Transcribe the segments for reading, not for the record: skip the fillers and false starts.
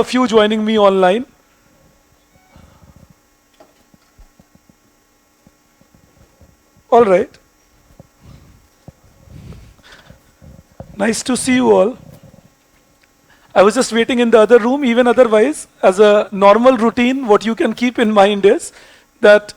of you joining me online. All right. Nice to see you all. I was just waiting in the other room. Even otherwise, as a normal routine, what you can keep in mind is that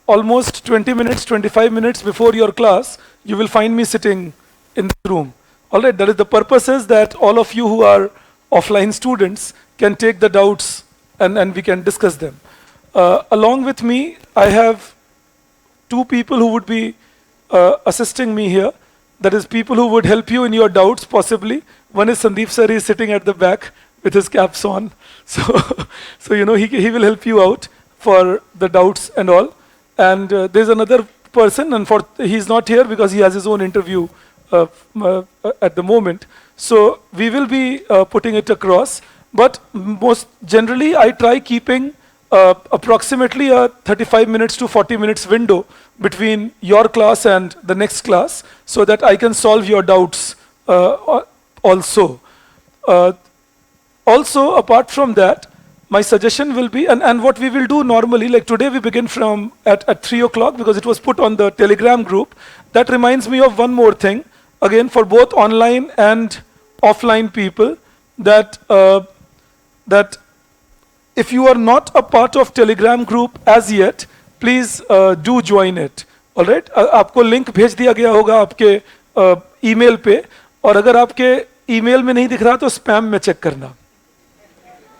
almost 20 minutes, 25 minutes before your class, you will find me sitting in this room. All right, that is the purpose is that all of you who are offline students can take the doubts and we can discuss them. Along with me, I have two people who would be assisting me here. That is people who would help you in your doubts possibly. One is Sandeep sir, he is sitting at the back with his caps on. So you know, he will help you out for the doubts and all. And there's another person, and he's not here because he has his own interview at the moment. So we will be putting it across. But most generally, I try keeping approximately a 35 minutes to 40 minutes window between your class and the next class so that I can solve your doubts also. Also, apart from that, my suggestion will be, and what we will do normally, like today we begin from at 3 o'clock because it was put on the Telegram group. That reminds me of one more thing, again for both online and offline people, that that if you are not a part of Telegram group as yet, please do join it. All right? आपको link भेज दिया गया होगा आपके email पे, और अगर आपके ईमेल में नहीं दिख रहा तो स्पैम में चेक करना.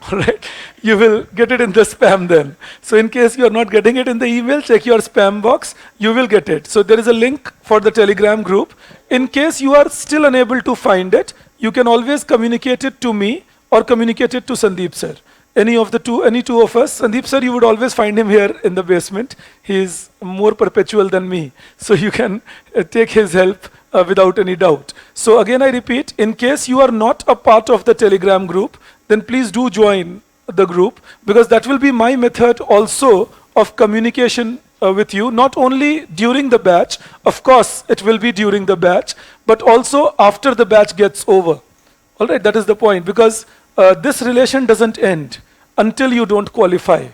All right? You will get it in the spam then. So in case you are not getting it in the email, check your spam box. You will get it. So there is a link for the Telegram group. In case you are still unable to find it, you can always communicate it to me or communicate it to Sandeep sir. Any two of us. Sandeep sir, you would always find him here in the basement. He is more perpetual than me. So you can take his help without any doubt. So again, I repeat, in case you are not a part of the Telegram group, then please do join the group, because that will be my method also of communication with you, not only during the batch, of course it will be during the batch, but also after the batch gets over. All right, that is the point, because this relation doesn't end until you don't qualify.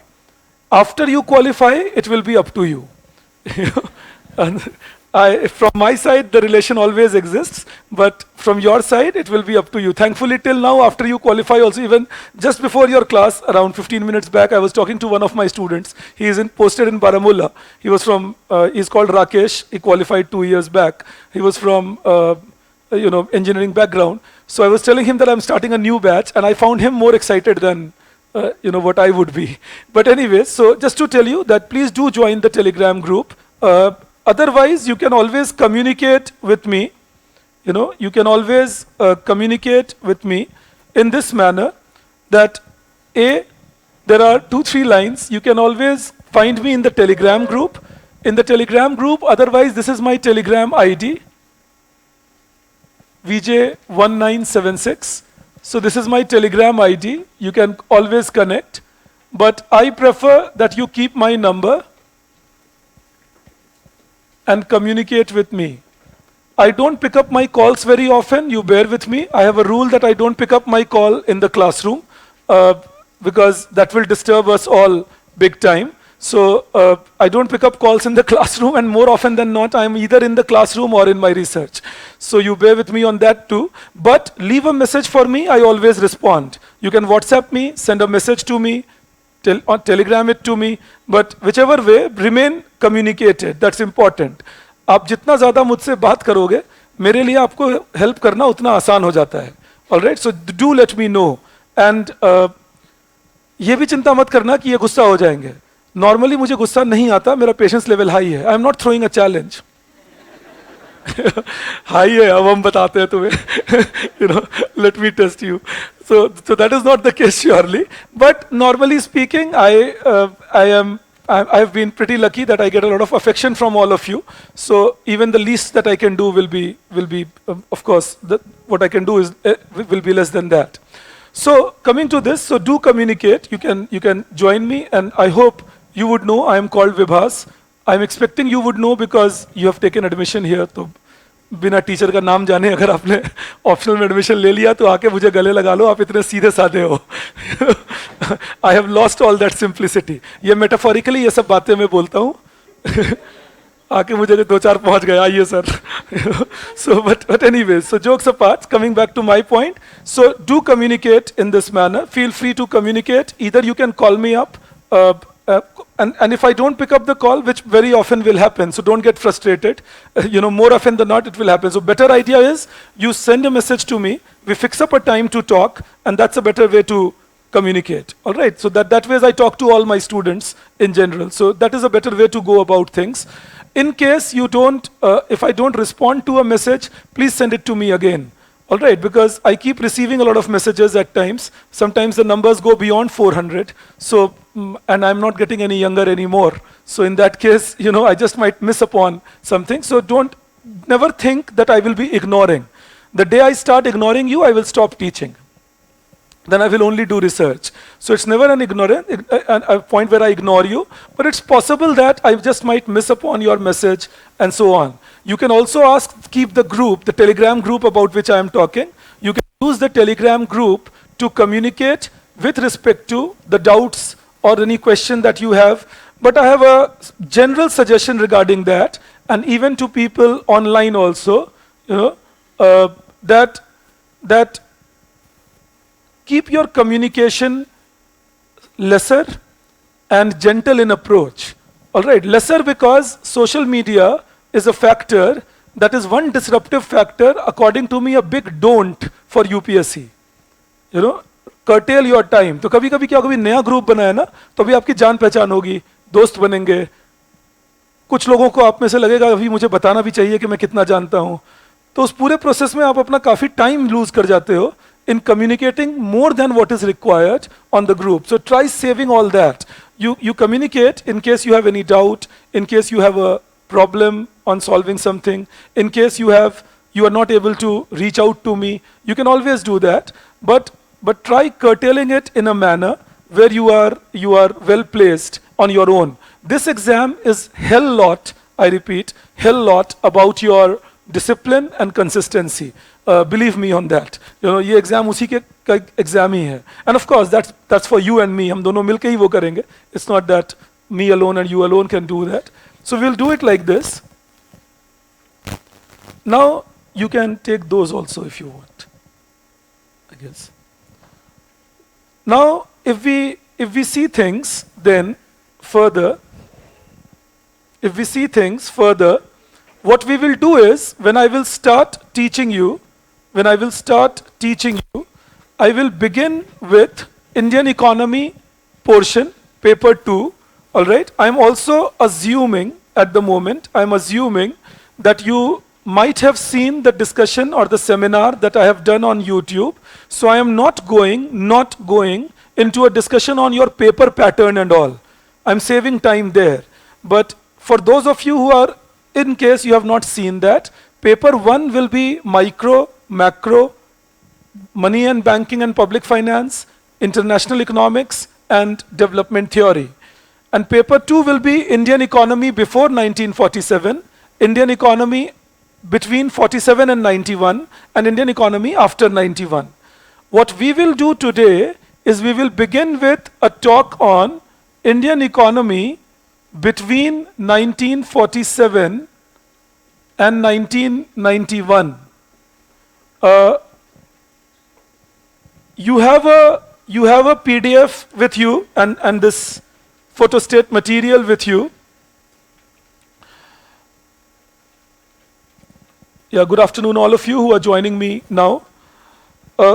After you qualify, it will be up to you. From my side, the relation always exists, but from your side, it will be up to you. Thankfully, till now, after you qualify also, even just before your class, around 15 minutes back, I was talking to one of my students. He is posted in Baramulla. He was from, he's called Rakesh. He qualified 2 years back. He was from, engineering background. So I was telling him that I'm starting a new batch, and I found him more excited than, what I would be. But anyway, so just to tell you that please do join the Telegram group. Otherwise, you can always communicate with me. You can always communicate with me in this manner that there are 2-3 lines. You can always find me in the Telegram group. In the Telegram group, otherwise, this is my Telegram ID, VJ1976. So this is my Telegram ID. You can always connect. But I prefer that you keep my number and communicate with me. I don't pick up my calls very often. You bear with me. I have a rule that I don't pick up my call in the classroom because that will disturb us all big time. So I don't pick up calls in the classroom, and more often than not, I'm either in the classroom or in my research. So you bear with me on that too. But leave a message for me. I always respond. You can WhatsApp me, send a message to me, Telegram it to me, but whichever way, remain communicated. That's important. आप जितना ज़्यादा मुझसे बात करोगे, मेरे लिए आपको help करना उतना आसान हो जाता है. All right, so do let me know. And ये भी चिंता मत करना कि ये गुस्सा हो जाएंगे. Normally मुझे गुस्सा नहीं आता, मेरा patience level high है. I am not throwing a challenge. High है, अब हम बताते हैं तुम्हें. Let me test you. So that is not the case surely. But normally speaking, I've been pretty lucky that I get a lot of affection from all of you. So even the least that I can do will be of course, what I can do is will be less than that. So coming to this, so do communicate. You can join me, and I hope you would know I am called Vibhas. I'm expecting you would know because you have taken admission here. So बिना teacher का नाम जाने अगर आपने optional में admission ले लिया तो आके मुझे गले लगा लो, आप इतने सीधे साधे हो. I have lost all that simplicity. ये मेटाफोरिकली ये सब बातें मैं बोलता हूँ. आके मुझे दो चार पहुंच गया, आइए sir. So but anyway, so jokes apart, coming back to my point, so do communicate in this manner. Feel free to communicate. Either you can call me up, and if I don't pick up the call, which very often will happen, so don't get frustrated. More often than not, it will happen. So better idea is you send a message to me. We fix up a time to talk, and that's a better way to communicate. All right. So that way I talk to all my students in general. So that is a better way to go about things. In case you don't, if I don't respond to a message, please send it to me again. All right, because I keep receiving a lot of messages at times. Sometimes the numbers go beyond 400. So, and I'm not getting any younger anymore. So in that case, I just might miss upon something. So never think that I will be ignoring. The day I start ignoring you, I will stop teaching. Then I will only do research. So it's never a point where I ignore you, but it's possible that I just might miss upon your message and so on. You can also keep the group, the Telegram group about which I am talking. You can use the Telegram group to communicate with respect to the doubts or any question that you have. But I have a general suggestion regarding that, and even to people online also, that keep your communication lesser and gentle in approach. All right, lesser because social media is a factor that is one disruptive factor, according to me, a big don't for UPSC. Curtail your time. तो कभी कभी क्या, कभी नया group बनाया ना, तो अभी आपकी जान पहचान होगी, दोस्त बनेंगे. कुछ लोगों को आप में से लगेगा अभी मुझे बताना भी चाहिए कि मैं कितना जानता हूं. तो उस पूरे प्रोसेस में आप अपना काफी टाइम लूज कर जाते हो in communicating more than what is required on the group. So try saving all that. You communicate in case you have any doubt, in case you have a problem on solving something, in case you are not able to reach out to me. You can always do that, but try curtailing it in a manner where you are well placed on your own. This exam is hell lot, I repeat, hell lot about your discipline and consistency. Believe me on that. ये exam उसी का exam ही है. And of course that's for you and me. हम दोनों मिलके ही वो करेंगे. It's not that me alone and you alone can do that. So we'll do it like this. Now you can take those also if you want, I guess. Now if we see things then further, what we will do is, when I will start teaching you, I will begin with Indian economy portion, paper 2. All right. I'm also assuming at the moment, that you might have seen the discussion or the seminar that I have done on YouTube. So I am not going into a discussion on your paper pattern and all. I'm saving time there. But for those of you who are, in case you have not seen that, paper 1 will be micro, macro, money and banking and public finance, international economics, and development theory. And paper 2 will be Indian economy before 1947, Indian economy between 47 and 91, and Indian economy after 91. What we will do today is we will begin with a talk on Indian economy between 1947 and 1991. You have a PDF with you and this photostat material with you. Yeah, good afternoon all of you who are joining me now.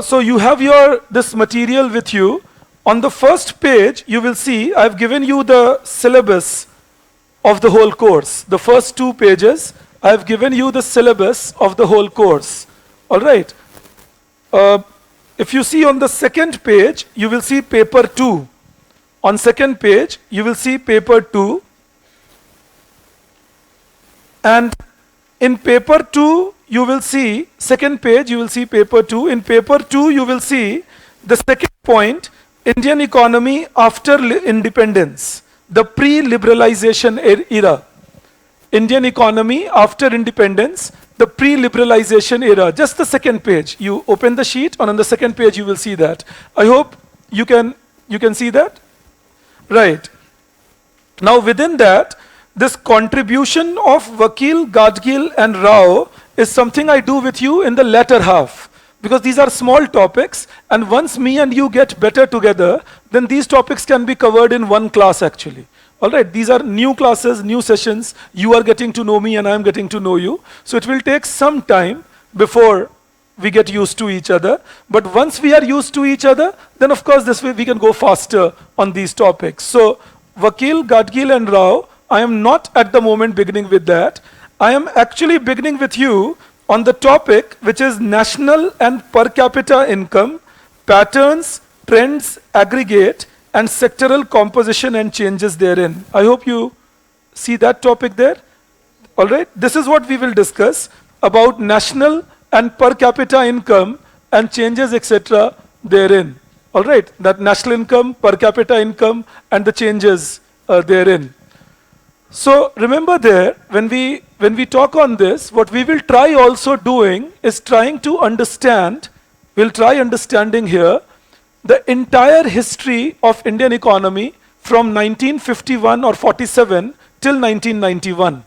So you have this material with you. On the first page, you will see I've given you the syllabus of the whole course. The first 2 pages, I've given you the syllabus of the whole course. All right. If you see on the second page, you will see paper 2. On second page, you will see paper 2. And in paper 2, you will see, second page, you will see paper 2. In paper 2, you will see the second point, Indian economy after independence, the pre-liberalization era. Indian economy after independence, the pre-liberalization era. Just the second page. You open the sheet, and on the second page you will see that. I hope you can see that. Right. Now within that, this contribution of Vakil, Gadgil and Rao is something I do with you in the latter half. Because these are small topics, and once me and you get better together, then these topics can be covered in one class actually. Alright, these are new classes, new sessions. You are getting to know me and I am getting to know you. So it will take some time before we get used to each other. But once we are used to each other, then of course this way we can go faster on these topics. So Vakil, Gadgil and Rao, I am not at the moment beginning with that. I am actually beginning with you on the topic which is national and per capita income, patterns, trends, aggregate, and sectoral composition and changes therein. I hope you see that topic there. All right, this is what we will discuss about national and per capita income and changes, etc. therein. All right, that national income, per capita income, and the changes therein. So remember there, when we talk on this, what we will try also doing is trying to understand, we'll try understanding here, the entire history of Indian economy from 1951 or 47 till 1991.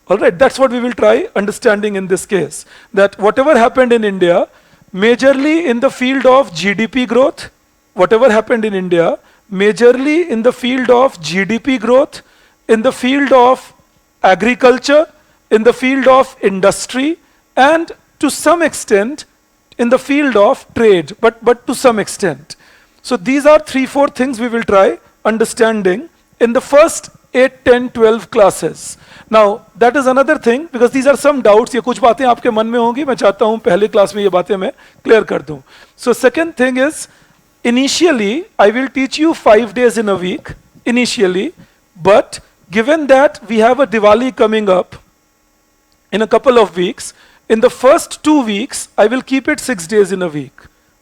All right, that's what we will try understanding in this case. That whatever happened in India, majorly in the field of GDP growth, whatever happened in India, majorly in the field of GDP growth, in the field of agriculture, in the field of industry, and to some extent in the field of trade, but to some extent. So these are 3-4 things we will try understanding in the first 8, 10, 12 classes. Now that is another thing, because these are some doubts. ये कुछ बातें आपके मन में होंगी, मैं चाहता हूँ पहले क्लास में ये बातें मैं clear कर दूँ. So second thing is, initially I will teach you 5 days in a week, initially, but given that we have a Diwali coming up in a couple of weeks, in the first 2 weeks, I will keep it 6 days in a week.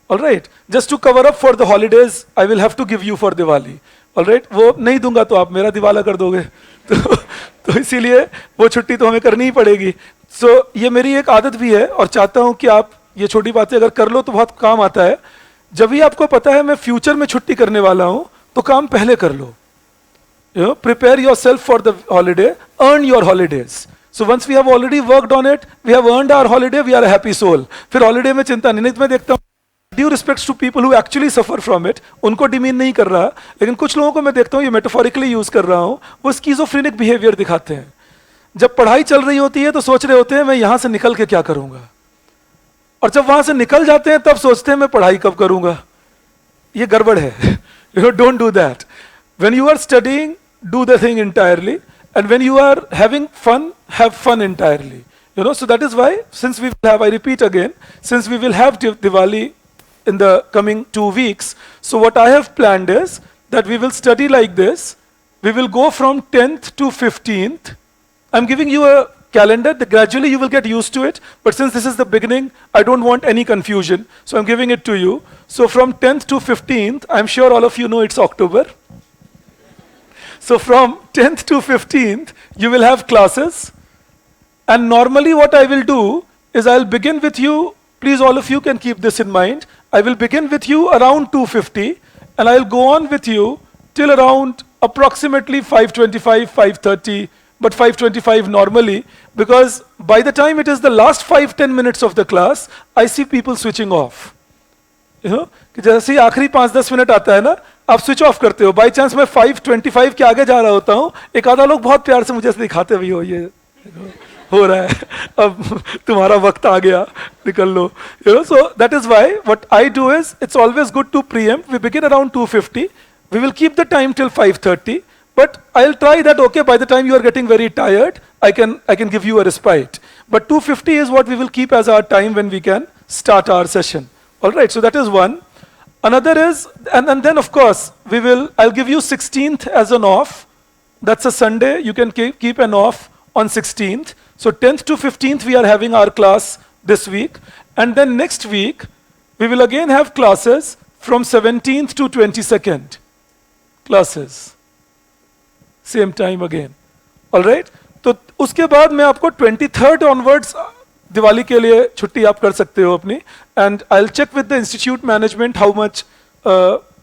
All right, just to cover up for the holidays, I will have to give you for Diwali. All right, वो नहीं दूंगा तो आप मेरा दिवाला कर दोगे. तो इसीलिए वो छुट्टी तो हमें करनी ही पड़ेगी. So ये मेरी एक आदत भी है और चाहता हूँ कि आप ये छोटी बातें अगर कर लो तो बहुत काम आता है. जब भी आपको पता है मैं फ्यूचर में छुट्टी करने वाला हूँ, तो काम पहले कर लो. Prepare yourself for the holiday, earn your holidays. So once we have already worked on it, we have earned our holiday, we are a happy soul. फिर holiday में चिंता नहीं. मैं देखता हूँ, due respects to people who actually suffer from it, उनको demean नहीं कर रहा, लेकिन कुछ लोगों को मैं देखता हूँ, ये metaphorically use कर रहा हूँ, वो schizophrenic behavior दिखाते हैं. जब पढ़ाई चल रही होती है तो सोच रहे होते हैं मैं यहाँ से निकल के क्या करूँगा, और जब वहाँ से निकल जाते हैं तब सोचते हैं मैं पढ़ाई कब करूँगा. ये गड़बड़ है. Don't do that. When you are studying, do the thing entirely, and when you are having fun, have fun entirely. So that is why, since we will have, I repeat again, since we will have Diwali in the coming 2 weeks, so what I have planned is that we will study like this. We will go from 10th to 15th. I'm giving you a calendar, that gradually you will get used to it, but since this is the beginning, I don't want any confusion, so I'm giving it to you. So from 10th to 15th, I'm sure all of you know it's October. So from 10th to 15th, you will have classes. And normally what I will do is I'll begin with you, please all of you can keep this in mind, I will begin with you around 2:50 and I'll go on with you till around approximately 5:25, 5:30, but 5:25 normally, because by the time it is the last 5-10 minutes of the class, I see people switching off. कि जैसे ही आखिरी 5-10 minute आता है ना, आप switch off करते हो. By chance मैं 5:25 के आगे जा रहा होता हूँ, एक आधा लोग बहुत प्यार से मुझे ऐसे दिखाते भी हो, ये हो रहा है, अब तुम्हारा वक्त आ गया, निकल लो. So that is why what I do is, it's always good to preempt. We begin around 2:50. We will keep the time till 5:30, but I'll try that, okay, by the time you are getting very tired, I can give you a respite. But 2:50 is what we will keep as our time when we can start our session. All right, so that is one. Another is, and then of course, I'll give you 16th as an off. That's a Sunday, you can keep an off on 16th. So 10th to 15th we are having our class this week. And then next week, we will again have classes from 17th to 22nd. Classes. Same time again. All right? तो उसके बाद मैं आपको 23rd onwards Diwali के लिए छुट्टी आप कर सकते हो अपनी, and I will check with the institute management how much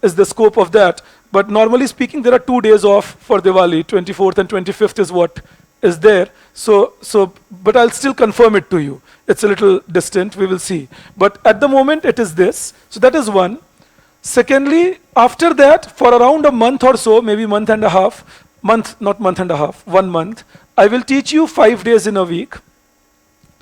is the scope of that. But normally speaking, there are 2 days off for Diwali. 24th and 25th is what is there. But I'll still confirm it to you. It's a little distant, we will see. But at the moment, it is this. So that is one. Secondly, after that, for around a month or so, maybe month and a half, not month and a half, 1 month, I will teach you 5 days in a week,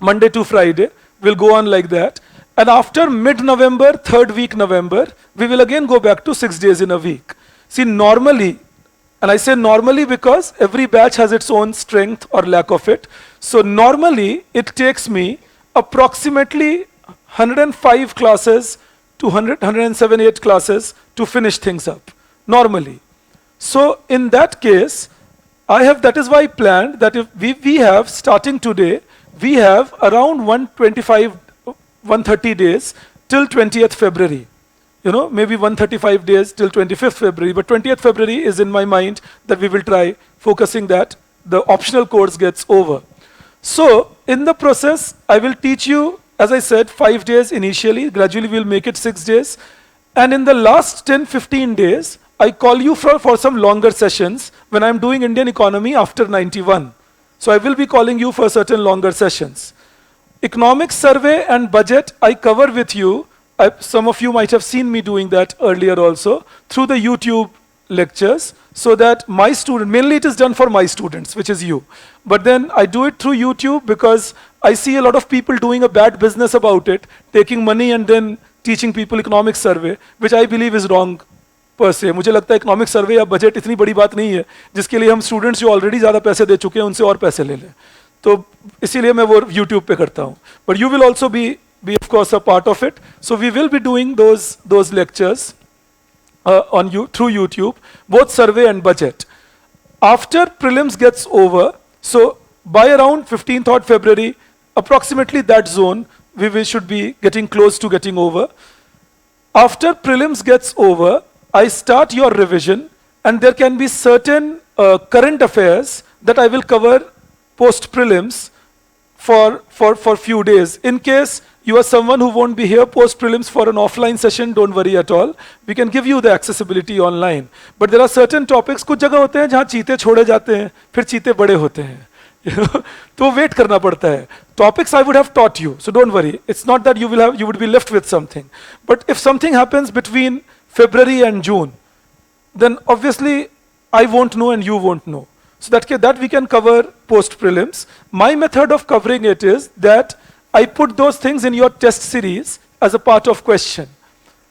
Monday to Friday. We'll go on like that. And after mid-November, 3rd week November, we will again go back to 6 days in a week. See, normally, and I say normally because every batch has its own strength or lack of it. So normally, it takes me approximately 105 classes to 107, 8 classes to finish things up, normally. So in that case, that is why I planned that if we have, starting today, we have around 125, 130 days till 20th February. You know, maybe 135 days till 25th February, but 20th February is in my mind that we will try focusing that the optional course gets over. So in the process, I will teach you, as I said, 5 days initially, gradually we'll make it 6 days. And in the last 10, 15 days, I call you for some longer sessions when I'm doing Indian economy after 91. So I will be calling you for certain longer sessions. Economic survey and budget I cover with you. Some of you might have seen me doing that earlier also through the YouTube lectures, so that my student, mainly it is done for my students, which is you. But then I do it through YouTube because I see a lot of people doing a bad business about it, taking money and then teaching people economic survey, which I believe is wrong per se. मुझे लगता है economic survey या budget इतनी बड़ी बात नहीं है जिसके लिए हम स्टूडेंट्स जो ऑलरेडी ज़्यादा पैसे दे चुके हैं उनसे और पैसे ले लें. तो इसीलिए मैं वो YouTube पे करता हूँ. But you will also be of course a part of it. So we will be doing those lectures through YouTube, both survey and budget. After prelims gets over, so by around 15th of February, approximately that zone, we should be getting close to getting over. After prelims gets over, I start your revision, and there can be certain current affairs that I will cover post prelims for few days. In case you are someone who won't be here post prelims for an offline session, don't worry at all. We can give you the accessibility online. But there are certain topics, कुछ जगह होते हैं जहाँ चीते छोड़े जाते हैं, फिर चीते बड़े होते हैं. तो वेट करना पड़ता है. Topics I would have taught you, so don't worry. It's not that you would be left with something. But if something happens between February and June, then obviously I won't know and you won't know. So that we can cover post prelims. My method of covering it is that I put those things in your test series as a part of question.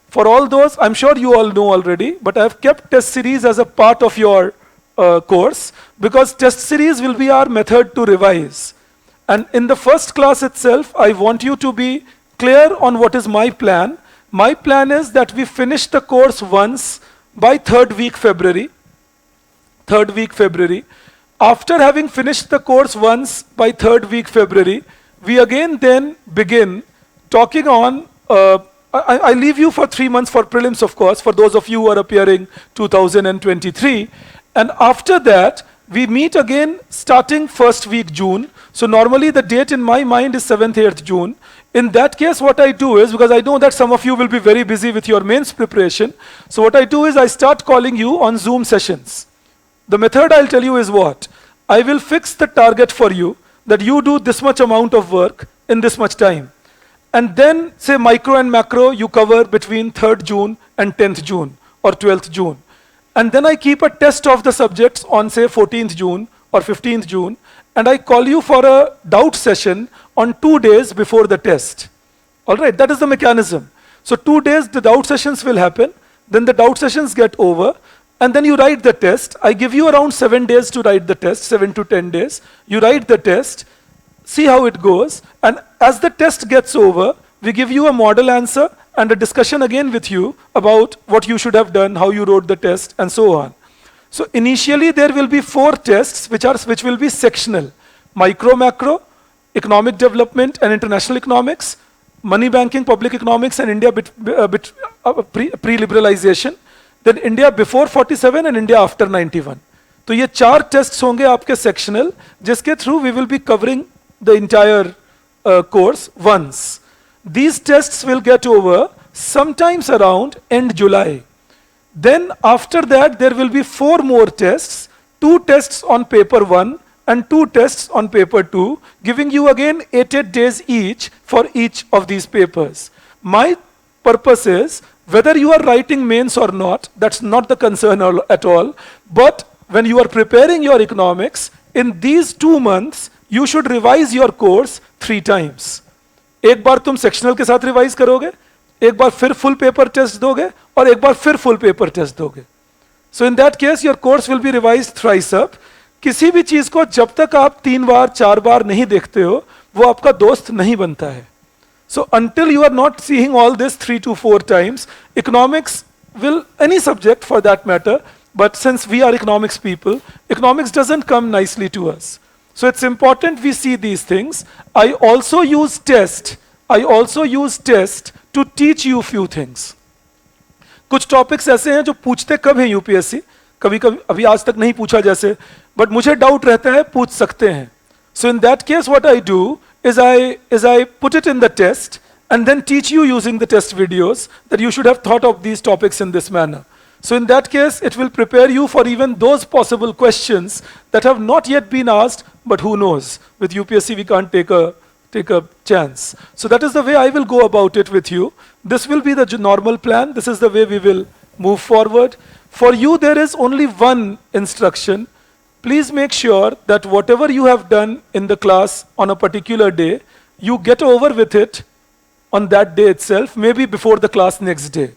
For all those, I'm sure you all know already, but I have kept test series as a part of your course, because test series will be our method to revise. And in the first class itself, I want you to be clear on what is my plan. My plan is that we finish the course once by 3rd week February. 3rd week February. After having finished the course once by 3rd week February, we again then begin talking on, I leave you for 3 months for prelims, of course, for those of you who are appearing 2023. And after that, we meet again starting 1st week June. So normally the date in my mind is 7th, 8th June. In that case, what I do is, because I know that some of you will be very busy with your mains preparation, so what I do is I start calling you on Zoom sessions. The method I'll tell you is what? I will fix the target for you that you do this much amount of work in this much time. And then say micro and macro you cover between 3rd June and 10th June or 12th June. And then I keep a test of the subjects on say 14th June or 15th June, and I call you for a doubt session on 2 days before the test. All right, that is the mechanism. So 2 days the doubt sessions will happen, then the doubt sessions get over, and then you write the test. I give you around 7 days to write the test, 7 to 10 days. You write the test, see how it goes, and as the test gets over, we give you a model answer and a discussion again with you about what you should have done, how you wrote the test, and so on. So initially there will be 4 tests which will be sectional: micro, macro, economic development and international economics, money banking, public economics, and India pre-liberalization, then India before 47 and India after 91. तो ये 4 tests होंगे आपके sectional, जिसके through we will be covering the entire course once. These tests will get over sometimes around end July. Then after that there will be 4 more tests, 2 tests on paper 1 and 2 tests on paper 2, giving you again 8 days each for each of these papers. My purpose is, whether you are writing mains or not, that's not the concern at all, but when you are preparing your economics, in these 2 months, you should revise your course 3 times. एक बार तुम sectional के साथ revise करोगे, एक बार फिर full paper test दोगे, और एक बार फिर फुल पेपर टेस्ट दोगे. So in that case, your course will be revised thrice up. किसी भी चीज को जब तक आप 3 बार 4 बार नहीं देखते हो, वो आपका दोस्त नहीं बनता है. So until you are not seeing all this 3 to 4 times, economics will, any subject for that matter, but since we are economics people, economics doesn't come nicely to us. So it's important we see these things. I also use test to teach you few things. कुछ topics ऐसे हैं जो पूछते कब हैं UPSC, कभी कभी अभी आज तक नहीं पूछा जैसे, बट मुझे डाउट रहता है, पूछ सकते हैं. So in that case what I do is I put it in the test and then teach you using the test videos that you should have thought of these topics in this manner. So in that case, it will prepare you for even those possible questions that have not yet been asked, but who knows? With UPSC, we can't take a chance. So that is the way I will go about it with you. This will be the normal plan. This is the way we will move forward. For you, there is only one instruction. Please make sure that whatever you have done in the class on a particular day, you get over with it on that day itself, maybe before the class next day.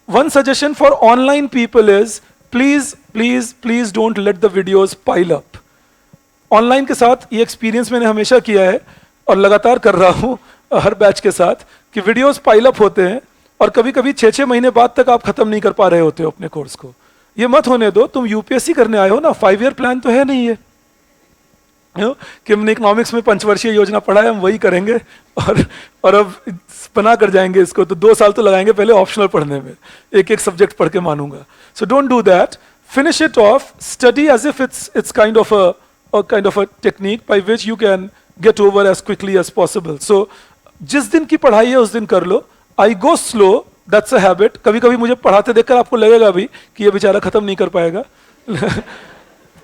One suggestion for online people is, please don't let the videos pile up. Online के साथ ये experience मैंने हमेशा किया है और लगातार कर रहा हूँ हर बैच के साथ, कि videos pile up होते हैं और कभी कभी 6-6 महीने बाद तक आप खत्म नहीं कर पा रहे होते हो अपने कोर्स को. ये मत होने दो, तुम यूपीएससी करने आए हो ना, 5 ईयर प्लान तो है नहीं है कि हमने इकोनॉमिक्स में 5 वर्षीय योजना पढ़ा है, हम वही करेंगे और अब बना कर जाएंगे इसको, तो 2 साल तो लगाएंगे पहले ऑप्शनल पढ़ने में, एक एक सब्जेक्ट पढ़ के मानूंगा. So don't do that. Finish it off, study as if it's kind of a technique by which you can get over as quickly as possible. So जिस दिन की पढ़ाई है उस दिन कर लो. I go slow, that's a habit. कभी कभी मुझे पढ़ाते देखकर आपको लगेगा भी कि ये बेचारा खत्म नहीं कर पाएगा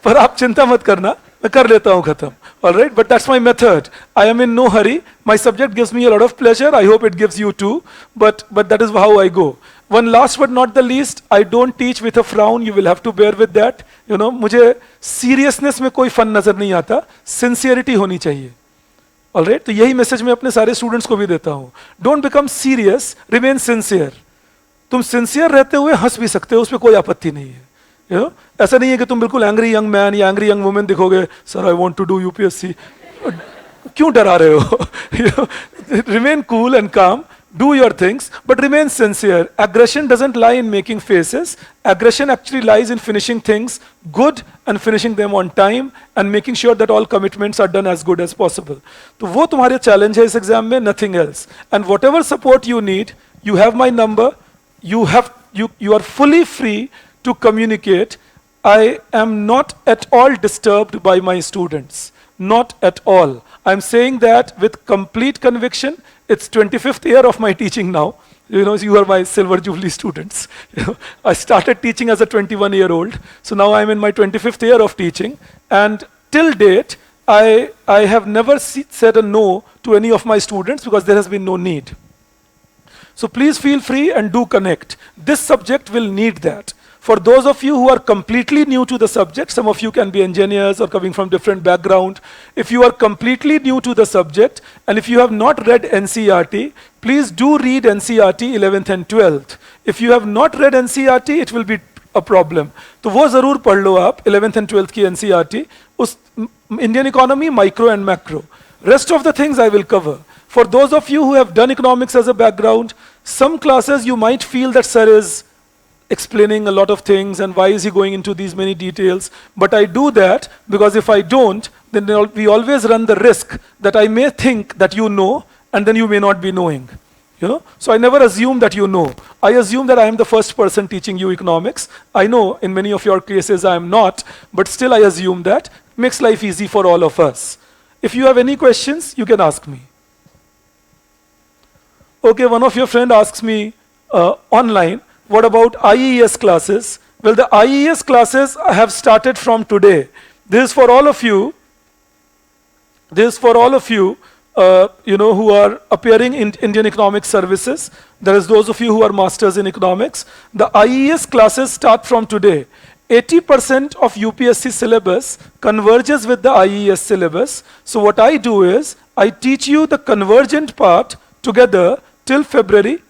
पर आप चिंता मत करना, मैं कर लेता हूं खत्म. Alright, but that's my method. I am in no hurry. My subject gives me a lot of pleasure. I hope it gives you too, but that is how I go. One last but not the least, I don't teach with a frown. You will have to bear with that. You know, मुझे seriousness में कोई fun नजर नहीं आता, sincerity होनी चाहिए. Alright, तो यही मैसेज मैं अपने सारे स्टूडेंट्स को भी देता हूं. Don't become serious, remain sincere. तुम सिंसियर रहते हुए हंस भी सकते हो, उसमें कोई आपत्ति नहीं है. यू नो, ऐसा नहीं है कि तुम बिल्कुल एंग्री यंग मैन या एंग्री यंग वुमेन दिखोगे, sir I want to do UPSC. क्यों डरा रहे हो? Remain cool and calm. Do your things, but remain sincere. Aggression doesn't lie in making faces. Aggression actually lies in finishing things good and finishing them on time and making sure that all commitments are done as good as possible. तो वो तुम्हारे challenge है इस exam में, nothing else. And whatever support you need, you have my number. You are fully free to communicate. I am not at all disturbed by my students. Not at all. I'm saying that with complete conviction. It's 25th year of my teaching now. You know, you are my silver jubilee students. You know, I started teaching as a 21-year-old. So now I'm in my 25th year of teaching. And till date, I have never said a no to any of my students because there has been no need. So please feel free and do connect. This subject will need that. For those of you who are completely new to the subject, some of you can be engineers or coming from different background. If you are completely new to the subject and if you have not read NCERT, please do read NCERT 11th and 12th. If you have not read NCERT, it will be a problem. तो वो जरूर पढ़ लो आप 11th and 12th की NCERT. उस Indian economy, micro and macro. Rest of the things I will cover. For those of you who have done economics as a background, some classes you might feel that sir is explaining a lot of things and why is he going into these many details. But I do that because if I don't, then we always run the risk that I may think that you know and then you may not be knowing. You know? So I never assume that you know. I assume that I am the first person teaching you economics. I know in many of your cases I am not, but still I assume that. Makes life easy for all of us. If you have any questions, you can ask me. Okay, one of your friend asks me online, what about IES classes? Well, the IES classes have started from today. This is for all of you. This is for all of you, who are appearing in Indian Economic Services. There is those of you who are masters in economics. The IES classes start from today. 80% of UPSC syllabus converges with the IES syllabus. So what I do is, I teach you the convergent part together till February,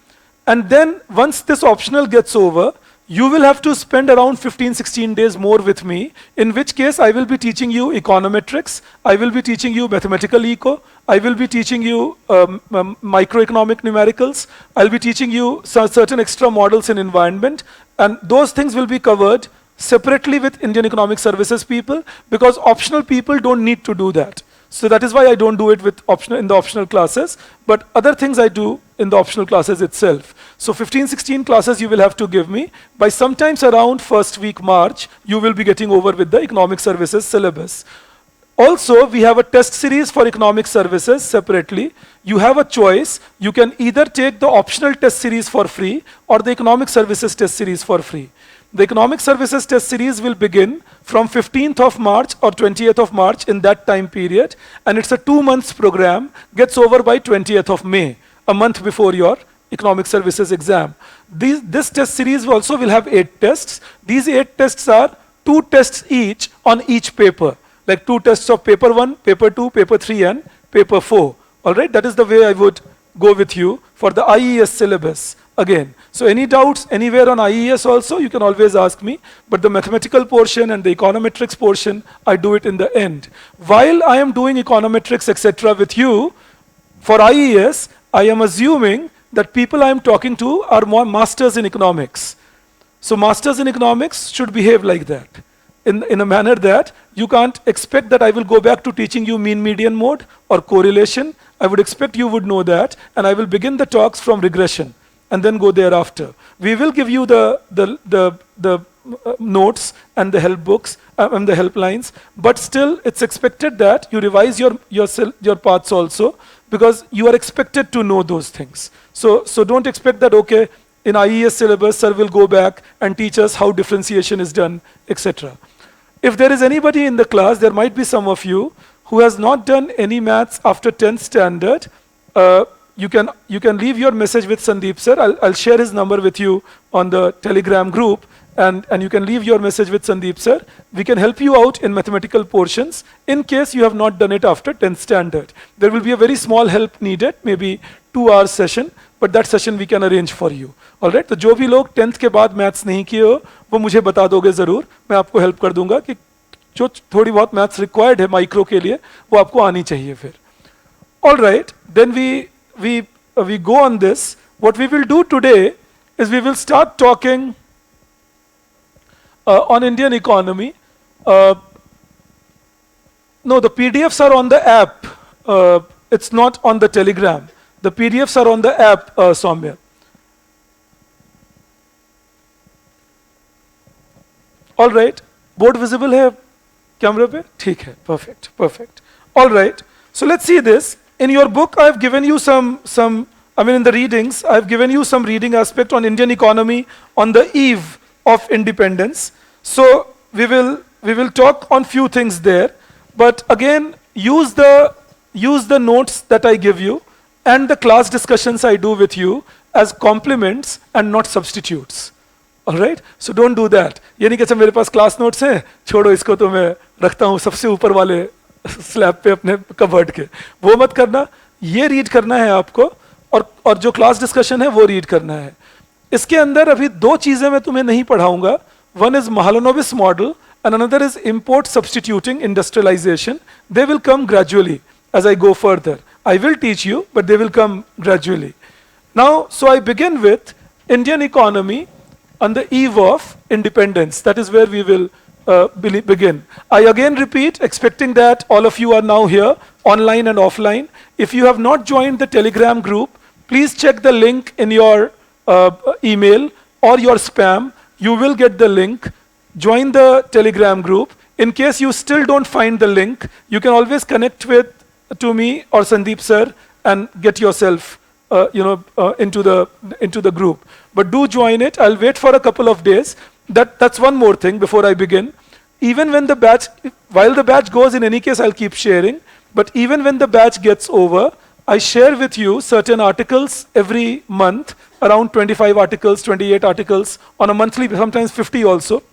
and then once this optional gets over, you will have to spend around 15-16 days more with me, in which case I will be teaching you econometrics, I will be teaching you mathematical eco, I will be teaching you microeconomic numericals, I'll be teaching you certain extra models in environment, and those things will be covered separately with Indian Economic Services people, because optional people don't need to do that. So that is why I don't do it with in the optional classes, but other things I do in the optional classes itself. So 15-16 classes you will have to give me. By sometimes around first week March, you will be getting over with the economic services syllabus. Also, we have a test series for economic services separately. You have a choice. You can either take the optional test series for free or the economic services test series for free. The economic services test series will begin from 15th of March or 20th of March, in that time period, and it's a 2 months program, gets over by 20th of May, a month before your economic services exam. This test series also will have 8 tests. These 8 tests are 2 tests each on each paper, like 2 tests of paper 1, paper 2, paper 3 and paper 4. Alright, that is the way I would go with you for the IES syllabus. Again, so any doubts anywhere on IES also, you can always ask me, but the mathematical portion and the econometrics portion, I do it in the end. While I am doing econometrics, etc. with you, for IES, I am assuming that people I am talking to are more masters in economics. So masters in economics should behave like that, in a manner that you can't expect that I will go back to teaching you mean median mode or correlation. I would expect you would know that, and I will begin the talks from regression and then go thereafter. We will give you the notes and the help books and the helplines, but still it's expected that you revise your paths also, because you are expected to know those things. So don't expect that, okay, in IES syllabus, sir will go back and teach us how differentiation is done, etc. If there is anybody in the class, there might be some of you who has not done any maths after 10th standard, you can leave your message with Sandeep sir. I'll share his number with you on the Telegram group, and you can leave your message with Sandeep sir. We can help you out in mathematical portions in case you have not done it after 10th standard. There will be a very small help needed, maybe 2-hour session, but that session we can arrange for you. Alright, तो जो भी लोग 10th के बाद maths नहीं किए हो, वो मुझे बता दोगे जरूर, मैं आपको हेल्प कर दूंगा कि जो थोड़ी बहुत मैथ्स रिक्वायर्ड है माइक्रो के लिए, वो आपको आनी चाहिए फिर. Alright, then we go on this. What we will do today is we will start talking on Indian economy. No, the PDFs are on the app. It's not on the Telegram. The PDFs are on the app, Soumya. All right. Board visible है camera पे? ठीक है. Perfect. Perfect. All right. So let's see this. In your book, I've given you in the readings, I've given you some reading aspect on Indian economy on the eve of independence. So we will talk on few things there, but again, use the notes that I give you and the class discussions I do with you as complements and not substitutes. All right? So don't do that. ये नहीं कि अच्छा मेरे पास class notes हैं, छोड़ो इसको तो मैं रखता हूँ सबसे ऊपर वाले स्लैब पे अपने कबर्ड के, वो मत करना. ये रीड करना है आपको, और जो क्लास डिस्कशन है वो रीड करना है. इसके अंदर अभी 2 चीजें मैं तुम्हें नहीं पढ़ाऊंगा. One is Mahalanobis model and another is import substituting industrialization. They will come gradually as I go further. I will teach you, but they will come gradually. Now, so I begin with Indian economy on the eve of independence. That is where we will begin. I again repeat, expecting that all of you are now here, online and offline. If you have not joined the Telegram group, please check the link in your email or your spam. You will get the link. Join the Telegram group. In case you still don't find the link, you can always connect to me or Sandeep sir and get yourself into the group. But do join it. I'll wait for a couple of days. That's one more thing before I begin. Even when the batch, while the batch goes, in any case, I'll keep sharing. But even when the batch gets over, I share with you certain articles every month, around 25 articles, 28 articles, on a monthly, sometimes 50 also,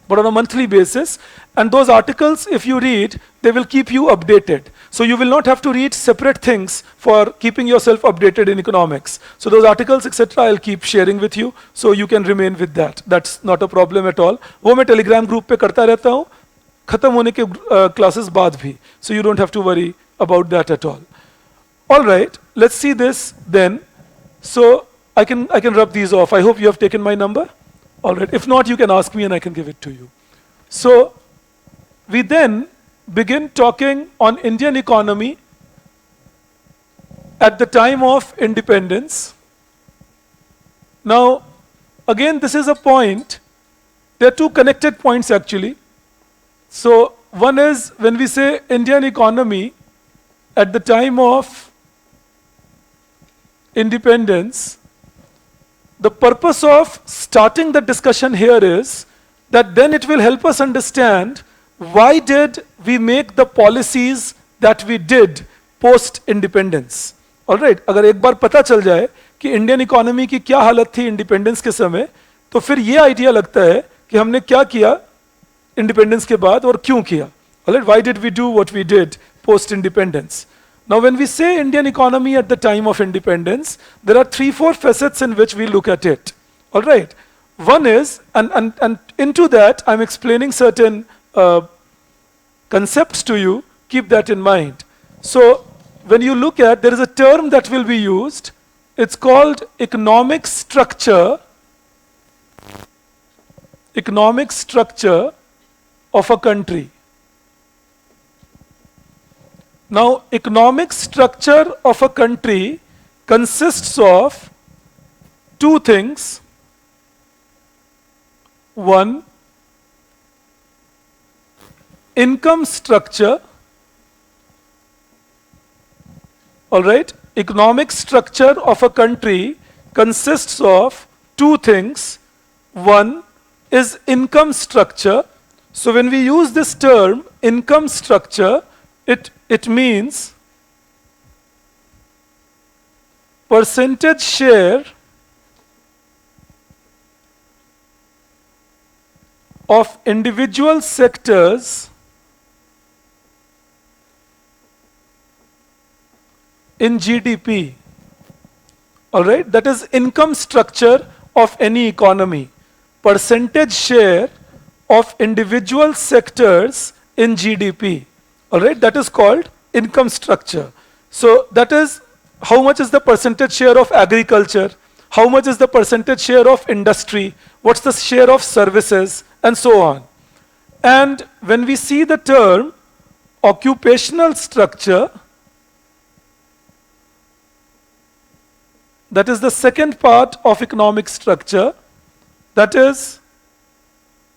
but on a monthly basis. And those articles, if you read, they will keep you updated. So you will not have to read separate things for keeping yourself updated in economics. So those articles, etc., I'll keep sharing with you, so you can remain with that. That's not a problem at all. वो मैं Telegram group पे करता रहता हूँ, खत्म होने के classes बाद भी. So you don't have to worry about that at all. All right, let's see this then. So I can rub these off. I hope you have taken my number. All right, if not, you can ask me and I can give it to you. So we then begin talking on Indian economy at the time of independence. Now, again, this is a point. There are two connected points actually. So one is when we say Indian economy at the time of independence, the purpose of starting the discussion here is that then it will help us understand why did we make the policies that we did post independence. All right, अगर एक बार पता चल जाए कि Indian economy की क्या हालत थी इंडिपेंडेंस के समय, तो फिर ये आइडिया लगता है कि हमने क्या किया इंडिपेंडेंस के बाद और क्यों किया. All right, why did we do what we did post independence? Now, when we say Indian economy at the time of independence, there are 3-4 facets in which we look at it. All right. One is, and into that, I'm explaining certain concepts to you. Keep that in mind. So, when you look at, there is a term that will be used. It's called economic structure. Economic structure of a country. Now, economic structure of a country consists of two things. One, income structure. All right, economic structure of a country consists of two things. One is income structure. So when we use this term, income structure, it means percentage share of individual sectors in GDP. All right, that is income structure of any economy. Percentage share of individual sectors in GDP. All right, that is called income structure. So that is how much is the percentage share of agriculture, how much is the percentage share of industry, what's the share of services, and so on. And when we see the term occupational structure, that is the second part of economic structure, that is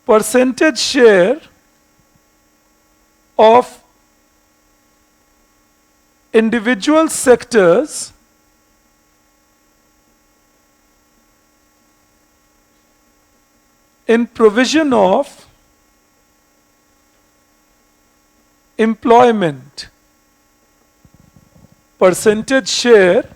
percentage share of individual sectors in provision of employment. Percentage share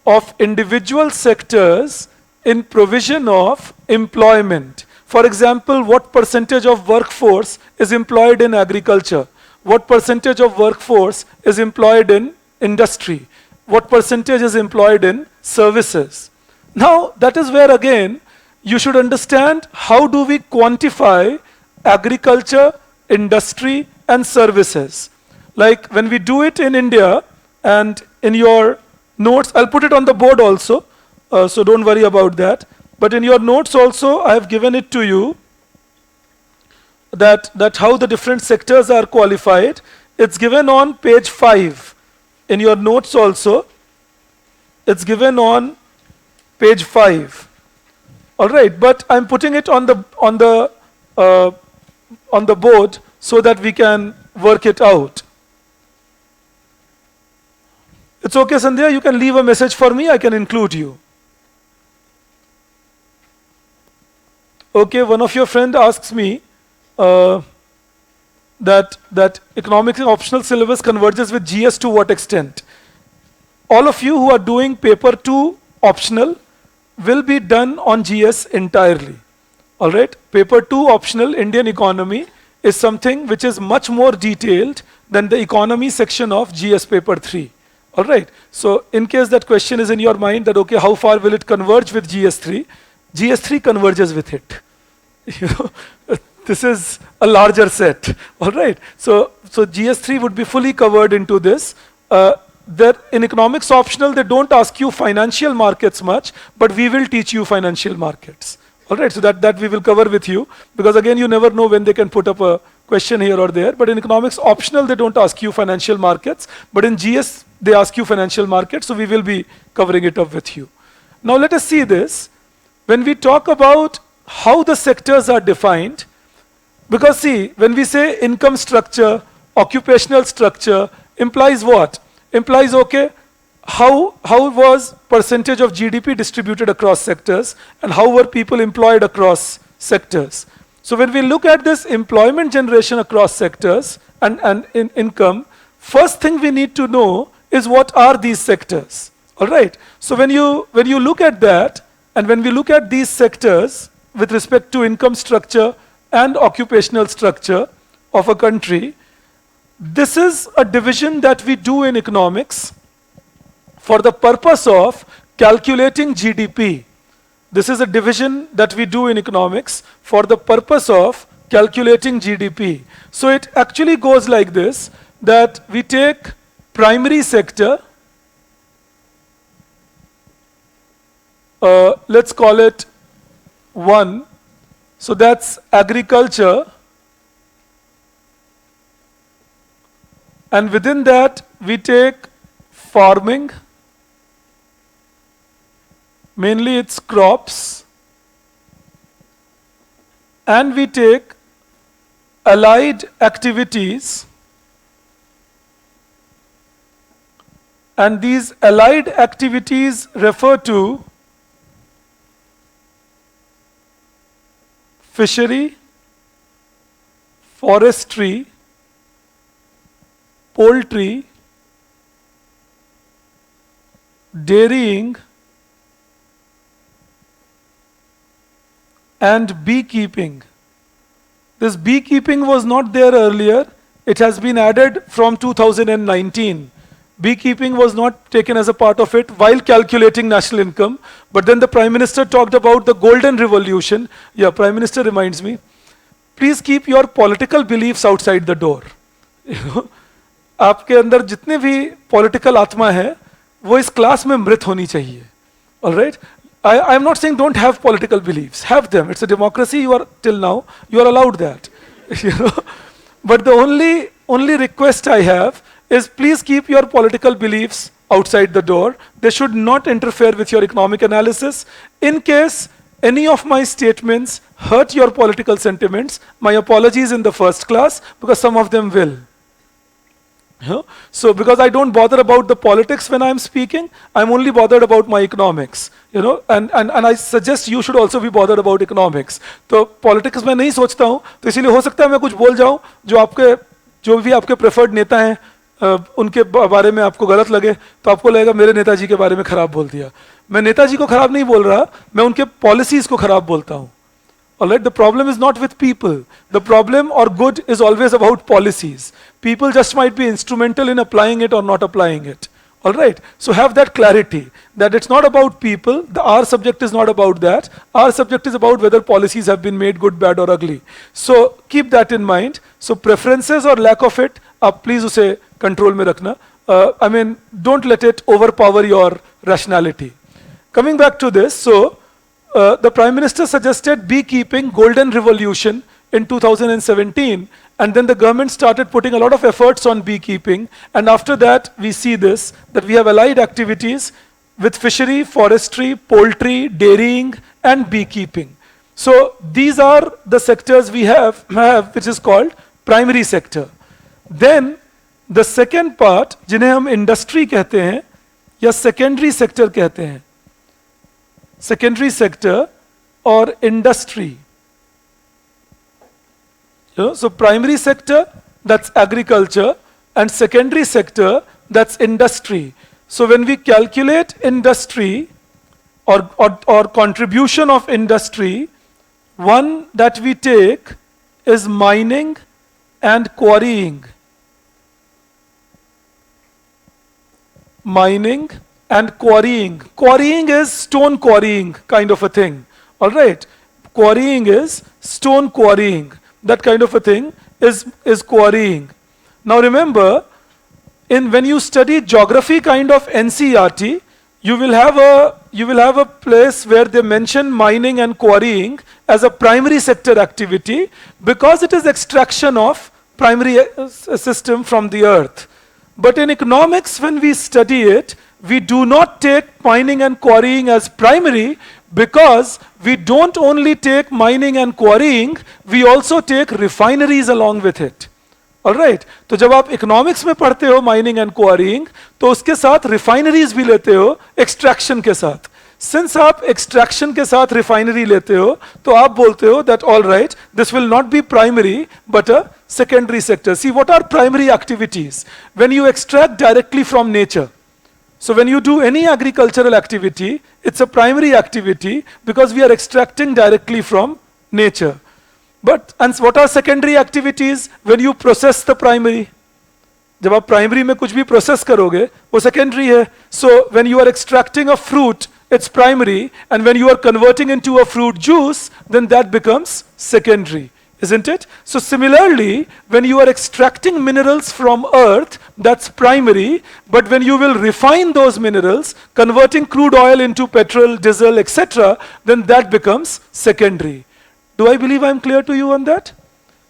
of individual sectors in provision of employment. For example, what percentage of workforce is employed in agriculture? What percentage of workforce is employed in industry? What percentage is employed in services? Now, that is where again, you should understand how do we quantify agriculture, industry, and services. Like when we do it in India, and in your notes, I'll put it on the board also, so don't worry about that. But in your notes also, I have given it to you that how the different sectors are qualified. It's given on page 5. In your notes also, it's given on page 5. All right, but I'm putting it on the board so that we can work it out. It's okay, Sandhya, you can leave a message for me, I can include you. Okay, one of your friend asks me that economics optional syllabus converges with GS to what extent? All of you who are doing paper 2 optional will be done on GS entirely. All right, paper 2 optional Indian economy is something which is much more detailed than the economy section of GS paper 3. All right, so in case that question is in your mind that okay, how far will it converge with GS3? GS3 converges with it. You know, this is a larger set. All right, so GS3 would be fully covered into this. That in economics optional, they don't ask you financial markets much, but we will teach you financial markets. All right, so that we will cover with you, because again, you never know when they can put up a question here or there. But in economics optional, they don't ask you financial markets, but in GS, they ask you financial markets, so we will be covering it up with you. Now let us see this. When we talk about how the sectors are defined, because see, when we say income structure, occupational structure, implies what? Implies, okay, how was percentage of GDP distributed across sectors, and how were people employed across sectors? So when we look at this employment generation across sectors and in income, first thing we need to know is what are these sectors. All right, so when you look at that, and when we look at these sectors with respect to income structure and occupational structure of a country, this is a division that we do in economics for the purpose of calculating GDP. This is a division that we do in economics for the purpose of calculating GDP. So it actually goes like this, that we take primary sector, let's call it 1, so that's agriculture, and within that we take farming, mainly it's crops, and we take allied activities, and these allied activities refer to fishery, forestry, poultry, dairying, and beekeeping. This beekeeping was not there earlier. It has been added from 2019. Beekeeping was not taken as a part of it while calculating national income. But then the Prime Minister talked about the Golden Revolution. Yeah, Prime Minister reminds me, please keep your political beliefs outside the door. You know, आपके अंदर जितने भी political आत्मा है वो इस class में मृत होनी चाहिए. All right? I am not saying don't have political beliefs. Have them. It's a democracy. You are till now. You are allowed that. You know? But the only request I have is please keep your political beliefs outside the door. They should not interfere with your economic analysis. In case any of my statements hurt your political sentiments, my apologies in the first class, because some of them will. You know? So because I don't bother about the politics when I'm speaking, I'm only bothered about my economics. You know, and I suggest you should also be bothered about economics. तो politics में नहीं सोचता हूँ, तो इसीलिए हो सकता है मैं कुछ बोल जाऊँ जो भी आपके preferred नेता हैं उनके बारे में आपको गलत लगे, तो आपको लगेगा मेरे नेताजी के बारे में खराब बोल दिया. मैं नेताजी को खराब नहीं बोल रहा, मैं उनके पॉलिसीज को खराब बोलता हूँ. All right, the problem is not with people. The problem or good is always about policies. People just might be instrumental in applying it or not applying it. All right, so have that clarity that it's not about people. Our subject is not about that. Our subject is about whether policies have been made good, bad or ugly. So keep that in mind. So preferences or lack of it, please उसे control में रखना. I mean, don't let it overpower your rationality. Coming back to this, so the Prime Minister suggested beekeeping Golden Revolution in 2017, and then the government started putting a lot of efforts on beekeeping, and after that we see this, that we have allied activities with fishery, forestry, poultry, dairying and beekeeping. So these are the sectors we have which is called primary sector. Then the second part, जिन्हें हम industry कहते हैं, या secondary sector कहते हैं, secondary sector और industry. So primary sector, that's agriculture, and secondary sector, that's industry. So when we calculate industry or contribution of industry, one that we take is mining and quarrying. Mining and quarrying. Quarrying is stone quarrying kind of a thing. All right. Quarrying is stone quarrying. That kind of a thing is quarrying. Now remember, when you study geography kind of NCERT, you will have a place where they mention mining and quarrying as a primary sector activity because it is extraction of primary system from the earth. But in economics, when we study it, we do not take mining and quarrying as primary because we don't only take mining and quarrying, we also take refineries along with it. Alright, तो जब आप economics में पढ़ते हो mining and क्वारीइंग तो उसके साथ refineries भी लेते हो एक्सट्रैक्शन के साथ. सिंस आप एक्सट्रैक्शन के साथ रिफाइनरी लेते हो तो आप बोलते हो that all right this will not be primary but a secondary sector. See, what are primary activities? When you extract directly from nature. So when you do any agricultural activity, it's a primary activity because we are extracting directly from nature. And what are secondary activities? When you process the primary. जब आप primary में कुछ भी process करोगे, वो secondary है. So when you are extracting a fruit, it's primary, and when you are converting into a fruit juice, then that becomes secondary. Isn't it? So similarly, when you are extracting minerals from earth, that's primary, but when you will refine those minerals, converting crude oil into petrol, diesel, etc., then that becomes secondary. Do I believe I'm clear to you on that?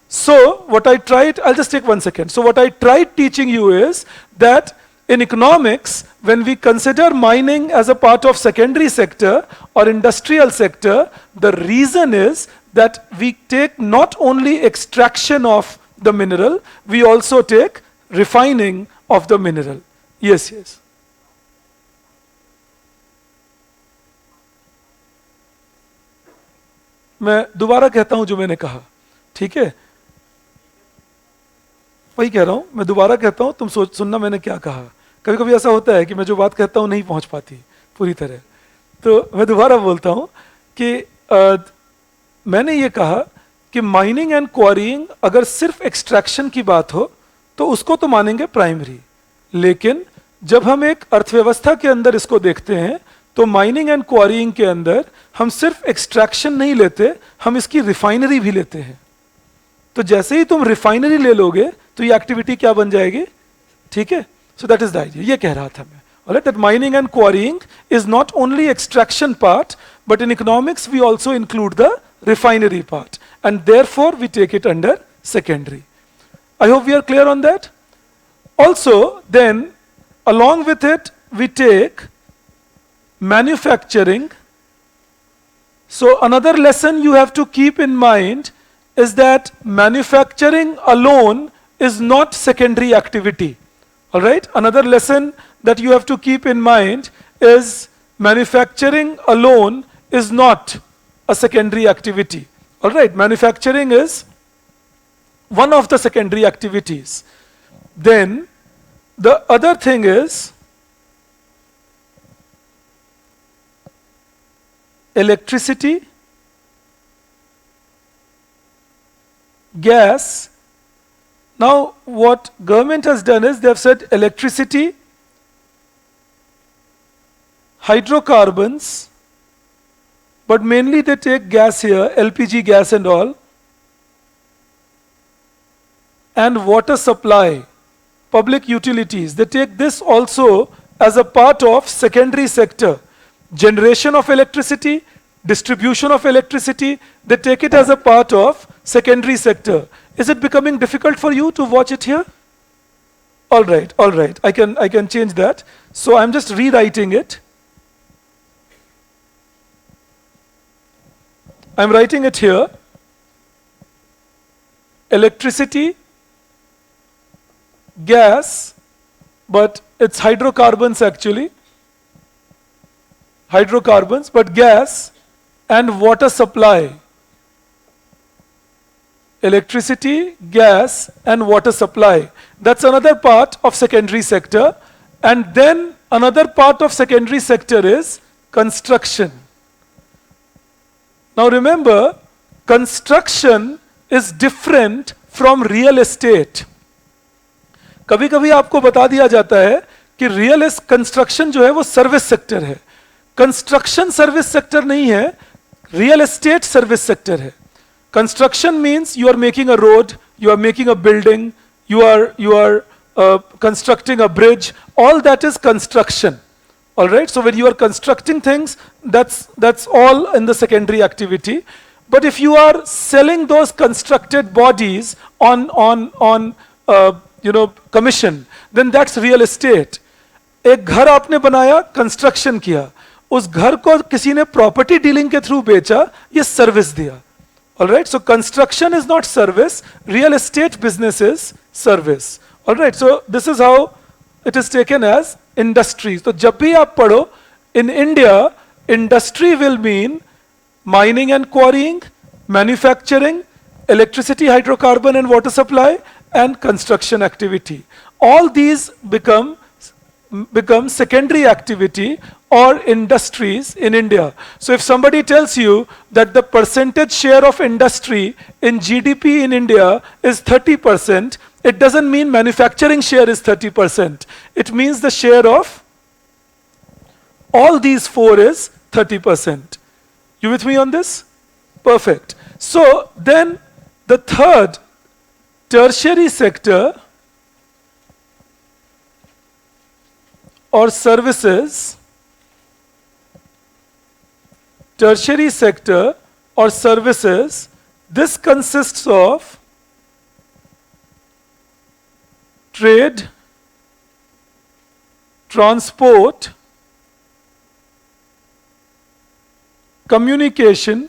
So what I tried, I'll just take 1 second. So what I tried teaching you is that in economics, when we consider mining as a part of secondary sector or industrial sector, the reason is that we take not only extraction of the mineral, we also take refining of the mineral. Yes, yes. मैं दोबारा कहता हूं जो मैंने कहा, ठीक है? वही कह रहा हूं, मैं दोबारा कहता हूं, तुम सुनना मैंने क्या कहा. कभी कभी ऐसा होता है कि मैं जो बात कहता हूं नहीं पहुंच पाती पूरी तरह, तो मैं दोबारा बोलता हूं कि मैंने ये कहा कि माइनिंग एंड क्वारीइंग अगर सिर्फ एक्सट्रैक्शन की बात हो तो उसको तो मानेंगे प्राइमरी, लेकिन जब हम एक अर्थव्यवस्था के अंदर इसको देखते हैं तो माइनिंग एंड क्वारीइंग के अंदर हम सिर्फ एक्सट्रैक्शन नहीं लेते, हम इसकी रिफाइनरी भी लेते हैं. तो जैसे ही तुम रिफाइनरी ले लोगे तो ये एक्टिविटी क्या बन जाएगी, ठीक है? So that is the idea. ये कह रहा था मैं. Alright, that mining and quarrying is not only extraction part, but in economics we also include the refinery part, and therefore we take it under secondary. I hope we are clear on that. Also, then along with it we take manufacturing. So another lesson you have to keep in mind is that manufacturing alone is not secondary activity. All right, another lesson that you have to keep in mind is manufacturing alone is not a secondary activity. All right, manufacturing is one of the secondary activities. Then the other thing is electricity, gas. Now what government has done is they have said electricity, hydrocarbons, but mainly they take gas here, LPG gas and all, and water supply, public utilities. They take this also as a part of secondary sector. Generation of electricity, distribution of electricity, they take it as a part of secondary sector. Is it becoming difficult for you to watch it here? All right, I can change that. So I'm just rewriting it. I'm writing it here. Electricity, gas, but it's hydrocarbons actually. hydrocarbons, but gas and water supply. Electricity, gas, and water supply. That's another part of secondary sector. And then another part of secondary sector is construction. Now remember, construction is different from real estate. कभी कभी आपको बता दिया जाता है कि real construction जो है वो सर्विस सेक्टर है, कंस्ट्रक्शन सर्विस सेक्टर नहीं है, रियल एस्टेट सर्विस सेक्टर है. Construction means you are making a road, you are making a building, you are constructing a bridge. All that is construction. All right. So when you are constructing things, that's all in the secondary activity. But if you are selling those constructed bodies on commission, then that's real estate. एक घर आपने बनाया, construction किया, उस घर को किसी ने प्रॉपर्टी डीलिंग के थ्रू बेचा, ये सर्विस दिया. All right, so construction is not service, real estate business is service. All right, so this is how it is taken as industry. So जब भी आप पढ़ो, in India, industry will mean mining and quarrying, manufacturing, electricity, hydrocarbon and water supply, and construction activity. All these become secondary activity or industries in India. So if somebody tells you that the percentage share of industry in GDP in India is 30%, it doesn't mean manufacturing share is 30%. It means the share of all these four is 30%. You with me on this? Perfect. So then the third, tertiary sector or services, tertiary sector or services, this consists of trade, transport, communication,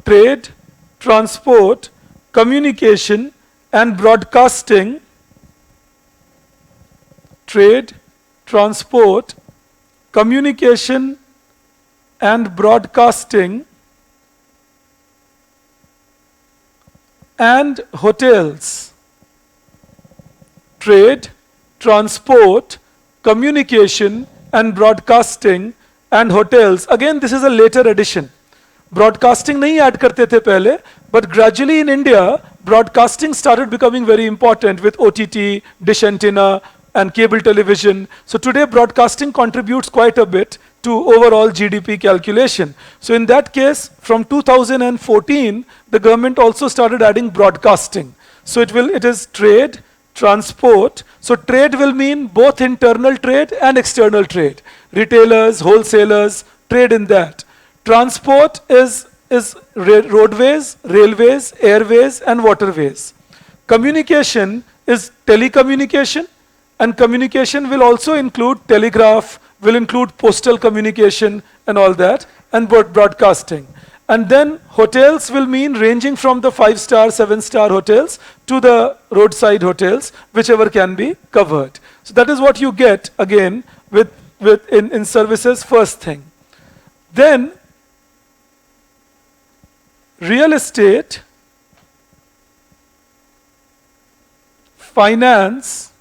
trade, transport, communication and broadcasting. Trade, transport, communication and broadcasting, and hotels. Trade, transport, communication and broadcasting and hotels. Again, this is a later addition. Broadcasting nahi add karte the pehle, but gradually in India, broadcasting started becoming very important with OTT, dish antenna, and cable television. So today broadcasting contributes quite a bit to overall GDP calculation. So in that case, from 2014, the government also started adding broadcasting. So it is trade, transport. So trade will mean both internal trade and external trade. Retailers, wholesalers, trade in that. Transport is roadways, railways, airways, and waterways. Communication is telecommunication. And communication will also include telegraph, will include postal communication and all that, and broadcasting. And then hotels will mean ranging from the 5-star, 7-star hotels to the roadside hotels, whichever can be covered. So that is what you get again in services, first thing. Then real estate, finance,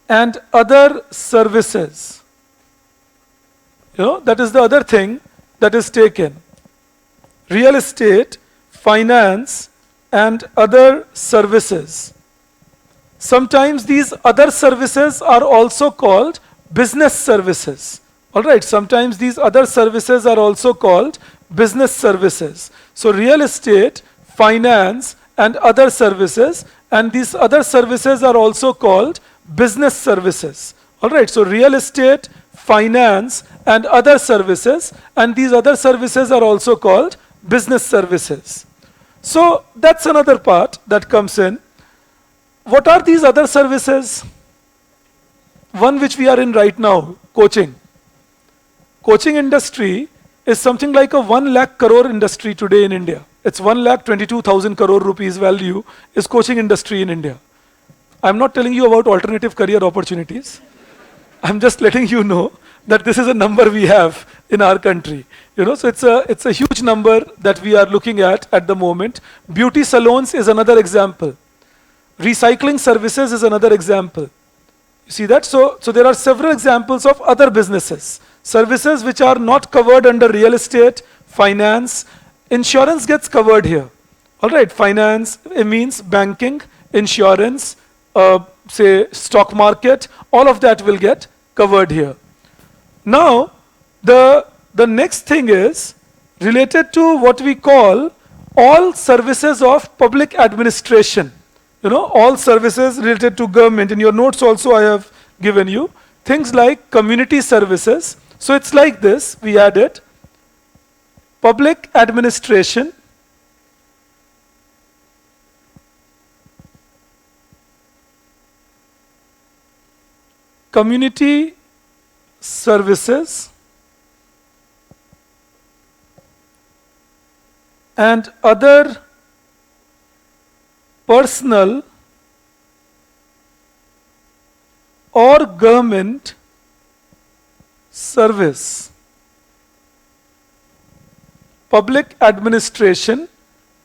and other services. That is the other thing that is taken. Real estate, finance, and other services. Sometimes these other services are also called business services. All right, sometimes these other services are also called business services. So real estate, finance, and other services, and these other services are also called business services. All right, so real estate, finance, and other services, and these other services are also called business services. So that's another part that comes in. What are these other services? One which we are in right now, coaching. Coaching industry is something like a 1 lakh crore industry today in India. It's 1,22,000 crore rupees value is coaching industry in India. I'm not telling you about alternative career opportunities. I'm just letting you know that this is a number we have in our country. So it's a huge number that we are looking at the moment. Beauty salons is another example. Recycling services is another example. You see that? So there are several examples of other businesses. Services which are not covered under real estate, finance. Insurance gets covered here. All right, finance, it means banking, insurance, say stock market, all of that will get covered here. Now, the next thing is related to what we call all services of public administration. All services related to government. In your notes also I have given you things like community services. So it's like this, we added public administration, community services, and other personal or government service. Public administration,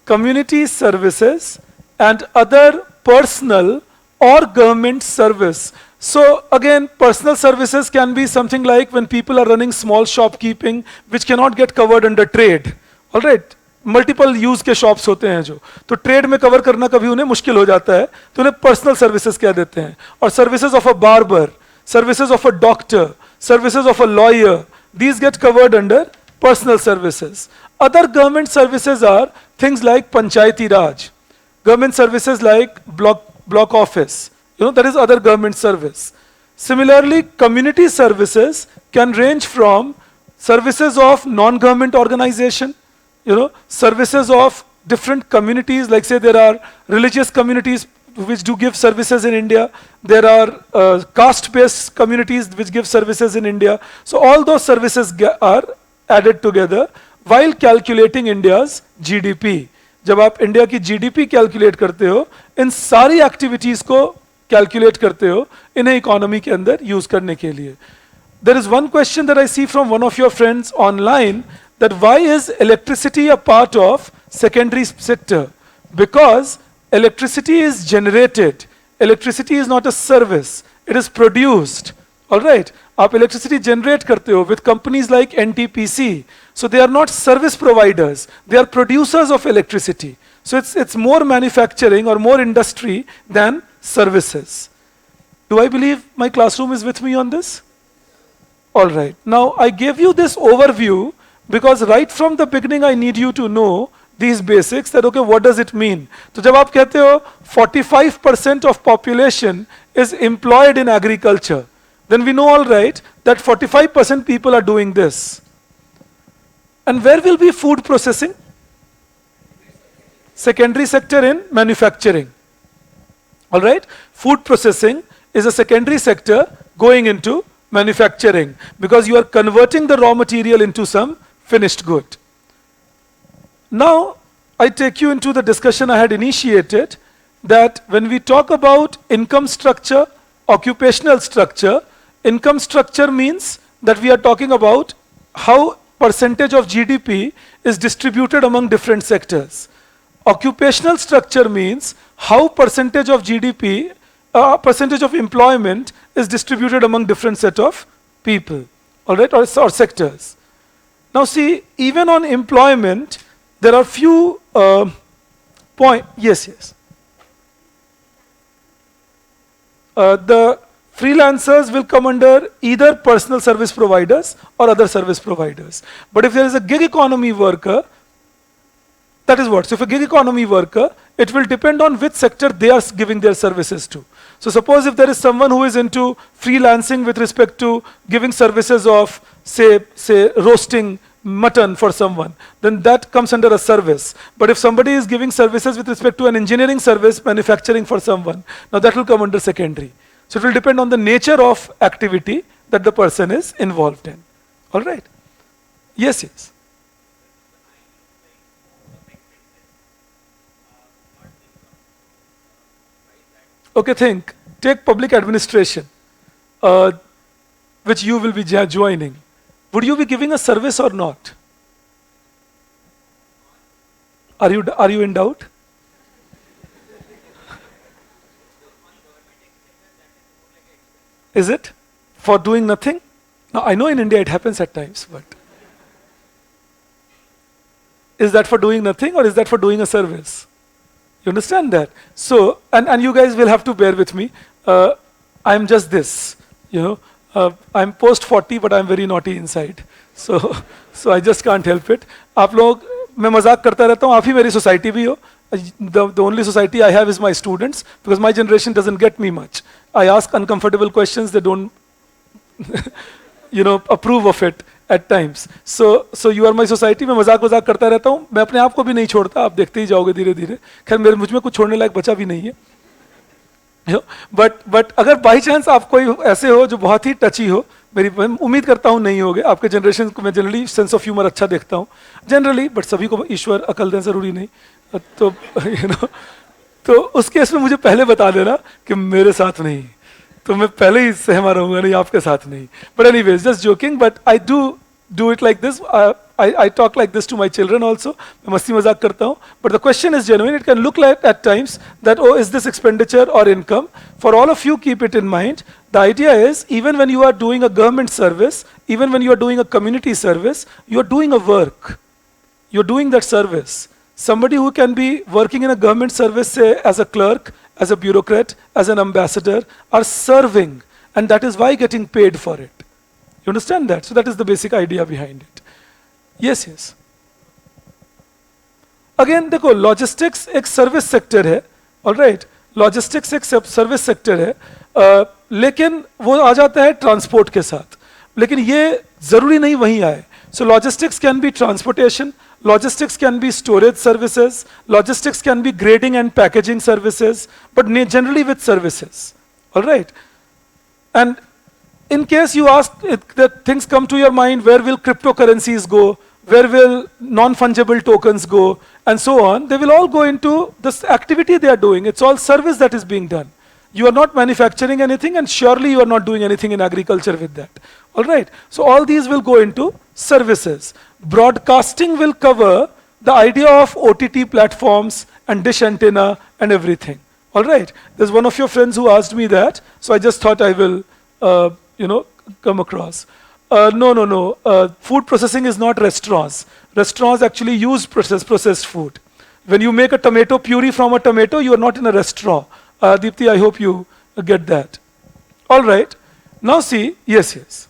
community services, and other personal or government service. So again, personal services can be something like when people are running small shopkeeping, which cannot get covered under trade. All right, multiple use के shops होते हैं जो, तो trade में cover करना कभी उन्हें मुश्किल हो जाता है, तो उन्हें पर्सनल सर्विसेज कह देते हैं. और services of a barber, services of a doctor, services of a lawyer, these get covered under personal services. Other government services are things like Panchayati Raj, government services like block office, that is other government service. Similarly, community services can range from services of non-government organization, services of different communities, like say there are religious communities which do give services in India, there are caste-based communities which give services in India. So all those services are added together while calculating India's GDP. जब आप India की GDP calculate करते हो, इन सारी activities को calculate करते हो इन्हें इकोनॉमी के अंदर यूज करने के लिए. There is one question that I see from one of your friends online, that why is electricity a part of secondary sector? Because electricity is generated. Electricity is not a service. It is produced. All right. आप electricity generate करते हो with companies like NTPC. So they are not service providers. They are producers of electricity. So it's more manufacturing or more industry than services. Do I believe my classroom is with me on this? All right. Now I gave you this overview because right from the beginning I need you to know these basics, that okay, what does it mean? So जब आप कहते हो 45% of population is employed in agriculture, then we know all right that 45% people are doing this. And where will be food processing? Secondary sector in manufacturing. All right? Food processing is a secondary sector going into manufacturing because you are converting the raw material into some finished good. Now, I take you into the discussion I had initiated, that when we talk about income structure, occupational structure, income structure means that we are talking about how percentage of GDP is distributed among different sectors. Occupational structure means how percentage of GDP, percentage of employment is distributed among different set of people, all right, or sectors. Now see, even on employment, there are few points. Yes. The freelancers will come under either personal service providers or other service providers. But if there is a gig economy worker, that is what. So if a gig economy worker, it will depend on which sector they are giving their services to. So suppose if there is someone who is into freelancing with respect to giving services of, say roasting mutton for someone, then that comes under a service. But if somebody is giving services with respect to an engineering service, manufacturing for someone, now that will come under secondary. So it will depend on the nature of activity that the person is involved in. All right? Yes. Okay, think. Take public administration, uh, which you will be joining. Would you be giving a service or not? Are you in doubt? Is it for doing nothing? Now I know in India it happens at times, but is that for doing nothing or is that for doing a service? You understand that? So, and you guys will have to bear with me. I'm just this, you know. I'm post 40, but I'm very naughty inside. So, so I just can't help it. आप लोग मैं मजाक करता रहता हूँ. आप ही मेरी society भी हो. The only society I have is my students because my generation doesn't get me much. I ask uncomfortable questions. They don't, approve of it at times. So you are my society. मैं मजाक करता रहता हूँ. मैं अपने आप को भी नहीं छोड़ता. आप देखते ही जाओगे धीरे धीरे. खैर मुझ में कुछ छोड़ने लायक बचा भी नहीं है. बट अगर बाई चांस आप कोई ऐसे हो जो बहुत ही टची हो, मेरी उम्मीद करता हूँ नहीं होगे. आपके जनरेशन को मैं जनरली सेंस ऑफ ह्यूमर अच्छा देखता हूँ जनरली, बट सभी को ईश्वर अकल दें जरूरी नहीं. तो तो उस केस में मुझे पहले बता देना कि मेरे साथ नहीं, तो मैं पहले ही सहमा रहूंगा, नहीं आपके साथ नहीं. But anyways, just joking, but I do it like this. I talk like this to my children also. मैं मस्ती मजाक करता हूँ. But the question is genuine. It can look like at times that, oh, is this expenditure or income? For all of you, keep it in mind. The idea is, even when you are doing a government service, even when you are doing a community service, you are doing a work. You're doing that service. Somebody who can be working in a government service, say as a clerk, as a bureaucrat, as an ambassador, are serving, and that is why getting paid for it. You understand that? So that is the basic idea behind it. Yes, yes. Again, देखो, logistics एक service sector है, all right? Logistics एक service sector है, लेकिन वो आ जाता है transport के साथ. लेकिन ये जरूरी नहीं वहीं आए. So logistics can be transportation, logistics can be storage services, logistics can be grading and packaging services, but generally with services, all right? And in case you ask that things come to your mind, where will cryptocurrencies go? Where will non-fungible tokens go? And so on. They will all go into this activity they are doing. It's all service that is being done. You are not manufacturing anything, and surely you are not doing anything in agriculture with that. All right? So all these will go into services. Broadcasting will cover the idea of OTT platforms and dish antenna and everything. All right? There's one of your friends who asked me that, so I just thought I will come across. No. Food processing is not restaurants. Restaurants actually use processed food. When you make a tomato puree from a tomato, you are not in a restaurant. Deepti, I hope you get that. All right. Now see, yes.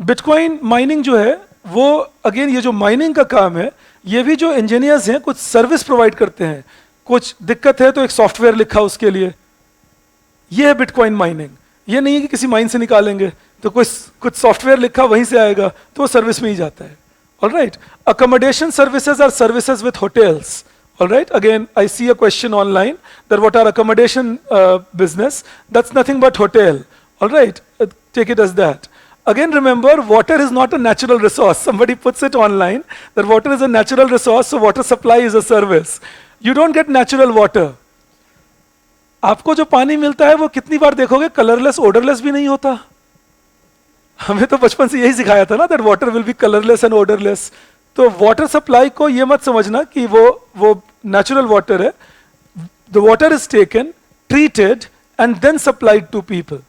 Bitcoin mining जो है, वो again ये जो mining का काम है, ये भी जो engineers हैं कुछ service provide करते हैं. कुछ दिक्कत है तो एक software लिखा उसके लिए. ये है बिटकॉइन माइनिंग. ये नहीं है कि किसी माइन से निकालेंगे, तो कुछ सॉफ्टवेयर लिखा वहीं से आएगा, तो वो सर्विस में ही जाता है. Alright. Accommodation services are services with hotels. Alright. Again I see a question online that what are accommodation business. That's nothing but hotel. Alright. Take it as that. Again, remember, water is not a natural resource. Somebody puts it online that water is a natural resource, so water supply is a service. You don't get natural water. आपको जो पानी मिलता है वो कितनी बार देखोगे colourless odourless भी नहीं होता. हमें तो बचपन से यही सिखाया था ना, that water will be colourless and odourless. तो वाटर सप्लाई को ये मत समझना कि वो नेचुरल वाटर है. The water is taken, treated and then supplied to people.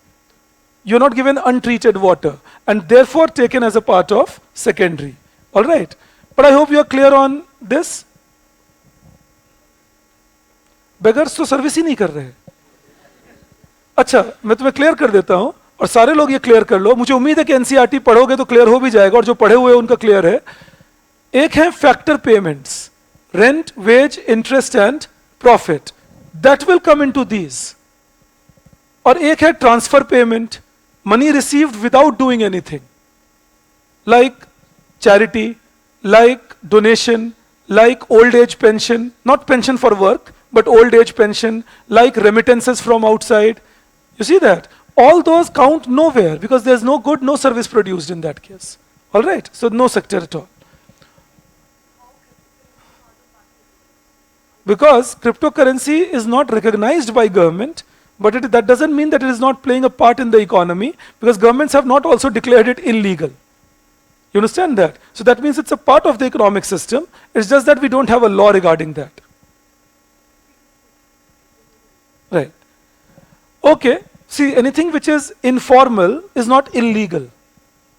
You are not given untreated water and therefore taken as a part of secondary. Alright. But I hope you are clear on this. Beggars तो service ही नहीं कर रहे. अच्छा, मैं तुम्हें clear कर देता हूं, और सारे लोग ये क्लियर कर लो. मुझे उम्मीद है कि एनसीईआरटी पढ़ोगे तो क्लियर हो भी जाएगा, और जो पढ़े हुए उनका क्लियर है. एक है factor payments, rent, wage, interest and profit. That will come into these. और एक है transfer payment, money received without doing anything, like charity, like donation, like old age pension, not pension for work, but old age pension, like remittances from outside. You see that? All those count nowhere because there's no good, no service produced in that case. All right? So no sector at all. Because cryptocurrency is not recognized by government, but that doesn't mean that it is not playing a part in the economy, because governments have not also declared it illegal. You understand that? So that means it's a part of the economic system. It's just that we don't have a law regarding that. Right. Okay. See, anything which is informal is not illegal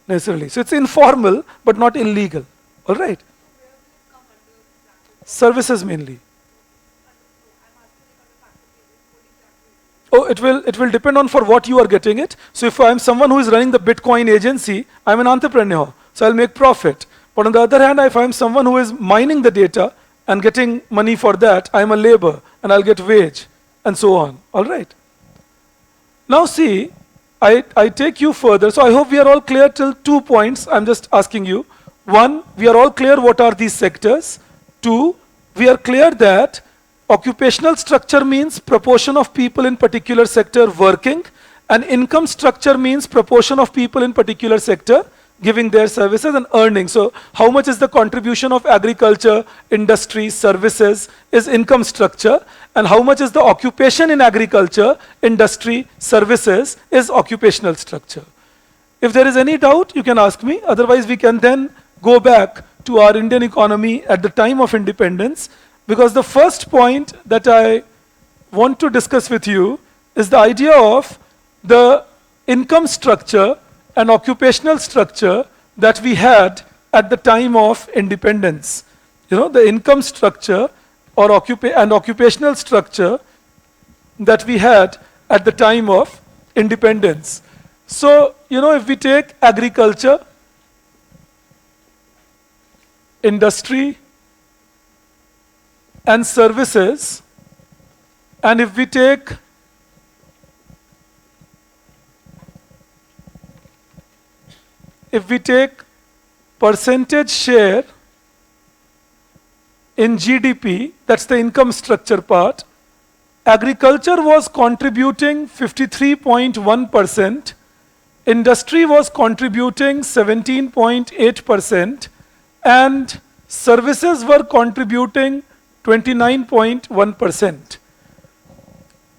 necessarily. So it's informal but not illegal. All right. Services mainly. Oh, it will depend on for what you are getting it. So if I'm someone who is running the Bitcoin agency, I'm an entrepreneur, so I'll make profit. But on the other hand, if I'm someone who is mining the data and getting money for that, I'm a labor and I'll get wage and so on. All right. Now see, I take you further. So I hope we are all clear till 2 points. I'm just asking you. 1, we are all clear what are these sectors. 2, we are clear that occupational structure means proportion of people in particular sector working, and income structure means proportion of people in particular sector giving their services and earning. So how much is the contribution of agriculture, industry, services is income structure, and how much is the occupation in agriculture, industry, services is occupational structure. If there is any doubt, you can ask me. Otherwise, we can then go back to our Indian economy at the time of independence, because the first point that I want to discuss with you is the idea of the income structure and occupational structure that we had at the time of independence. You know, the income structure or occupational structure that we had at the time of independence. So, you know, if we take agriculture, industry, and services, and if we take percentage share in GDP, that's the income structure part, agriculture was contributing 53.1%, industry was contributing 17.8%, and services were contributing 29.1%.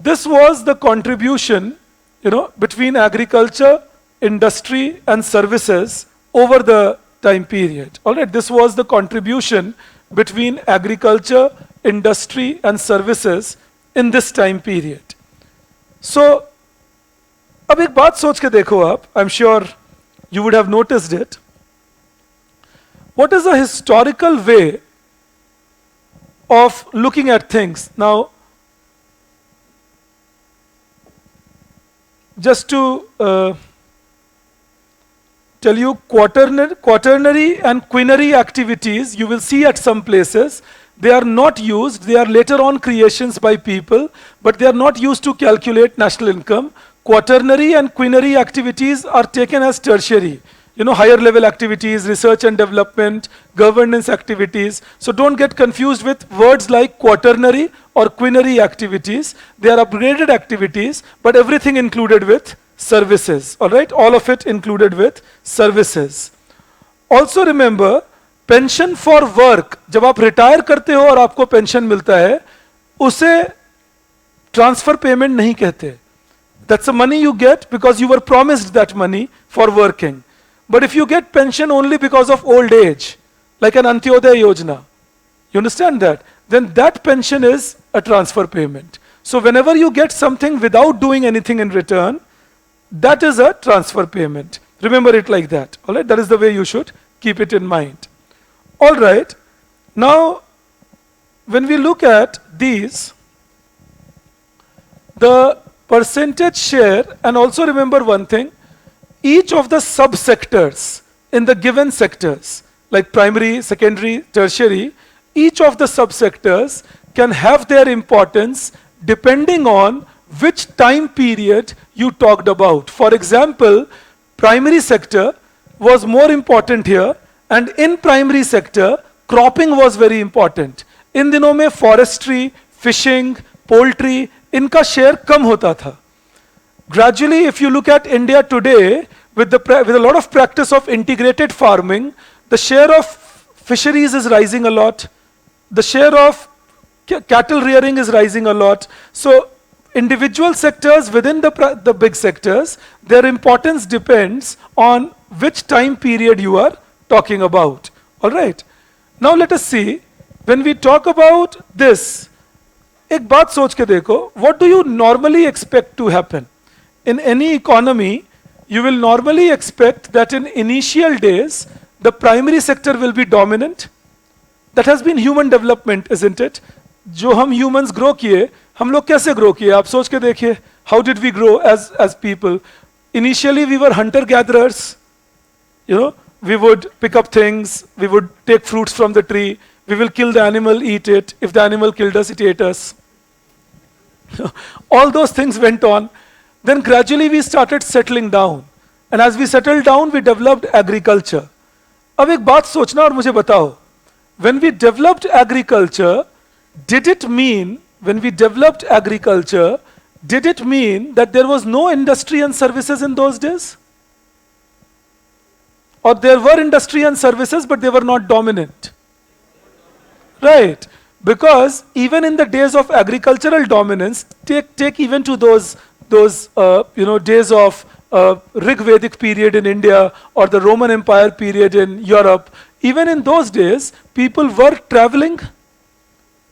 This was the contribution, you know, between agriculture, industry, and services over the time period. All right, this was the contribution between agriculture, industry, and services in this time period. So, अब एक बात सोच के देखो आप, I'm sure you would have noticed it. What is a historical way of looking at things? Now, just to tell you, quaternary and quinary activities you will see at some places. They are not used, they are later on creations by people, but they are not used to calculate national income. Quaternary and quinary activities are taken as tertiary. You know, higher level activities, research and development, governance activities. So don't get confused with words like quaternary or quinary activities. They are upgraded activities, but everything included with services. All right, all of it included with services. Also remember, pension for work, जब आप retire करते हो और आपको pension मिलता है, उसे transfer payment नहीं कहते. That's the money you get because you were promised that money for working. But if you get pension only because of old age, like an Antyodaya Yojana, you understand that? Then that pension is a transfer payment. So whenever you get something without doing anything in return, that is a transfer payment. Remember it like that. All right, that is the way you should keep it in mind. All right, now when we look at these, the percentage share, and also remember one thing, each of the subsectors in the given sectors, like primary, secondary, tertiary, each of the subsectors can have their importance depending on which time period you talked about. For example, primary sector was more important here, and in primary sector, cropping was very important. In दिनों में forestry, fishing, poultry, इनका share कम होता था. Gradually, if you look at India today, with a lot of practice of integrated farming, the share of fisheries is rising a lot. The share of Cattle rearing is rising a lot. So individual sectors within the big sectors, their importance depends on which time period you are talking about. All right. Now let us see, when we talk about this, एक बात सोच के देखो, what do you normally expect to happen? In any economy, you will normally expect that in initial days, the primary sector will be dominant. That has been human development, isn't it? जो हम humans grow किए, हम लोग कैसे grow किए? आप सोच के देखिए, how did we grow as people? Initially, we were hunter-gatherers. You know, we would pick up things, we would take fruits from the tree, we will kill the animal, eat it. If the animal killed us, it ate us. All those things went on. Then gradually we started settling down. And as we settled down, we developed agriculture. अब एक बात सोचना और मुझे बताओ, when we developed agriculture, did it mean that there was no industry and services in those days? Or there were industry and services, but they were not dominant? Right. Because even in the days of agricultural dominance, take even to those days of Rig Vedic period in India or the Roman Empire period in Europe, even in those days, people were traveling.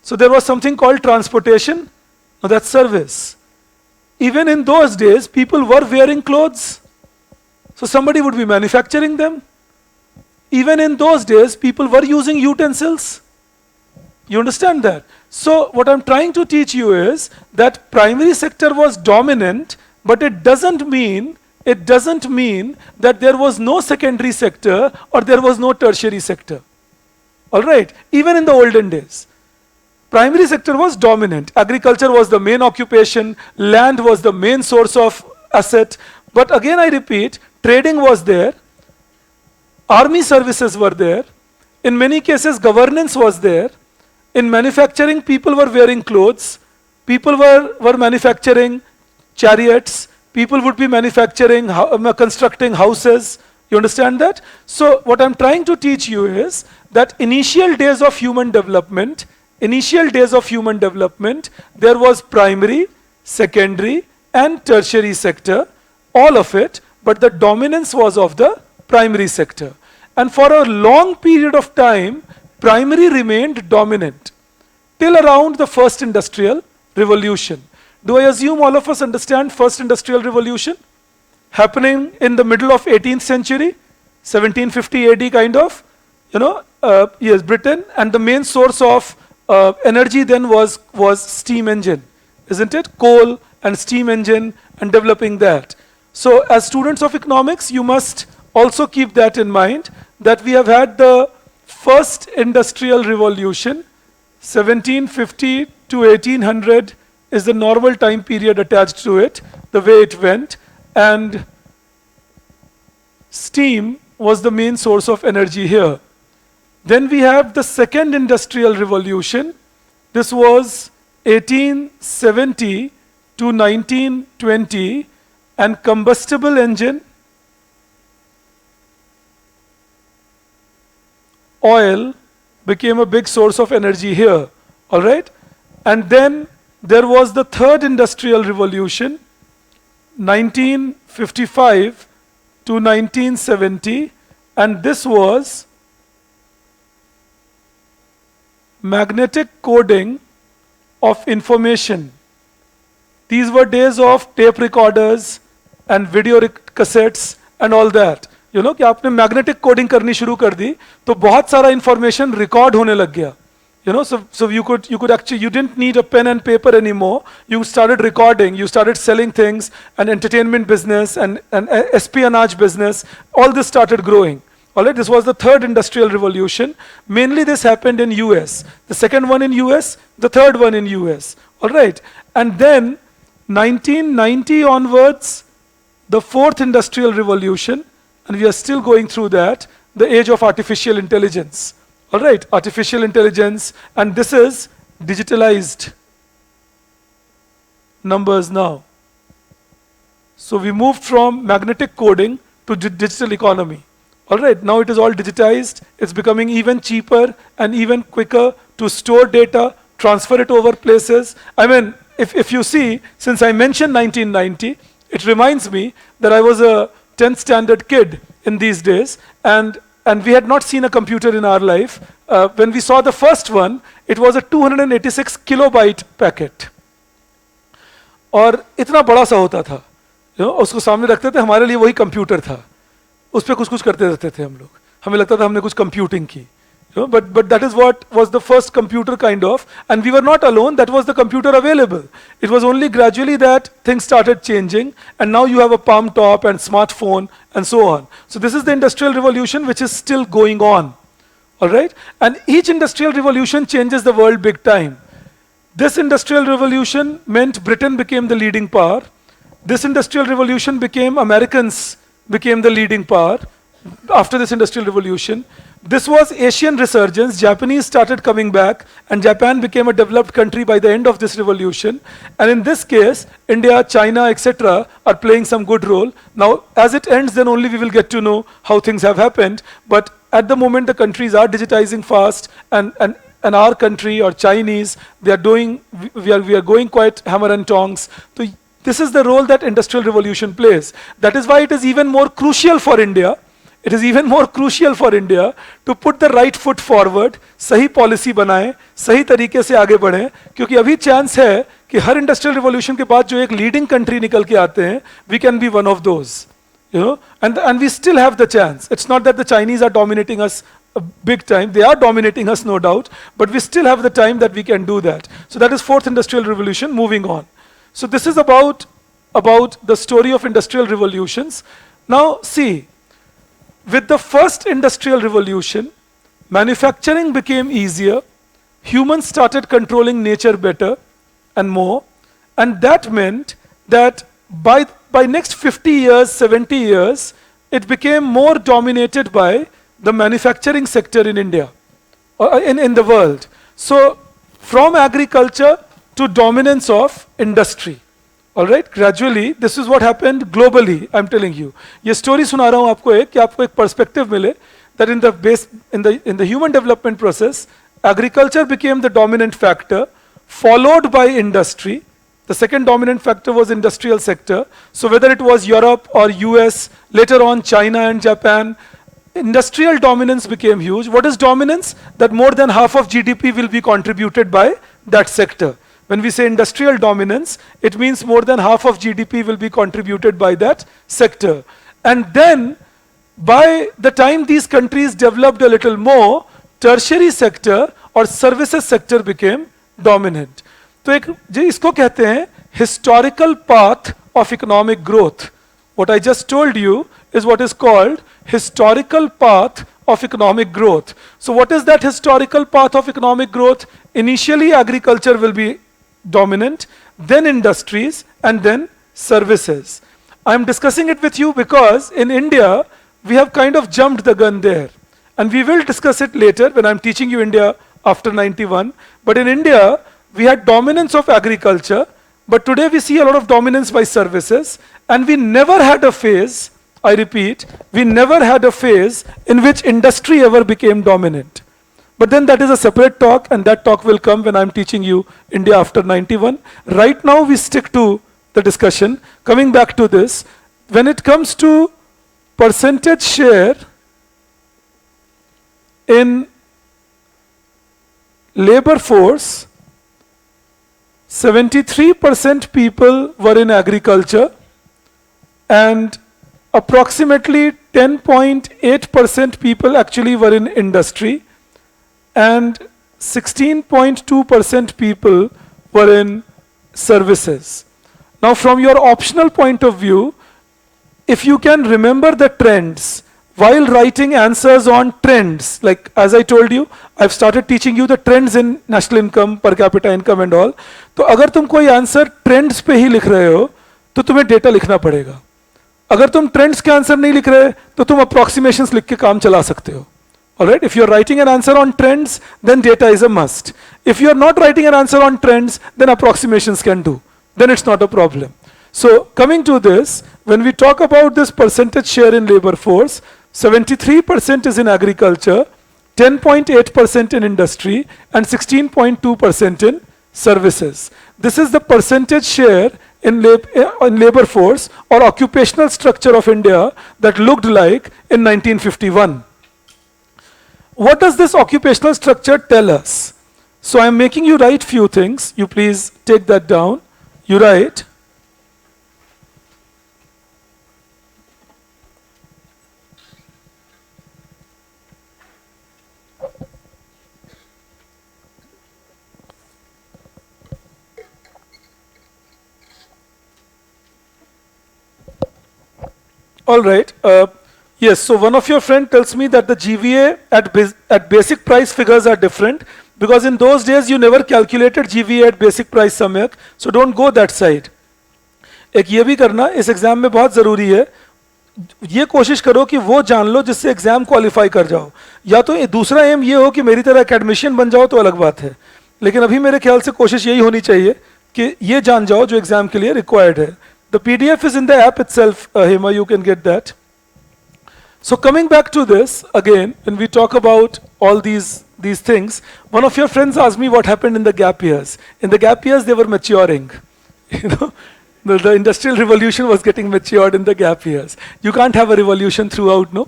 So there was something called transportation. Now that's service. Even in those days, people were wearing clothes. So somebody would be manufacturing them. Even in those days, people were using utensils. You understand that? So what I'm trying to teach you is that primary sector was dominant, but it doesn't mean that there was no secondary sector or there was no tertiary sector. All right? Even in the olden days, primary sector was dominant. Agriculture was the main occupation, land was the main source of asset. But again I repeat, trading was there, army services were there, in many cases governance was there. In manufacturing, people were wearing clothes, people were manufacturing chariots, people would be manufacturing, constructing houses. You understand that? So what I'm trying to teach you is that initial days of human development, there was primary, secondary, and tertiary sector, all of it, but the dominance was of the primary sector. And for a long period of time, primary remained dominant till around the first industrial revolution. Do I assume all of us understand first industrial revolution? Happening in the middle of 18th century, 1750 AD kind of, yes, Britain, and the main source of energy then was steam engine, isn't it? Coal and steam engine and developing that. So as students of economics, you must also keep that in mind, that we have had the first industrial revolution, 1750 to 1800 is the normal time period attached to it, the way it went, and steam was the main source of energy here. Then we have the second industrial revolution. This was 1870 to 1920, and combustible engine, oil became a big source of energy here, all right? And then there was the third industrial revolution, 1955 to 1970, and this was magnetic coding of information. These were days of tape recorders and video cassettes and all that. You know कि आपने magnetic coding करनी शुरू कर दी तो बहुत सारा information record होने लग गया. So you could actually, you didn't need a pen and paper anymore. You started recording, you started selling things, and entertainment business and espionage business, all this started growing. All right, this was the third industrial revolution. Mainly this happened in US. The second one in US, the third one in US. All right, and then 1990 onwards, the fourth industrial revolution, and we are still going through that, the age of artificial intelligence. All right, artificial intelligence, and this is digitalized numbers now. So we moved from magnetic coding to digital economy. All right, now it is all digitized. It's becoming even cheaper and even quicker to store data, transfer it over places. I mean, if you see, since I mentioned 1990, it reminds me that I was a 10th standard kid in these days, and we had not seen a computer in our life. When we saw the first one, it was a 286 kilobyte packet. और इतना बड़ा सा होता था, उसको सामने रखते थे, हमारे लिए वही कंप्यूटर था, उस पर कुछ कुछ करते रहते थे हम लोग, हमें लगता था हमने कुछ कंप्यूटिंग की. But that is what was the first computer kind of, and we were not alone. That was the computer available. It was only gradually that things started changing, and now you have a palm top and smartphone and so on. So this is the industrial revolution which is still going on, all right? And each industrial revolution changes the world big time. This industrial revolution meant Britain became the leading power. This industrial revolution became Americans became the leading power after this industrial revolution. This was Asian resurgence. Japanese started coming back, and Japan became a developed country by the end of this revolution. And in this case, India, China, etc. are playing some good role. Now, as it ends, then only we will get to know how things have happened. But at the moment, the countries are digitizing fast, and our country or Chinese, they are doing, we are going quite hammer and tongs. So this is the role that industrial revolution plays. That is why it is even more crucial for India. It is even more crucial for India to put the right foot forward, सही policy बनाएं, सही तरीके से आगे बढ़ें, क्योंकि अभी chance है कि हर इंडस्ट्रियल रिवॉल्यूशन के बाद जो एक लीडिंग कंट्री निकल के आते हैं, we can be one of those, and we still have the chance. It's not that the Chinese are dominating us big time. They are dominating us, no doubt, but we still have the time that we can do that. So that is fourth industrial revolution. Moving on. So this is about the story of industrial revolutions. Now see. With the first industrial revolution, manufacturing became easier, humans started controlling nature better and more, and that meant that by next 50 years, 70 years, it became more dominated by the manufacturing sector in India, or in the world. So from agriculture to dominance of industry. All right, gradually, this is what happened globally. I'm telling you. ये story सुना रहा हूँ आपको एक कि आपको एक perspective मिले that in the human development process, agriculture became the dominant factor, followed by industry. The second dominant factor was industrial sector. So whether it was Europe or US, later on China and Japan, industrial dominance became huge. What is dominance? That more than half of GDP will be contributed by that sector. When we say industrial dominance, it means more than half of GDP will be contributed by that sector. And then, by the time these countries developed a little more, tertiary sector or services sector became dominant. तो एक इसको कहते हैं historical path of economic growth. What I just told you is what is called historical path of economic growth. So what is that historical path of economic growth? Initially, agriculture will be dominant, then industries, and then services. I'm discussing it with you because in India, we have kind of jumped the gun there. And we will discuss it later when I'm teaching you India after 91. But in India, we had dominance of agriculture, but today we see a lot of dominance by services, and we never had a phase, I repeat, we never had a phase in which industry ever became dominant. But then that is a separate talk, and that talk will come when I'm teaching you India after 91. Right now we stick to the discussion. Coming back to this, when it comes to percentage share in labor force, 73% people were in agriculture, and approximately 10.8% people actually were in industry, and 16.2% people were in services. Now from your optional point of view, if you can remember the trends, while writing answers on trends, like as I told you, I've started teaching you the trends in national income, per capita income and all. तो अगर तुम कोई answer trends पे ही लिख रहे हो, तो तुम्हें डेटा लिखना पड़ेगा. अगर तुम ट्रेंड्स के आंसर नहीं लिख रहे, तो तुम अप्रोक्सीमेशंस लिख के काम चला सकते हो. Alright, if you're writing an answer on trends, then data is a must. If you're not writing an answer on trends, then approximations can do. Then it's not a problem. So coming to this, when we talk about this percentage share in labor force, 73% is in agriculture, 10.8% in industry, and 16.2% in services. This is the percentage share in labor force or occupational structure of India that looked like in 1951. What does this occupational structure tell us? So I'm making you write few things. You please take that down. You write, all right. Yes, so one of your friend tells me that the GVA at basic price figures are different because in those days you never calculated GVA at basic price Samyak, so don't go that side. एक ये भी करना इस exam में बहुत जरूरी है, ये कोशिश करो कि वो जान लो जिससे एग्जाम क्वालिफाई कर जाओ, या तो दूसरा एम ये हो कि मेरी तरह एकेडमिशियन बन जाओ तो अलग बात है, लेकिन अभी मेरे ख्याल से कोशिश यही होनी चाहिए कि ये जान जाओ जो एग्जाम के लिए रिक्वायर्ड है. The PDF is in the app itself, Hema, you can get that. So coming back to this, again, when we talk about all these things, one of your friends asked me what happened in the gap years. In the gap years, they were maturing. You know, the industrial revolution was getting matured in the gap years. You can't have a revolution throughout, no?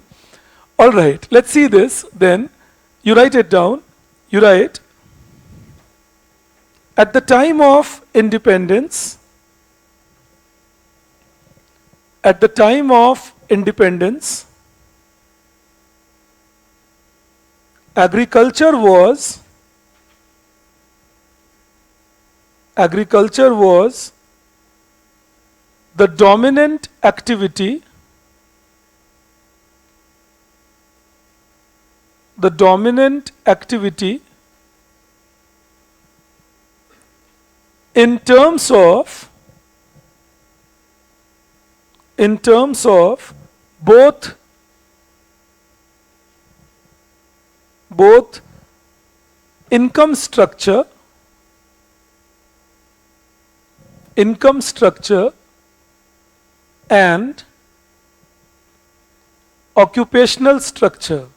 All right, let's see this. Then you write it down. You write, at the time of independence, at the time of independence, agriculture was the dominant activity, in terms of both income structure and occupational structure.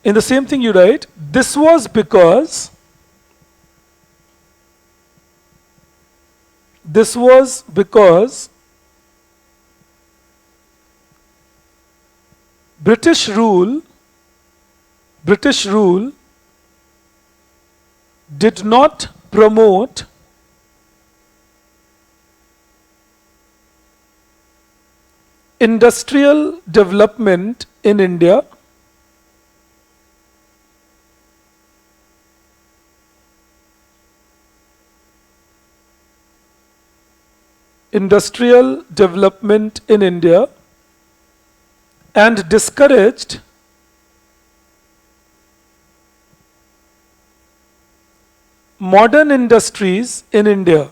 In the same thing you write, this was because British rule did not promote industrial development in India. And discouraged modern industries in India.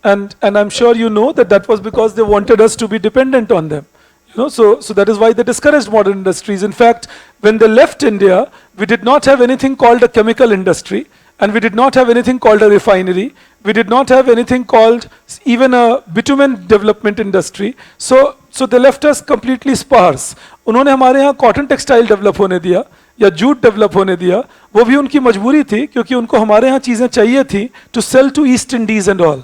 And I'm sure you know that was because they wanted us to be dependent on them. You know, so that is why they discouraged modern industries. In fact, when they left India, we did not have anything called a chemical industry, and we did not have anything called a refinery. We did not have anything called even a bitumen development industry. So they left us completely sparse. उन्होंने हमारे यहाँ cotton textile develop होने दिया या jute develop होने दिया, वो भी उनकी मजबूरी थी क्योंकि उनको हमारे यहाँ चीजें चाहिए थी to sell to East Indies and all.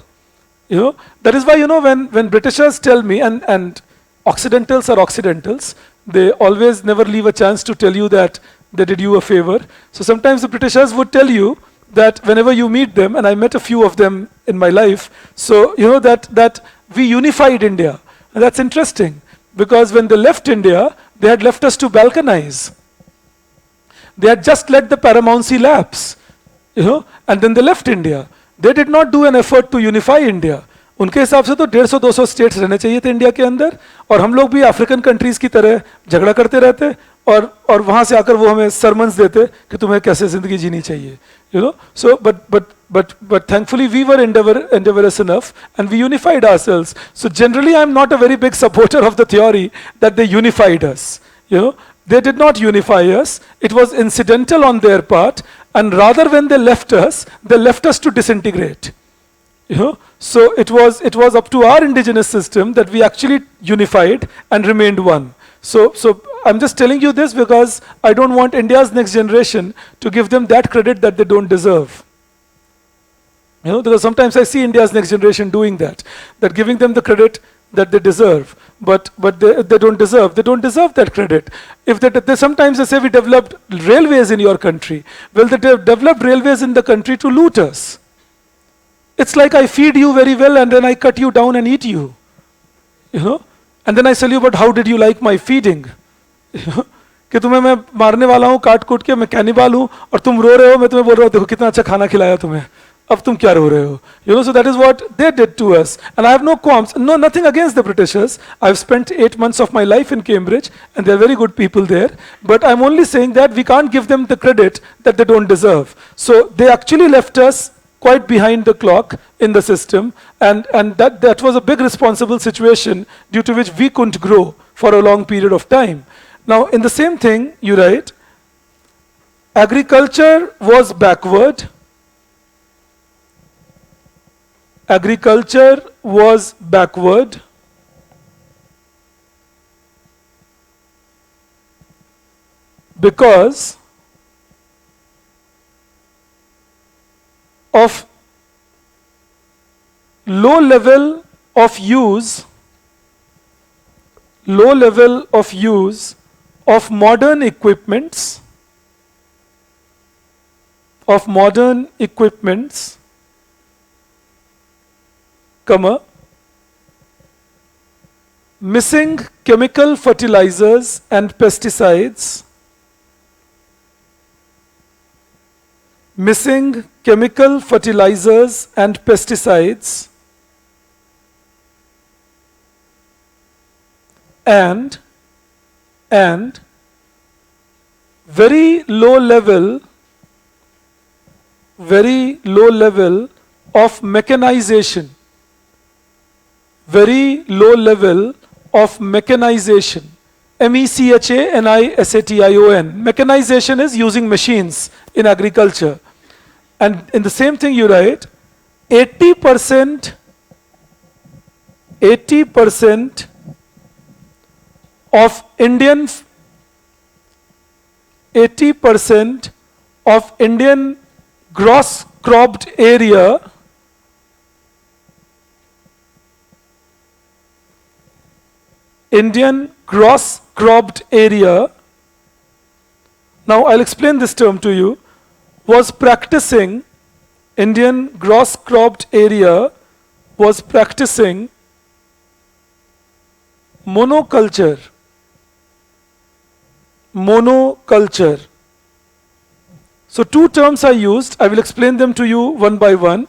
You know, that is why, you know, when Britishers tell me, and Occidentals are Occidentals, they always never leave a chance to tell you that they did you a favor. So sometimes the Britishers would tell you that whenever you meet them, and I met a few of them in my life, so you know that we unified India. And that's interesting, because when they left India, they had left us to balkanize. They had just let the paramountcy lapse, you know, and then they left India. They did not do an effort to unify India. उनके हिसाब से तो 150-200 states रहने चाहिए थे India के अंदर, और हम लोग भी अफ्रीकन कंट्रीज की तरह झगड़ा करते रहते, और वहां से आकर वो हमें सरमन्स देते कि तुम्हें कैसे जिंदगी जीनी चाहिए, you know. So but thankfully we were endeavorous enough and we unified ourselves. So generally I'm not a very big supporter of the theory that they unified us. They did not unify us. It was incidental on their part, and rather when they left us to disintegrate. So it was up to our indigenous system that we actually unified and remained one. So I'm just telling you this because I don't want India's next generation to give them that credit that they don't deserve. Because sometimes I see India's next generation doing that giving them the credit that they deserve, but they don't deserve. They don't deserve that credit. If they sometimes they say we developed railways in your country. Well, they developed railways in the country to loot us. It's like I feed you very well and then I cut you down and eat you. And then I tell you, but how did you like my feeding? कि तुम्हें मैं मारने वाला हूँ काट कूट के, मैं कैनिबल हूँ और तुम रो रहे हो, मैं तुम्हें बोल रहा हूँ देखो कितना अच्छा खाना खिलाया तुम्हें, अब तुम क्या रो रहे हो? So that is what they did to us. And I have no qualms, nothing against the Britishers. I've spent 8 months of my life in Cambridge and they're very good people there. But I'm only saying that we can't give them the credit that they don't deserve. So they actually left us quite behind the clock in the system, and that was a big responsible situation due to which we couldn't grow for a long period of time. Now in the same thing, you write, agriculture was backward. Agriculture was backward because of low level of use of modern equipments, missing chemical fertilizers and pesticides, and very low level of mechanization. MECHANISATION. Mechanization is using machines in agriculture. And in the same thing you write, 80% of Indian gross cropped area now I'll explain this term to you, Indian gross cropped area was practicing monoculture. So two terms I used, I will explain them to you one by one.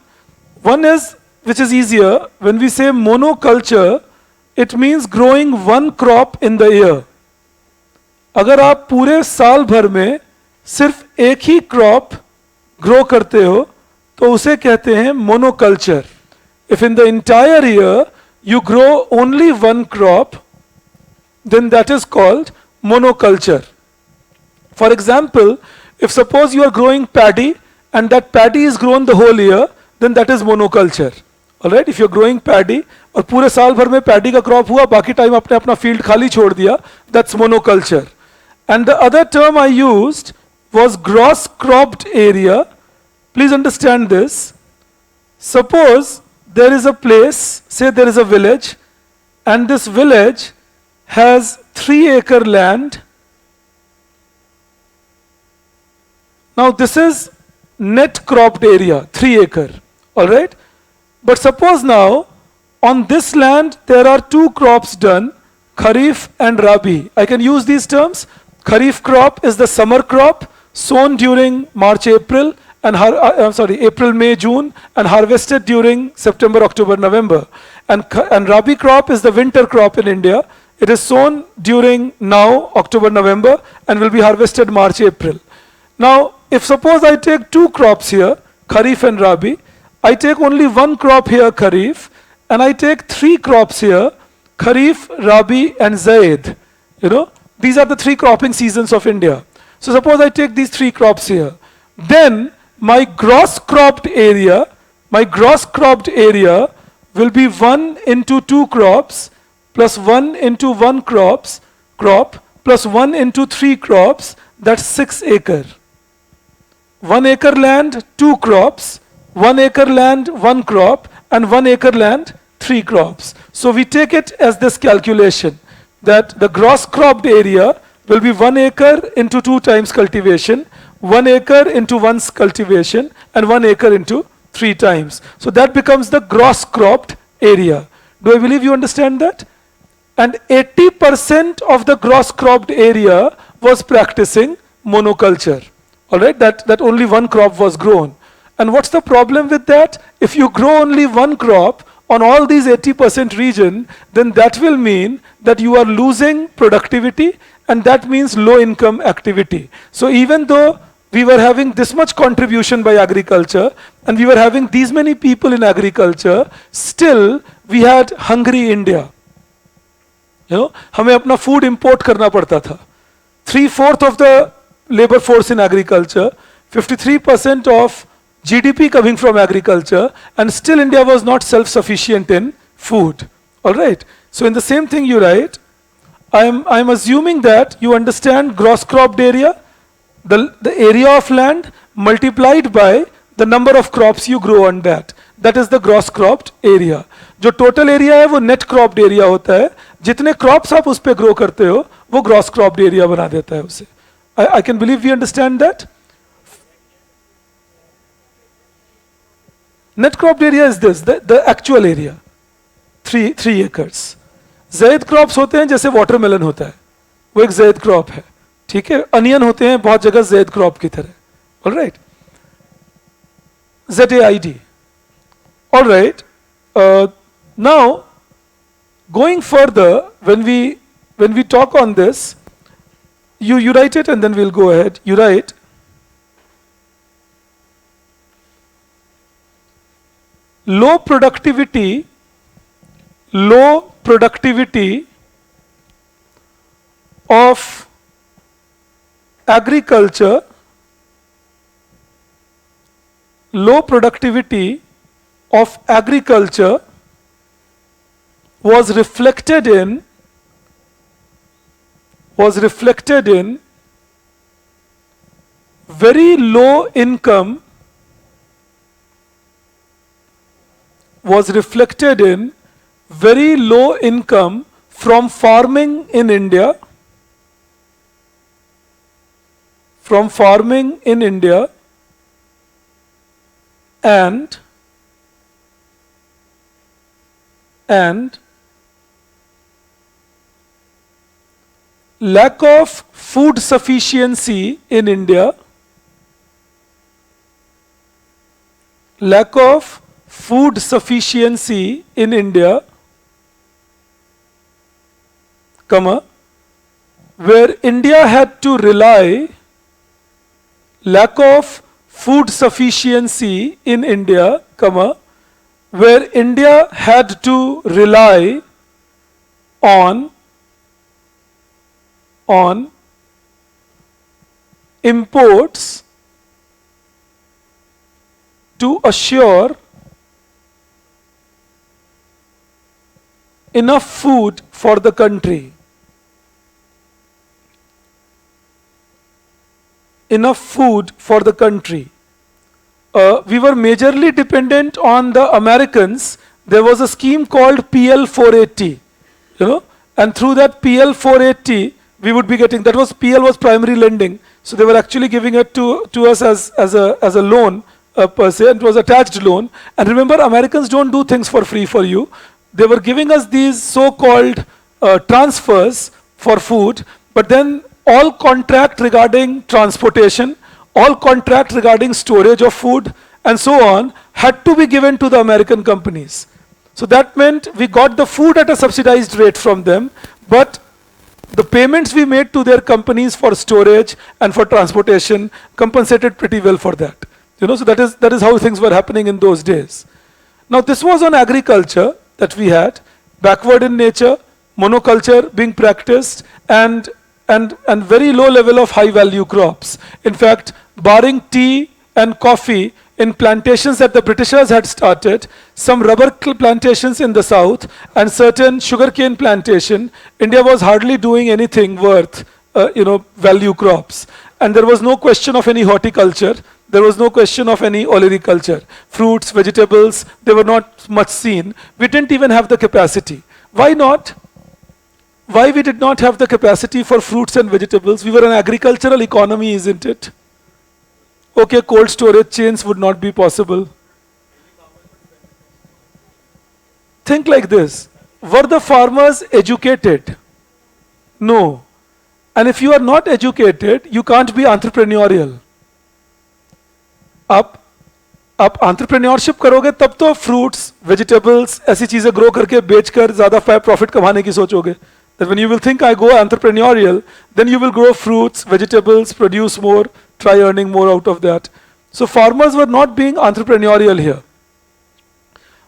One is, which is easier, when we say monoculture, it means growing one crop in the year. अगर आप पूरे साल भर में सिर्फ एक ही crop grow करते हो तो उसे कहते हैं monoculture. If in the entire year you grow only one crop, then that is called monoculture. For example, if suppose you are growing paddy and that paddy is grown the whole year, then that is monoculture. Alright, if you are growing paddy और पूरे साल भर में paddy का crop हुआ, बाकी time आपने अपना field खाली छोड़ दिया, that's monoculture. And the other term I used was gross cropped area. Please understand this. Suppose there is a place, say there is a village, and this village has 3-acre land. Now this is net cropped area, 3 acre, alright? But suppose now, on this land there are 2 crops done, Kharif and Rabi. I can use these terms. Kharif crop is the summer crop, sown during March, April, and April, May, June, and harvested during September, October, November. And Rabi crop is the winter crop in India. It is sown during now, October, November, and will be harvested March, April. Now, if suppose I take 2 crops here, Kharif and Rabi, I take only 1 crop here, Kharif, and I take 3 crops here, Kharif, Rabi, and Zaid. These are the 3 cropping seasons of India. So suppose I take these 3 crops here. Then my gross cropped area will be 1 into 2 crops plus 1 into 1 crop plus 1 into 3 crops, that's 6 acre. 1 acre land, 2 crops, 1 acre land, 1 crop, and 1 acre land, 3 crops. So we take it as this calculation that the gross cropped area will be 1 acre into 2 times cultivation, 1 acre into 1 cultivation, and 1 acre into 3 times. So that becomes the gross cropped area. Do I believe you understand that? And 80% of the gross cropped area was practicing monoculture. Alright, that only 1 crop was grown. And what's the problem with that? If you grow only 1 crop on all these 80% region, then that will mean that you are losing productivity, and that means low income activity. So even though we were having this much contribution by agriculture, and we were having these many people in agriculture, still we had hungry India. हमें अपना food import करना पड़ता था. 3/4 of the labor force in agriculture, 53% of GDP coming from agriculture, and still India was not self-sufficient in food. All right. So in the same thing you write, I'm assuming that you understand gross cropped area, the area of land multiplied by the number of crops you grow on that. That is the gross cropped area. जो total area है वो net cropped area होता है. जितने crops आप उस पे grow करते हो वो gross cropped area बना देता है उसे. I can believe we understand that. Net cropped area is this, the actual area, 3 acres. Zaid crops होते हैं जैसे watermelon होता है, वो एक ज़ैद crop है, ठीक है. Onion होते हैं बहुत जगह ज़ैद crop की तरह. All right. ZAID. All right. Now, going further, when we talk on this, you write it and then we'll go ahead. You write, low productivity of agriculture, was reflected in very low income from farming in India, and lack of food sufficiency in India, comma, where India had to rely, lack of food sufficiency in India, comma, where India had to rely on imports to assure enough food for the country. We were majorly dependent on the Americans. There was a scheme called PL 480, and through that PL 480, we would be getting, PL was primary lending, so they were actually giving it to us as a loan per se, and it was attached loan. And remember, Americans don't do things for free for you. They were giving us these so-called transfers for food, but then all contract regarding transportation, all contract regarding storage of food, and so on, had to be given to the American companies. So that meant we got the food at a subsidized rate from them, but the payments we made to their companies for storage and for transportation compensated pretty well for that. So that is how things were happening in those days. Now this was on agriculture that we had, backward in nature, monoculture being practiced, and and very low level of high value crops. In fact, barring tea and coffee in plantations that the Britishers had started, some rubber plantations in the south, and certain sugarcane plantation, India was hardly doing anything worth, value crops. And there was no question of any horticulture. There was no question of any olericulture. Fruits, vegetables, they were not much seen. We didn't even have the capacity. Why not? Why we did not have the capacity for fruits and vegetables? We were an agricultural economy, isn't it? Okay, cold storage chains would not be possible. Think like this. Were the farmers educated? No. And if you are not educated, you can't be entrepreneurial. आप entrepreneurship करोगे तब तो fruits, vegetables ऐसी चीजें grow करके बेचकर ज़्यादा profit कमाने की सोचोगे. That when you will think I go entrepreneurial, then you will grow fruits, vegetables, produce more, try earning more out of that. So farmers were not being entrepreneurial here.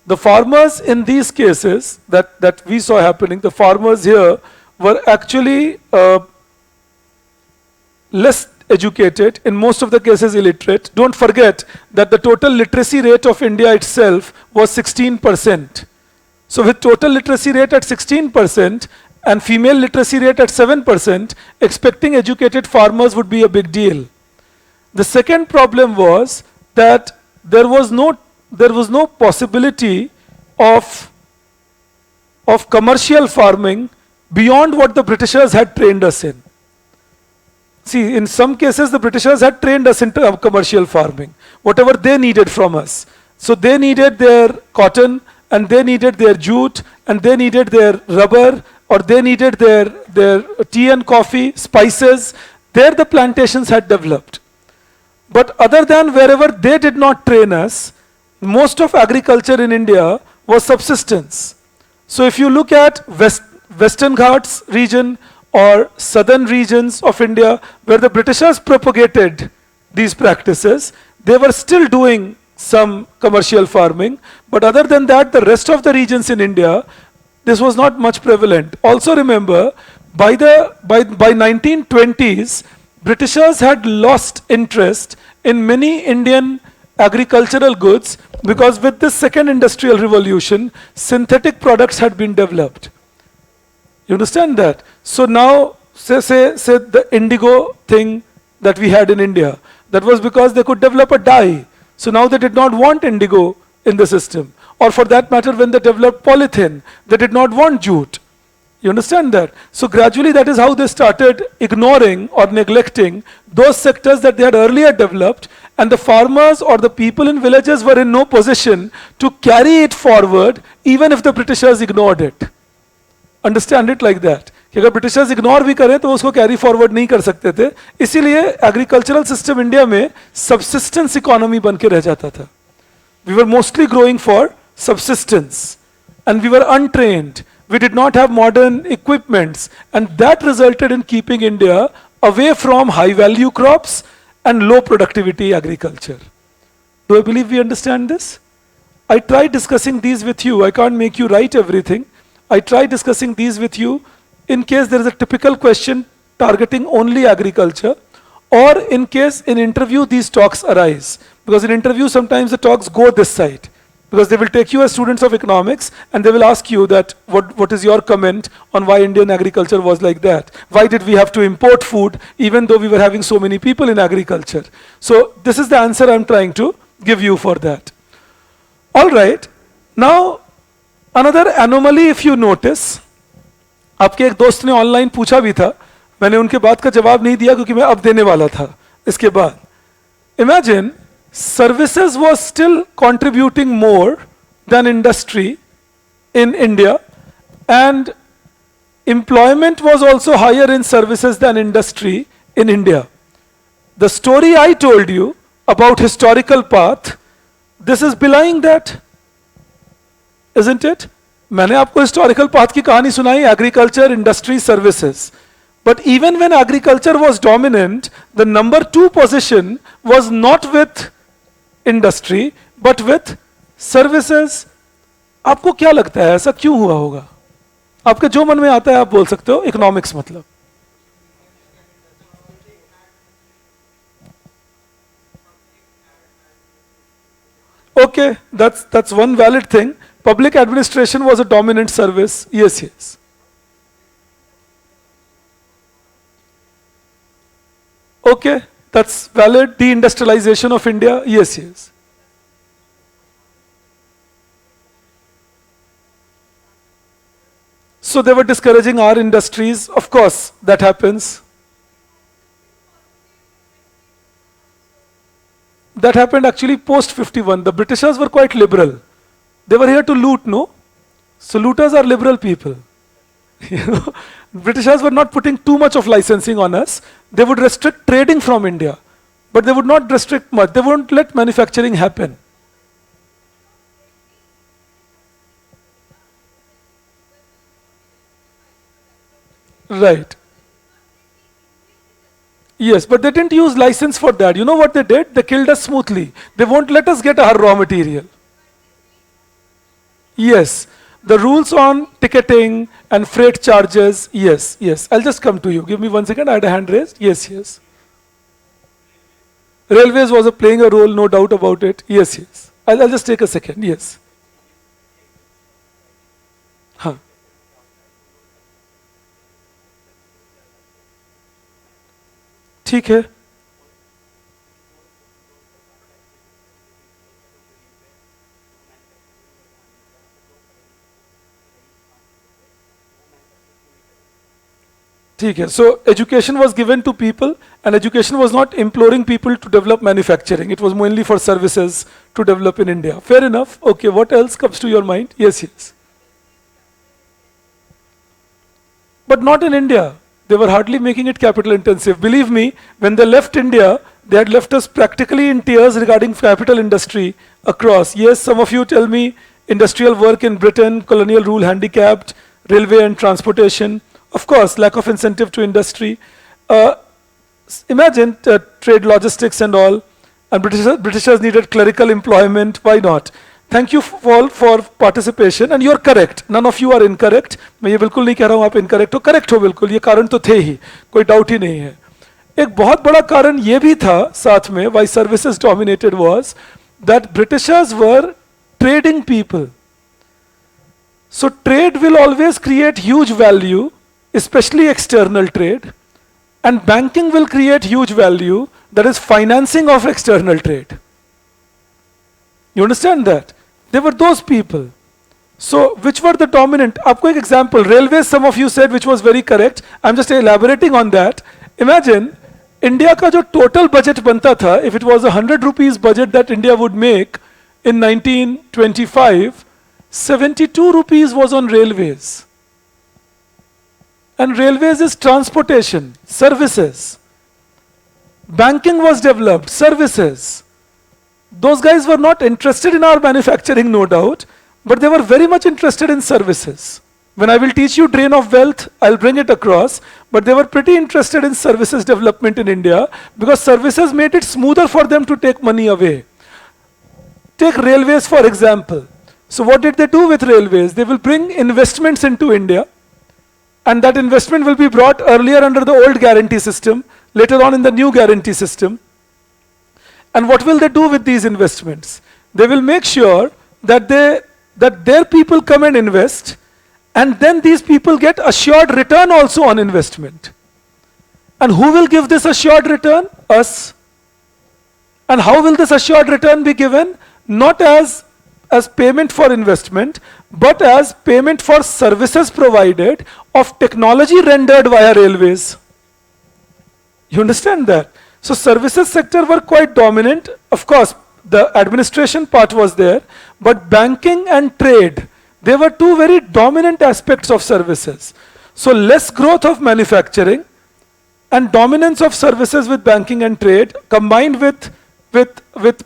The farmers in these cases that we saw happening, the farmers here were actually less educated, in most of the cases illiterate. Don't forget that the total literacy rate of India itself was 16%. So with total literacy rate at 16% and female literacy rate at 7%, expecting educated farmers would be a big deal. The second problem was that there was no possibility of commercial farming beyond what the Britishers had trained us in. See, in some cases, the Britishers had trained us in commercial farming, whatever they needed from us. So they needed their cotton, and they needed their jute, and they needed their rubber, or they needed their tea and coffee, spices. There the plantations had developed. But other than wherever they did not train us, most of agriculture in India was subsistence. So if you look at Western Ghats region, or southern regions of India where the Britishers propagated these practices, they were still doing some commercial farming, but other than that, the rest of the regions in India, this was not much prevalent. Also remember, by 1920s, Britishers had lost interest in many Indian agricultural goods because with this second industrial revolution, synthetic products had been developed. You understand that? So now, say the indigo thing that we had in India, that was because they could develop a dye. So now they did not want indigo in the system. Or for that matter, when they developed polythene, they did not want jute. You understand that? So gradually that is how they started ignoring or neglecting those sectors that they had earlier developed, and the farmers or the people in villages were in no position to carry it forward even if the Britishers ignored it. Understand it like that. कि अगर Britishers ignore भी करें तो उसको carry forward नहीं कर सकते थे, इसीलिए एग्रीकल्चरल सिस्टम इंडिया में सबसिस्टेंस इकोनॉमी बन के रह जाता था. We were mostly growing for subsistence and we were untrained. We did not have modern equipments, and that resulted in keeping India away from high value crops and low productivity agriculture. Do I believe we understand this? I tried discussing these with you. I can't make you write everything. I tried discussing these with you in case there is a typical question targeting only agriculture, or in case in interview these talks arise. Because in interview sometimes the talks go this side. Because they will take you as students of economics and they will ask you that what is your comment on why Indian agriculture was like that? Why did we have to import food even though we were having so many people in agriculture? So this is the answer I'm trying to give you for that. All right. Now another anomaly, if you notice, आपके एक दोस्त ने online पूछा भी था, मैंने उनके बात का जवाब नहीं दिया क्योंकि मैं अब देने वाला था इसके बाद. Imagine services was still contributing more than industry in India, and employment was also higher in services than industry in India. The story I told you about historical path, this is belying that, isn't it? मैंने आपको historical path की कहानी सुनाई, agriculture, industry, services. But even when agriculture was dominant, the number 2 position was not with industry but with services. आपको क्या लगता है ऐसा क्यों हुआ होगा? आपके जो मन में आता है आप बोल सकते हो. इकोनॉमिक्स मतलब Okay, that's one valid thing. Public administration was a dominant service. Yes, yes. Okay, that's valid. Deindustrialization of India. Yes, yes. So they were discouraging our industries. Of course, that happens. That happened actually post 51. The Britishers were quite liberal. They were here to loot, no? So looters are liberal people. You know, Britishers were not putting too much of licensing on us. They would restrict trading from India, but they would not restrict much. They won't let manufacturing happen. Right. Yes, but they didn't use license for that. You know what they did? They killed us smoothly. They won't let us get our raw material. Yes. The rules on ticketing and freight charges, yes, yes. I'll just come to you. Give me 1 second. I had a hand raised. Yes, yes. Railways was playing a role, no doubt about it. Yes, yes. I'll just take a second. Yes. Huh. ठीक है. ठीक है. So education was given to people, and education was not imploring people to develop manufacturing. It was mainly for services to develop in India. Fair enough. Okay, what else comes to your mind? Yes, yes. But not in India. They were hardly making it capital intensive. Believe me, when they left India, they had left us practically in tears regarding capital industry across. Yes, some of you tell me industrial work in Britain, colonial rule handicapped, railway and transportation. Of course, lack of incentive to industry. Uh, Imagine trade logistics and all, and Britishers needed clerical employment. Why not? Thank you all for participation, and you are correct. None of you are incorrect. मैं ये बिल्कुल नहीं कह रहा हूँ आप incorrect हो, correct हो बिल्कुल. ये कारण तो थे ही, कोई doubt ही नहीं है. एक बहुत बड़ा कारण ये भी था साथ में why services dominated was that Britishers were trading people. So trade will always create huge value, especially external trade, and banking will create huge value, that is financing of external trade. You understand that? They were those people. So which were the dominant? आपको एक example, railways some of you said which was very correct. I'm just elaborating on that. Imagine India का जो total budget बनता था, if it was 100 rupees budget that India would make in 1925, 72 rupees was on railways. And railways is transportation, services. Banking was developed, services. Those guys were not interested in our manufacturing, no doubt, but they were very much interested in services. When I will teach you drain of wealth, I'll bring it across, but they were pretty interested in services development in India because services made it smoother for them to take money away. Take railways for example. So what did they do with railways? They will bring investments into India, and that investment will be brought earlier under the old guarantee system, later on in the new guarantee system. And what will they do with these investments? They will make sure that their people come and invest, and then these people get assured return also on investment. And who will give this assured return? Us. And how will this assured return be given? Not as payment for investment, but as payment for services provided of technology rendered via railways. You understand that? So services sector were quite dominant. Of course, the administration part was there, but banking and trade, they were two very dominant aspects of services. So less growth of manufacturing and dominance of services with banking and trade combined with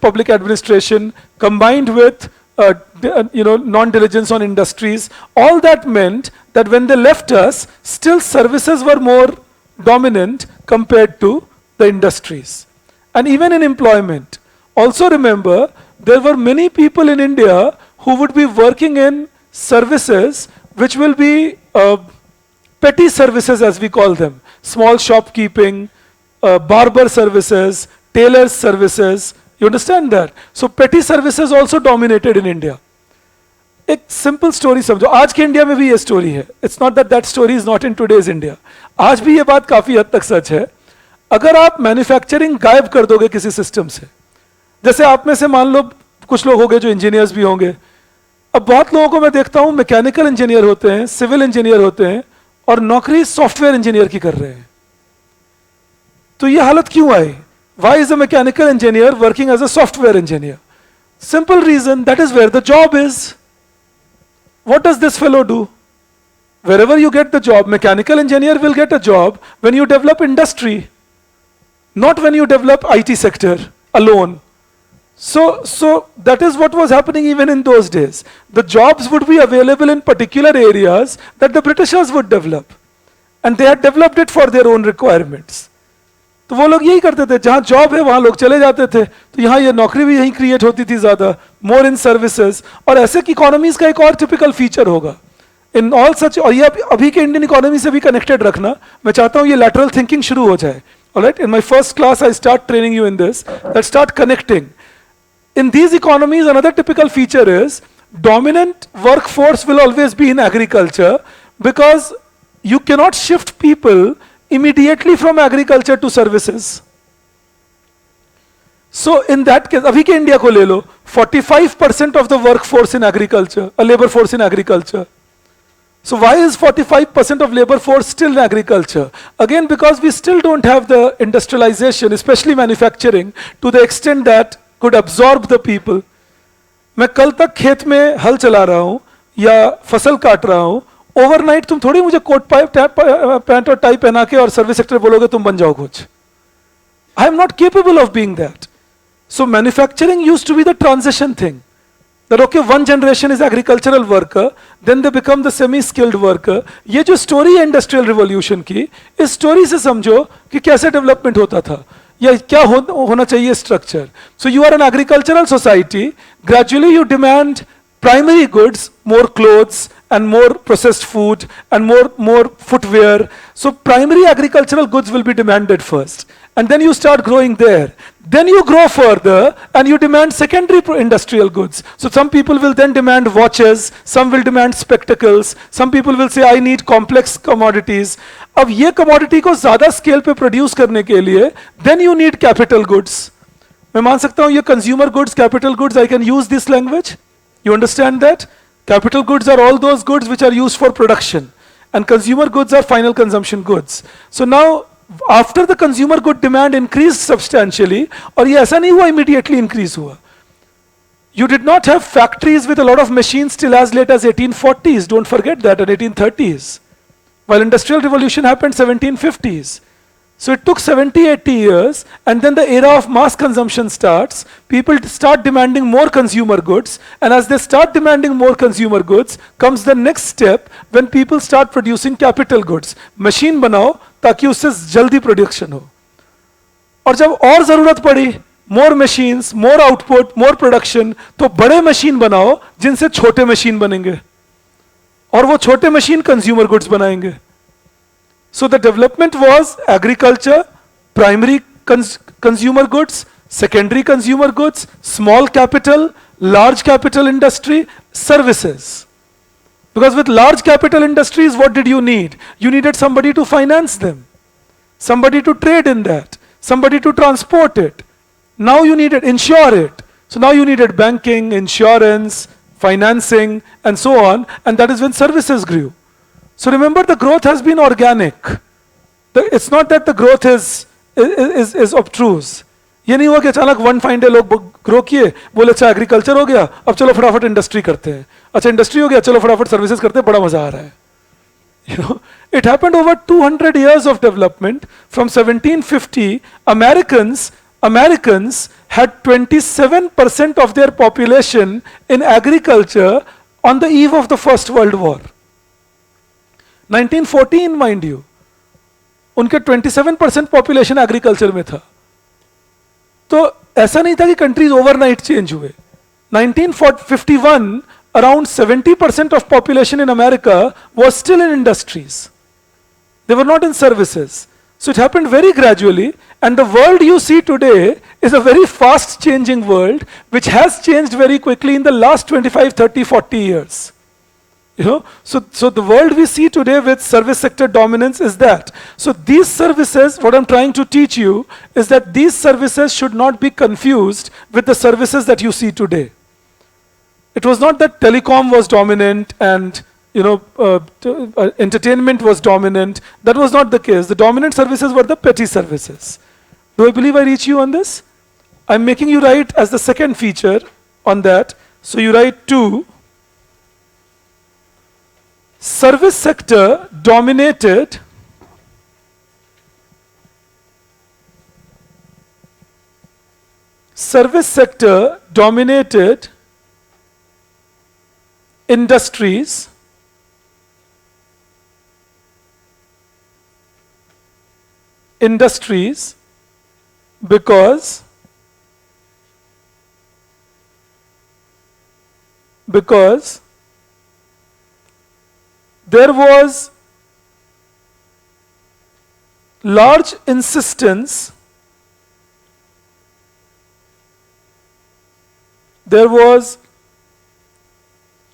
public administration, combined with non-diligence on industries, all that meant that when they left us, still services were more dominant compared to the industries. And even in employment. Also remember, there were many people in India who would be working in services which will be petty services as we call them. Small shopkeeping, barber services, tailor services, You understand that? So petty services also dominated in India. एक simple story समझो, आज के India में भी ये story है. It's not that that story is not in today's India. आज भी ये बात काफी हद तक सच है. अगर आप मैन्युफैक्चरिंग गायब कर दोगे किसी सिस्टम से, जैसे आप में से मान लो कुछ लोग होंगे जो इंजीनियर्स भी होंगे. अब बहुत लोगों को मैं देखता हूं मैकेनिकल इंजीनियर होते हैं, सिविल इंजीनियर होते हैं, और नौकरी सॉफ्टवेयर इंजीनियर की कर रहे हैं. तो ये हालत क्यों आई? Why is a mechanical engineer working as a software engineer? Simple reason, that is where the job is. What does this fellow do? Wherever you get the job, mechanical engineer will get a job when you develop industry, not when you develop IT sector alone. So that is what was happening even in those days. The jobs would be available in particular areas that the Britishers would develop. And they had developed it for their own requirements. तो वो लोग यही करते थे, जहां job है वहां लोग चले जाते थे. तो यहाँ ये नौकरी भी यहीं क्रिएट होती थी ज्यादा, मोर इन सर्विसेज. और ऐसे की इकोनॉमीज का एक और टिपिकल फीचर होगा इन ऑल सच. और ये अभी के इंडियन इकोनॉमी से भी कनेक्टेड रखना. मैं चाहता हूँ ये लैटरल थिंकिंग शुरू हो जाए. Alright, in my first class I start training you in this, that start connecting. In these economies, another typical feature is dominant workforce will always be in agriculture, because you cannot shift people immediately from agriculture to services. So in that case, abhi ke India ko le lo, 45% of the workforce in agriculture, a labor force in agriculture. So why is 45% of labor force still in agriculture? Again, because we still don't have the industrialization, especially manufacturing, to the extent that could absorb the people. मैं कल तक खेत में हल चला रहा हूं या फसल काट रहा हूं. ओवरनाइट तुम थोड़ी मुझे कोट पैंट और टाई पहना के और सर्विस सेक्टर बोलोगे तुम बन जाओ कुछ. I am not capable of being that. So manufacturing used to be the transition thing. That okay, one generation is agricultural worker, then they become the semi-skilled worker. ये जो स्टोरी है industrial revolution की, इस story से समझो कि कैसे development होता था या क्या होना चाहिए structure. So you are an agricultural society. Gradually you demand primary goods, more clothes and more processed food and more footwear. So primary agricultural goods will be demanded first, and then you start growing there. Then you grow further and you demand secondary industrial goods. So some people will then demand watches, some will demand spectacles, some people will say I need complex commodities. अब ये commodity को ज़्यादा scale पे produce करने के लिए then you need capital goods. मैं मान सकता हूँ ये consumer goods, capital goods, I can use this language. You understand that? Capital goods are all those goods which are used for production, and consumer goods are final consumption goods. So now, after the consumer good demand increased substantially, और ये ऐसा नहीं हुआ immediately increase हुआ. You did not have factories with a lot of machines till as late as 1840s. Don't forget that, and 1830s. While industrial revolution happened 1750s. So it took 70-80 years, and then the era of mass consumption starts. People start demanding more consumer goods, and as they start demanding more consumer goods, comes the next step when people start producing capital goods. Machine बनाओ ताकि उससे जल्दी production हो. और जब और जरूरत पड़ी, more machines, more output, more production, तो बड़े machine बनाओ जिनसे छोटे machine बनेंगे, और वो छोटे machine consumer goods बनाएंगे. So the development was agriculture, primary consumer goods, secondary consumer goods, small capital, large capital industry, services. Because with large capital industries, what did you need? You needed somebody to finance them, somebody to trade in that, somebody to transport it. Now you needed insure it. So now you needed banking, insurance, financing, and so on, and that is when services grew. So remember, the growth has been organic. It's not that the growth is obtruse. ये नहीं हुआ कि अचानक one fine day लोग grow किए, बोले अच्छा agriculture हो गया, अब चलो फटाफट इंडस्ट्री करते हैं. अच्छा इंडस्ट्री हो गया, चलो फटाफट सर्विसेज करते हैं, बड़ा मजा आ रहा है. You know, it happened over 200 years of development. From 1750, Americans had 27% of their population in agriculture on the eve of the First World War. 1914 mind you, उनके 27% पॉपुलेशन एग्रीकल्चर में था. तो ऐसा नहीं था कि कंट्रीज ओवरनाइट चेंज हुए. 1951 around 70% of population in America was still in industries. They were not in services. So it happened very gradually, And the world you see today is a very fast changing world which has changed very quickly in the last 25, 30, 40 years. So the world we see today with service sector dominance is that. So these services, what I'm trying to teach you is that these services should not be confused with the services that you see today. It was not that telecom was dominant and entertainment was dominant. That was not the case. The dominant services were the petty services. Do I believe I reach you on this? I'm making you write as the second feature on that. So you write 2. Service sector dominated industries because there was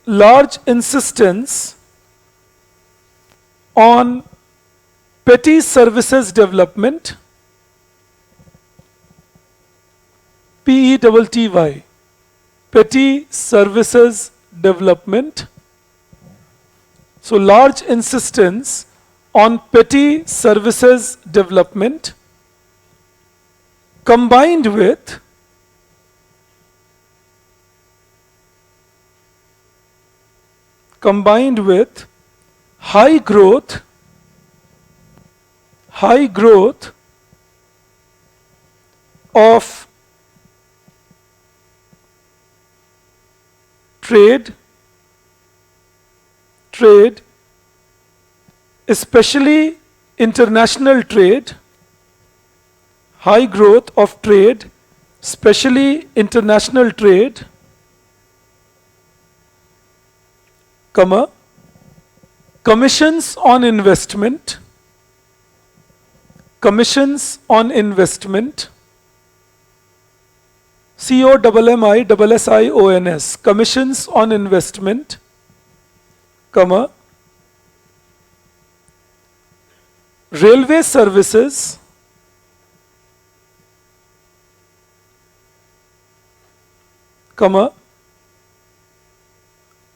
large insistence on petty services development, PETTY, petty services development. So large insistence on petty services development combined with high growth of trade, especially international trade, high growth of trade, especially international trade, commissions on investment, COMMISSIONS, commissions on investment, railway services,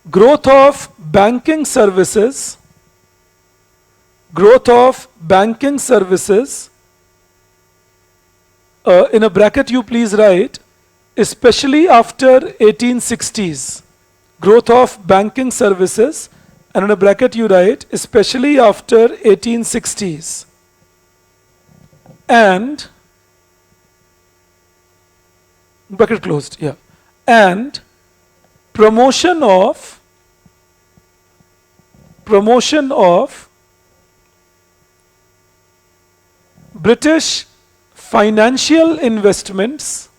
growth of banking services, in a bracket you please write, especially after 1860s, growth of banking services, and in a bracket you write, especially after 1860s, and, bracket closed, yeah, and promotion of British financial investments,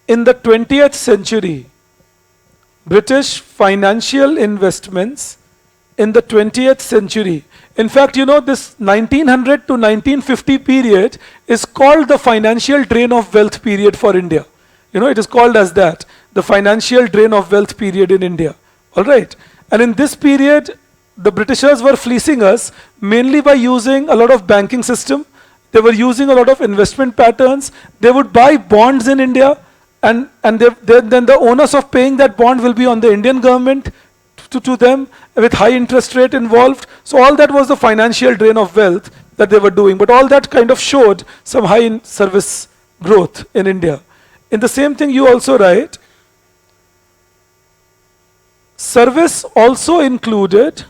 in the 20th century. British financial investments in the 20th century. In fact, this 1900 to 1950 period is called the financial drain of wealth period for India. It is called as that, the financial drain of wealth period in India. All right. And in this period, the Britishers were fleecing us mainly by using a lot of banking system. They were using a lot of investment patterns. They would buy bonds in India, and then the onus of paying that bond will be on the Indian government to them with high interest rate involved. So all that was the financial drain of wealth that they were doing. But all that kind of showed some high service growth in India. In the same thing you also write, service also included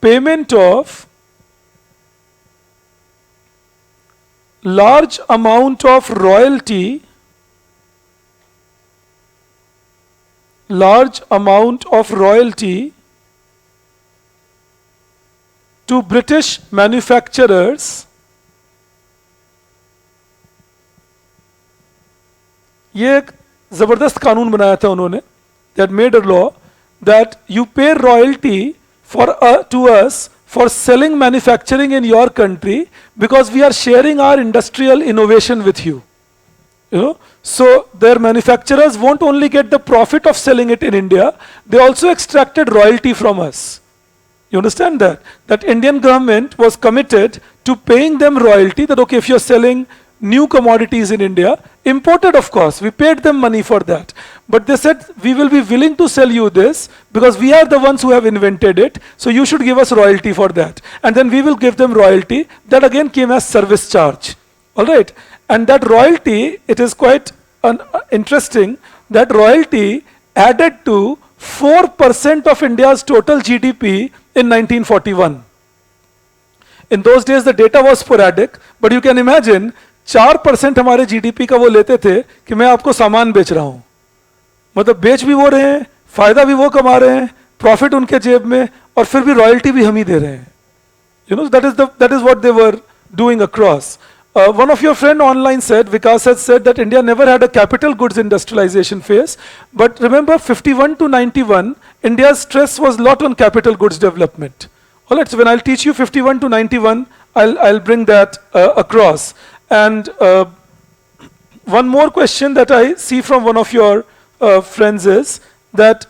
payment of large amount of royalty to British manufacturers ये एक जबरदस्त कानून बनाया था उन्होंने, that made a law that you pay royalty for to us for selling manufacturing in your country because we are sharing our industrial innovation with you. You know, so their manufacturers won't only get the profit of selling it in India, they also extracted royalty from us. You understand that? That Indian government was committed to paying them royalty, that okay, if you're selling new commodities in India, imported of course, we paid them money for that. But they said, we will be willing to sell you this because we are the ones who have invented it, so you should give us royalty for that. And then we will give them royalty. That again came as service charge. Alright? And that royalty, it is quite interesting, that royalty added to 4% of India's total GDP in 1941. In those days the data was sporadic, but you can imagine 4% हमारे GDP का वो लेते थे कि मैं आपको सामान बेच रहा हूं, मतलब बेच भी वो रहे हैं, फायदा भी वो कमा रहे हैं, प्रॉफिट उनके जेब में, और फिर भी रॉयल्टी भी हम ही दे रहे हैं. You know, that is what they were doing across. One of your friend online said, Vikas has said that India never had a capital goods industrialization phase, but remember 51 to 91, India's stress was lot on capital goods development. Alright, so when I'll teach you 51 to 91, I'll bring that across. And one more question that I see from one of your friends is that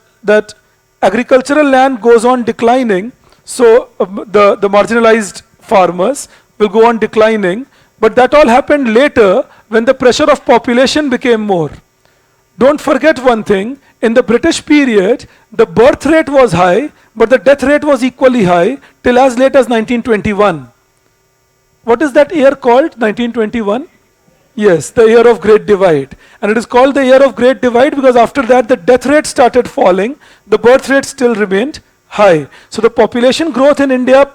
agricultural land goes on declining, so the marginalized farmers will go on declining, but that all happened later when the pressure of population became more. Don't forget one thing, in the British period, the birth rate was high, but the death rate was equally high till as late as 1921. What is that year called, 1921? Yes, the year of Great Divide. And it is called the year of Great Divide because after that the death rate started falling, the birth rate still remained high. So the population growth in India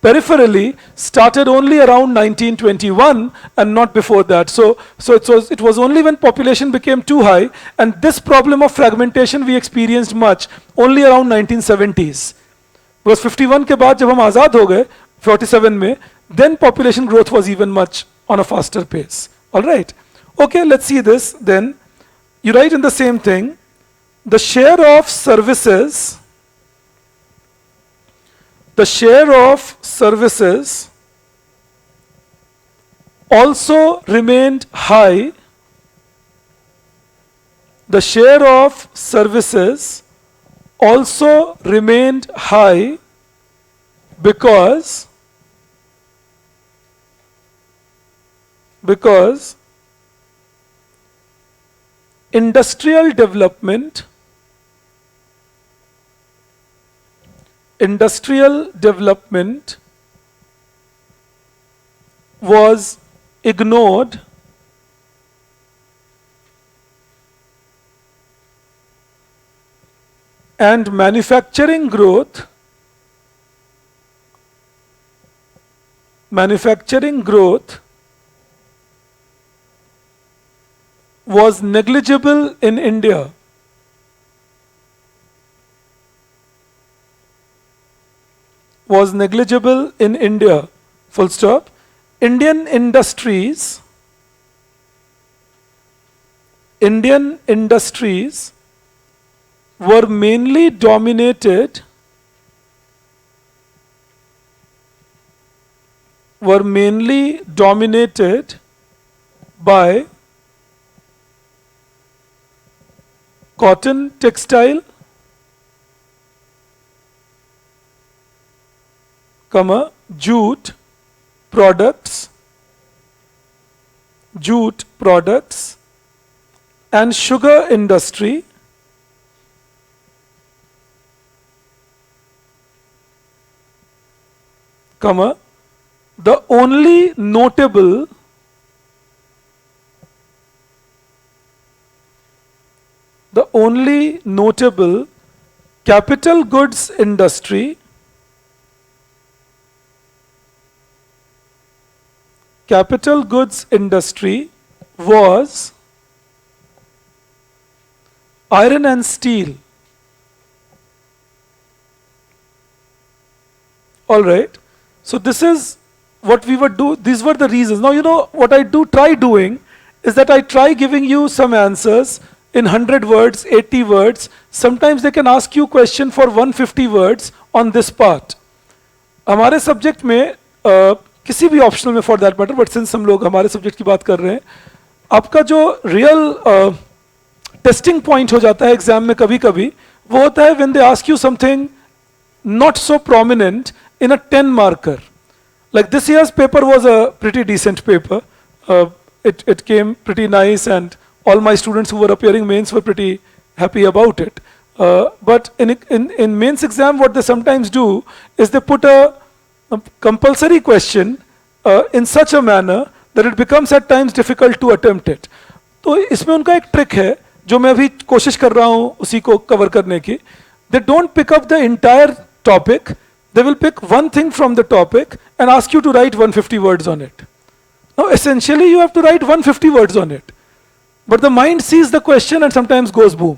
peripherally started only around 1921 and not before that. So it was only when population became too high, and this problem of fragmentation we experienced much only around 1970s. Because 51 के बाद जब हम आज़ाद हो गए 47 में, then population growth was even much on a faster pace. All right. Okay, let's see this then. You write in the same thing, the share of services also remained high. The share of services also remained high because industrial development was ignored and manufacturing growth was negligible in India. Full stop. Indian industries were mainly dominated by cotton textile, jute products and sugar industry, the only notable capital goods industry was iron and steel. All right. So this is what we would do. These were the reasons. Now, you know what I try doing is that I try giving you some answers in 100 words, 80 words. Sometimes they can ask you question for 150 words on this part. हमारे subject में किसी भी optional में for that matter, but since हम लोग हमारे subject की बात कर रहे हैं, आपका जो रियल टेस्टिंग पॉइंट हो जाता है एग्जाम में कभी कभी, वो होता है when they ask you something not so prominent in a 10 marker. Like this year's paper was a pretty decent paper. It came pretty nice and all my students who were appearing mains were pretty happy about it. But in mains exam what they sometimes do is they put a compulsory question in such a manner that it becomes at times difficult to attempt it. तो इसमें उनका एक trick है जो मैं अभी कोशिश कर रहा हूँ उसी को कवर करने की. They don't pick up the entire topic, they will pick one thing from the topic and ask you to write 150 words on it. Now essentially you have to write 150 words on it. But the mind sees the question and sometimes goes boom.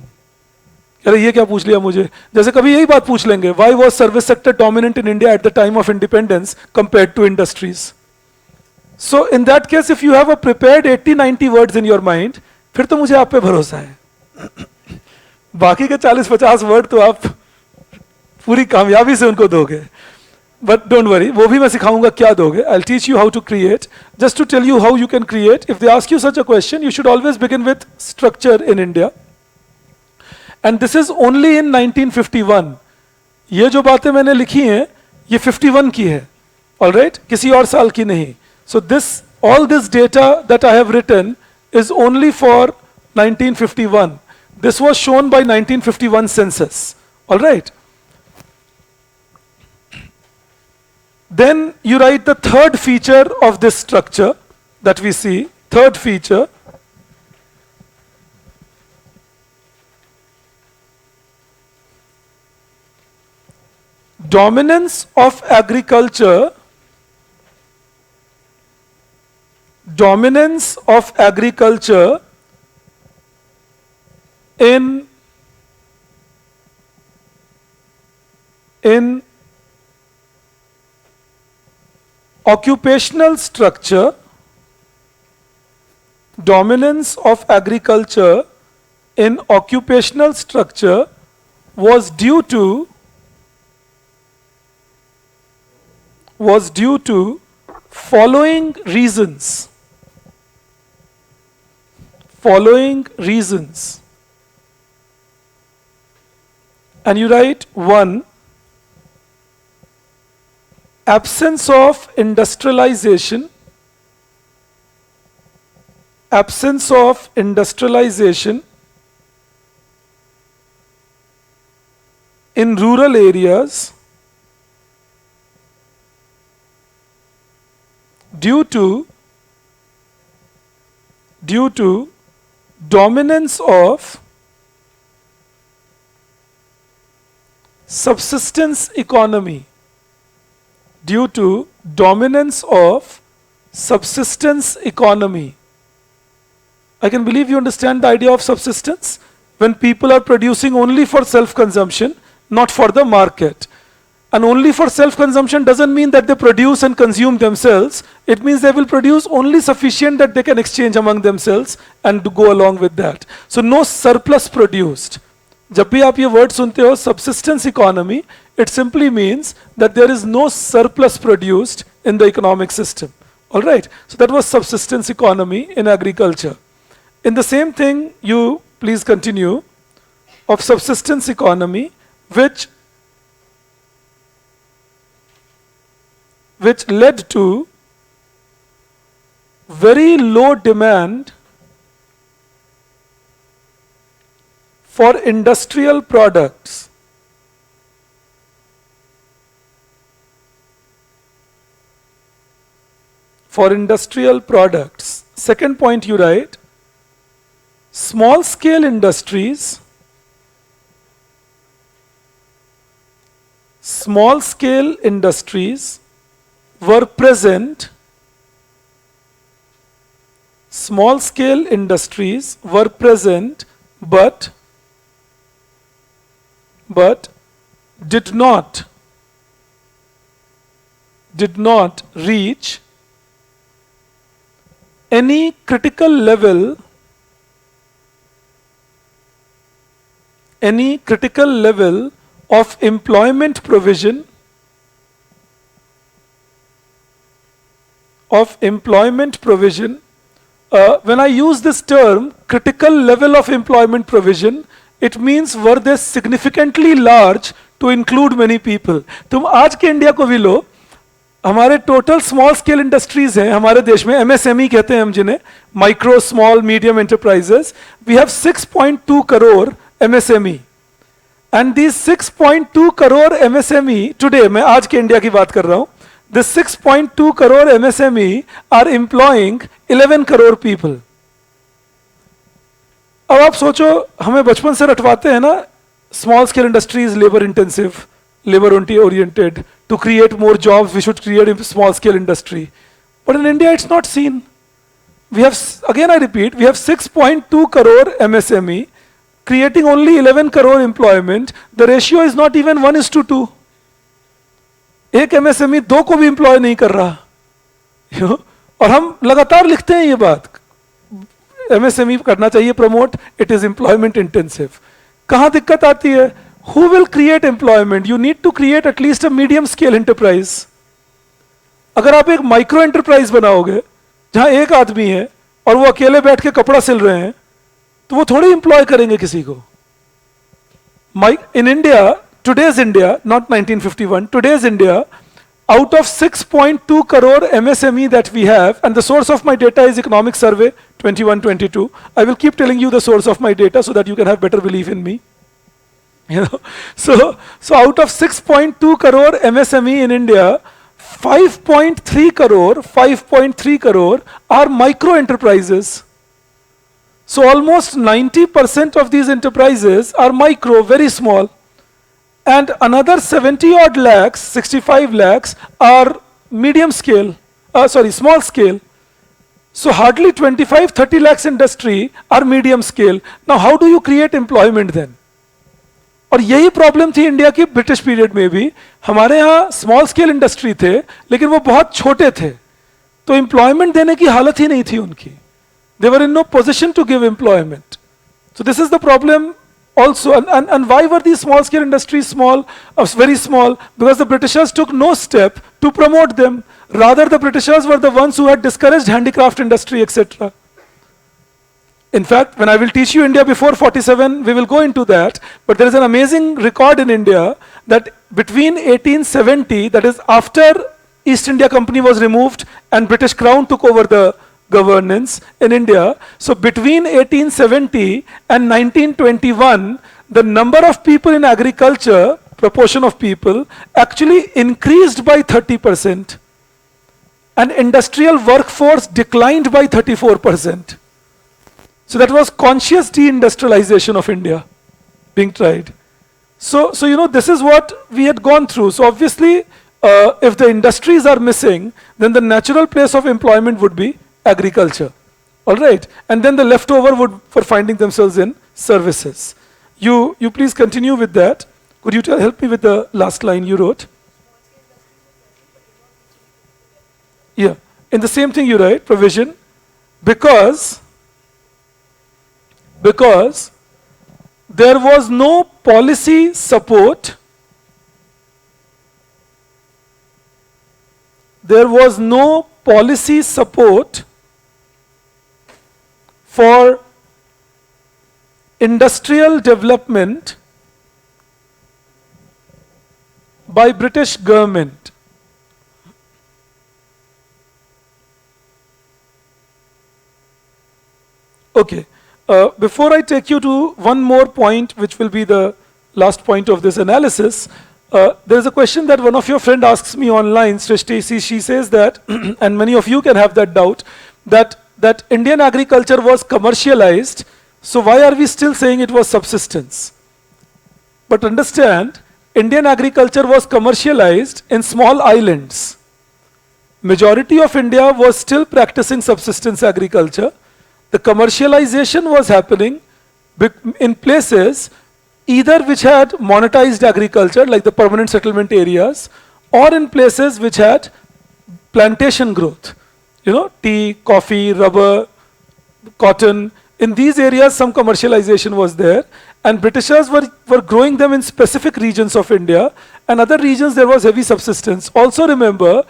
अरे ये क्या पूछ लिया मुझे, जैसे कभी यही बात पूछ लेंगे, why was service sector dominant in India at the time of independence compared to industries? So in that case if you have a prepared 80-90 words in your mind, फिर तो मुझे आप पे भरोसा है. बाकी के 40-50 वर्ड तो आप पूरी कामयाबी से उनको दोगे. But don't worry, वो भी मैं सिखाऊंगा क्या दोगे. I'll teach you how to create. Just to tell you how you can create, if they ask you such a question, you should always begin with structure in India. And this is only in 1951. ये जो बातें मैंने लिखी हैं, ये 51 की है. All right? किसी और साल की नहीं. So this, all this data that I have written is only for 1951. This was shown by 1951 census. All right? Then you write the third feature of this structure that we see. Third feature. Dominance of agriculture. Dominance of agriculture in occupational structure. Dominance of agriculture in occupational structure was due to following reasons. Following reasons. And you write 1, absence of industrialization. Absence of industrialization in rural areas due to dominance of subsistence economy. Due to dominance of subsistence economy. I can believe you understand the idea of subsistence. When people are producing only for self-consumption, not for the market. And only for self-consumption doesn't mean that they produce and consume themselves. It means they will produce only sufficient that they can exchange among themselves and to go along with that. So no surplus produced. जब भी आप ये word सुनते हो subsistence economy, it simply means that there is no surplus produced in the economic system. All right? So that was subsistence economy in agriculture. In the same thing, you please continue, of subsistence economy, which led to very low demand for industrial products. For industrial products. Second point you write, small scale industries were present. Small scale industries were present but did not reach any critical level of employment provision when I use this term critical level of employment provision, it means were they significantly large to include many people. तुम आज के India को भी लो, हमारे total small scale industries हैं हमारे देश में, एमएसएमई कहते हैं हम जिन्हें, micro small medium enterprises. We have 6.2 crore MSME, and these 6.2 crore MSME today, मैं आज के इंडिया की बात कर रहा हूं, this 6.2 crore MSME are employing 11 crore people. अब आप सोचो, हमें बचपन से रटवाते हैं ना, small scale industries labour intensive, labour oriented, to create more jobs we should create a small scale industry. But in India it's not seen. We have, again I repeat, we have 6.2 crore MSME creating only 11 crore employment. The ratio is not even 1:2. एक MSME 2 को भी employ नहीं कर रहा, और हम लगातार लिखते हैं ये बात, एमएसएमई करना चाहिए promote, it is employment intensive. कहां दिक्कत आती है? Who will create employment? You need to create at least a medium scale enterprise. अगर आप एक माइक्रो एंटरप्राइज बनाओगे जहां एक आदमी है और वो अकेले बैठ के कपड़ा सिल रहे हैं, तो वो थोड़ी एम्प्लॉय करेंगे किसी को. In India, today's India, not 1951, today's India, out of 6.2 crore MSME that we have, and the source of my data is Economic Survey 21-22. I will keep telling you the source of my data so that you can have better belief in me. So out of 6.2 crore MSME in India, 5.3 crore are micro enterprises. So almost 90% of these enterprises are micro, very small. And another 70 odd lakhs, 65 lakhs are medium scale, small scale. So hardly 25-30 lakhs industry are medium scale. Now how do you create employment then? और यही problem थी India की British period में भी. हमारे यहाँ small scale industry थे, लेकिन वो बहुत छोटे थे, तो एम्प्लॉयमेंट देने की हालत ही नहीं थी उनकी. They were in no position to give employment. So this is the problem also. And why were these small scale industries small, very small? Because the Britishers took no step to promote them. Rather, the Britishers were the ones who had discouraged handicraft industry, etc. In fact, when I will teach you India before 47, we will go into that. But there is an amazing record in India that between 1870, that is after East India Company was removed and British Crown took over the governance in India. So between 1870 and 1921, the number of people in agriculture, proportion of people, actually increased by 30%. And industrial workforce declined by 34%. So that was conscious deindustrialization of India being tried. So you know, this is what we had gone through. So obviously, if the industries are missing, then the natural place of employment would be agriculture. All right, and then the leftover would for finding themselves in services. You please continue with that. Could you help me with the last line you wrote? Yeah, in the same thing you write, provision, because there was no policy support, for industrial development by British government. Okay. Before I take you to one more point, which will be the last point of this analysis, there is a question that one of your friend asks me online, Srishti. She says that, and many of you can have that doubt, that Indian agriculture was commercialized, so why are we still saying it was subsistence? But understand, Indian agriculture was commercialized in small islands. Majority of India was still practicing subsistence agriculture. The commercialization was happening in places either which had monetized agriculture, like the permanent settlement areas, or in places which had plantation growth. tea, coffee, rubber, cotton. In these areas, some commercialization was there, and Britishers were growing them in specific regions of India, and other regions there was heavy subsistence. Also remember,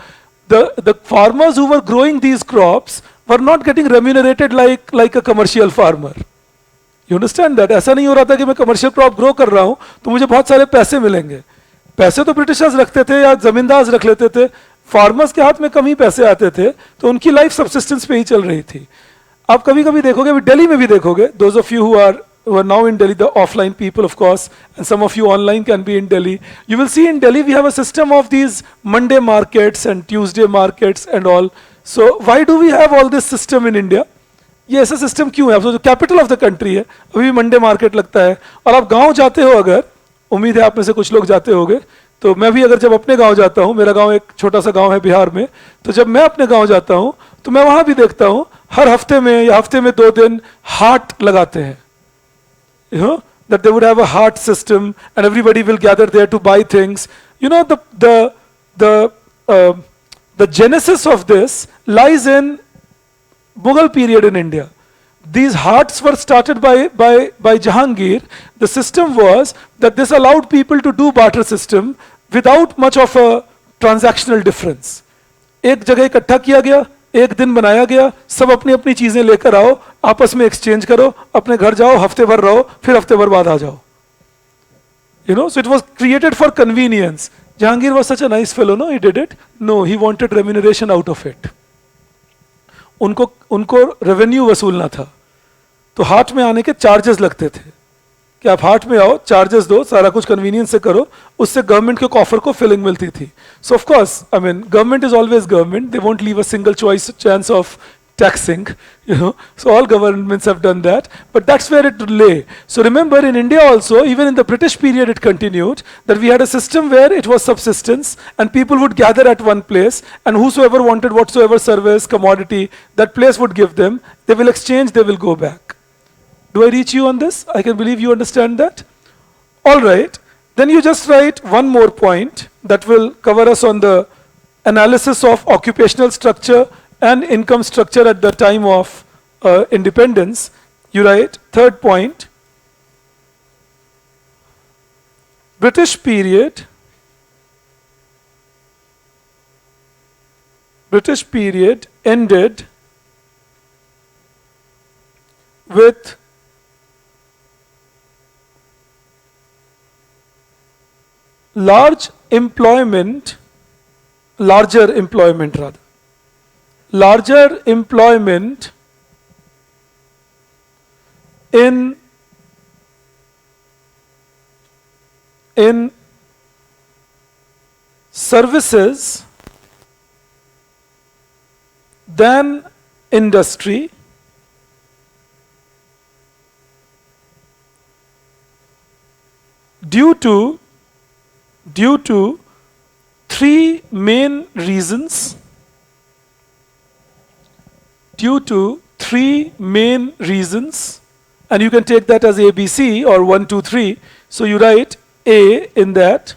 the farmers who were growing these crops were not getting remunerated like a commercial farmer. You understand that? ऐसा नहीं हो रहा था कि मैं commercial crop grow कर रहा हूं तो मुझे बहुत सारे पैसे मिलेंगे. पैसे तो ब्रिटिशर्स रखते थे या जमींदार रख लेते थे, फार्मर्स के हाथ में कम ही पैसे आते थे, तो उनकी लाइफ सब्सिस्टेंस पे ही चल रही थी. आप कभी कभी देखोगे, दिल्ली में भी देखोगे, those of you who are now in Delhi, the offline people of course, and some of you online can be in Delhi, you will see in Delhi we have a system of these Monday markets and Tuesday markets and all. So why do we have all this system in India? ये ऐसा system क्यों है? अब जो capital of the country है अभी भी Monday market लगता है. और आप गांव जाते हो, अगर उम्मीद है आप में से कुछ लोग जाते होंगे, तो मैं भी अगर जब अपने गांव जाता हूं, मेरा गांव एक छोटा सा गांव है बिहार में, तो जब मैं अपने गांव जाता हूं तो मैं वहां भी देखता हूं हर हफ्ते में या हफ्ते में 2 दिन हाट लगाते हैं. That they would have a heart system and everybody will gather there to buy things. The genesis of this lies in Mughal period in India. These hearts were started by Jahangir. The system was that this allowed people to do barter system without much of a transactional difference. एक जगह इकट्ठा किया गया, एक दिन बनाया गया, सब अपनी अपनी चीजें लेकर आओ, आपस में एक्सचेंज करो, अपने घर जाओ, हफ्ते भर रहो, फिर हफ्ते भर बाद आ जाओ. So it was created for convenience. Jahangir was such a nice fellow, no? He did it? No, he wanted remuneration out of it. उनको रेवेन्यू वसूलना था, तो हाट में आने के चार्जेस लगते थे कि आप हाट में आओ, चार्जेस दो, सारा कुछ कन्वीनियंस से करो, उससे गवर्नमेंट के कॉफर को फिलिंग मिलती थी. सो of course, I mean, government is always government, they won't leave a single chance of taxing, so all governments have done that, but that's where it lay. So remember, in India also, even in the British period, it continued that we had a system where it was subsistence and people would gather at one place, and whosoever wanted whatsoever service, commodity, that place would give them. They will exchange, they will go back. Do I reach you on this? I can believe you understand that. All right, then you just write one more point that will cover us on the analysis of occupational structure and income structure at the time of independence. You write, third point, British period ended with larger employment in services than industry, due to three main reasons. And you can take that as ABC or 1, 2, 3. So you write A in that.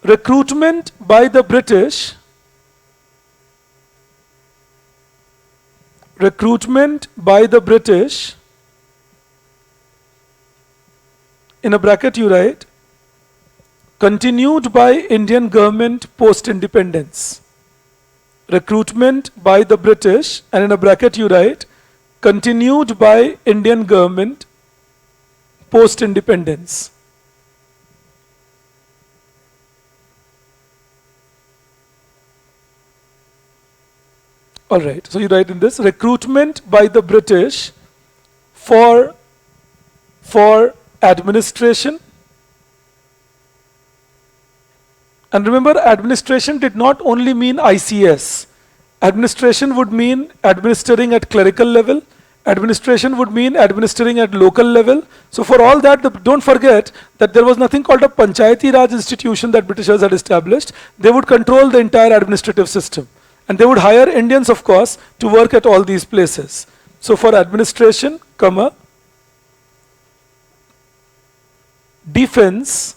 Recruitment by the British in a bracket you write continued by Indian government post-independence. Recruitment by the British, and in a bracket you write continued by Indian government post-independence. All right, so you write in this, recruitment by the British for administration. And remember, administration did not only mean ICS. Administration would mean administering at clerical level. Administration would mean administering at local level. So for all that, don't forget that there was nothing called a Panchayati Raj institution that Britishers had established. They would control the entire administrative system. And they would hire Indians, of course, to work at all these places. So for administration, defense,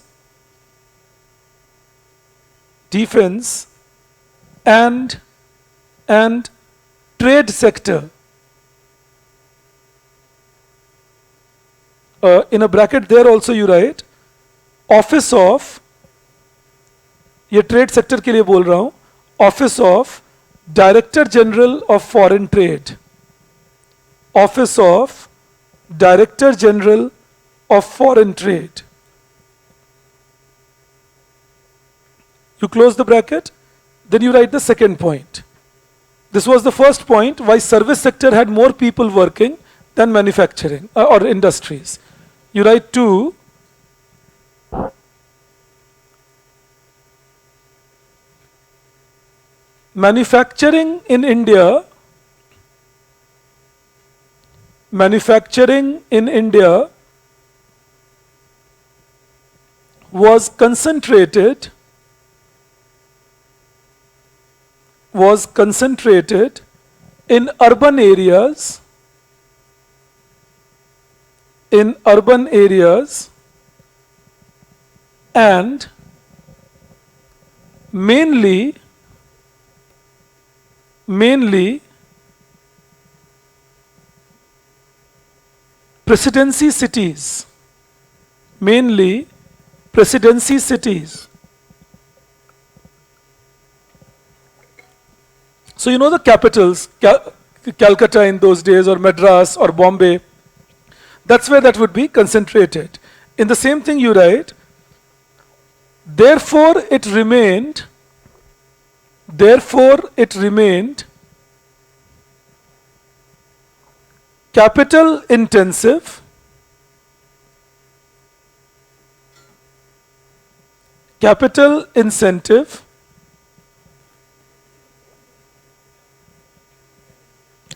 and trade sector. In a bracket there also you write office of, ये trade sector के लिए बोल रहा हूं, office of director general of foreign trade, office of director general of foreign trade. You close the bracket, then you write the second point. This was the first point, why service sector had more people working than manufacturing or industries. You write 2. Manufacturing in India was concentrated in urban areas and mainly presidency cities. So you know the capitals, Calcutta in those days, or Madras or Bombay, that's where that would be concentrated. In the same thing you write, therefore it remained capital intensive, capital incentive,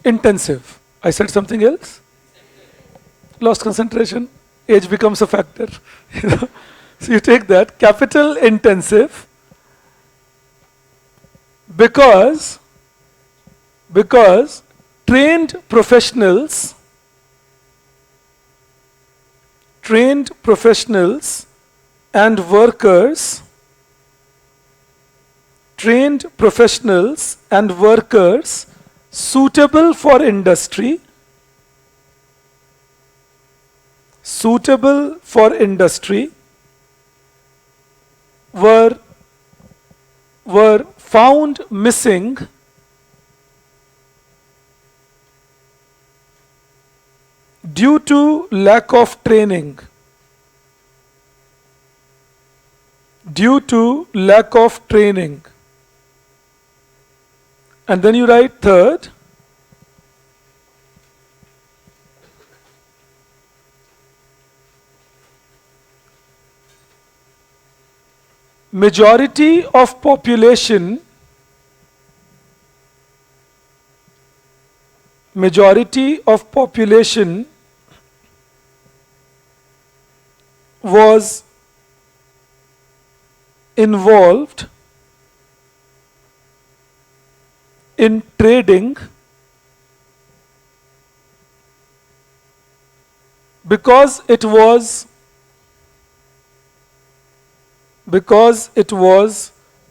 intensive. I said something else? Lost concentration, age becomes a factor. So you take that, capital intensive, because trained professionals and workers suitable for industry were found missing due to lack of training. And then you write third, majority of population was involved in trading because it was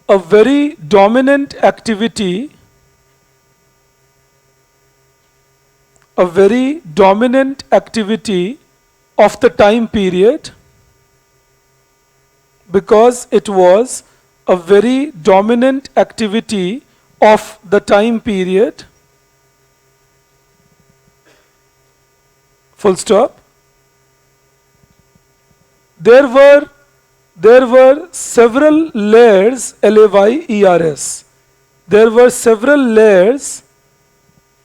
a very dominant activity of the time period, because it was a very dominant activity of the time period, full stop. There were several layers, LAYERS. There were several layers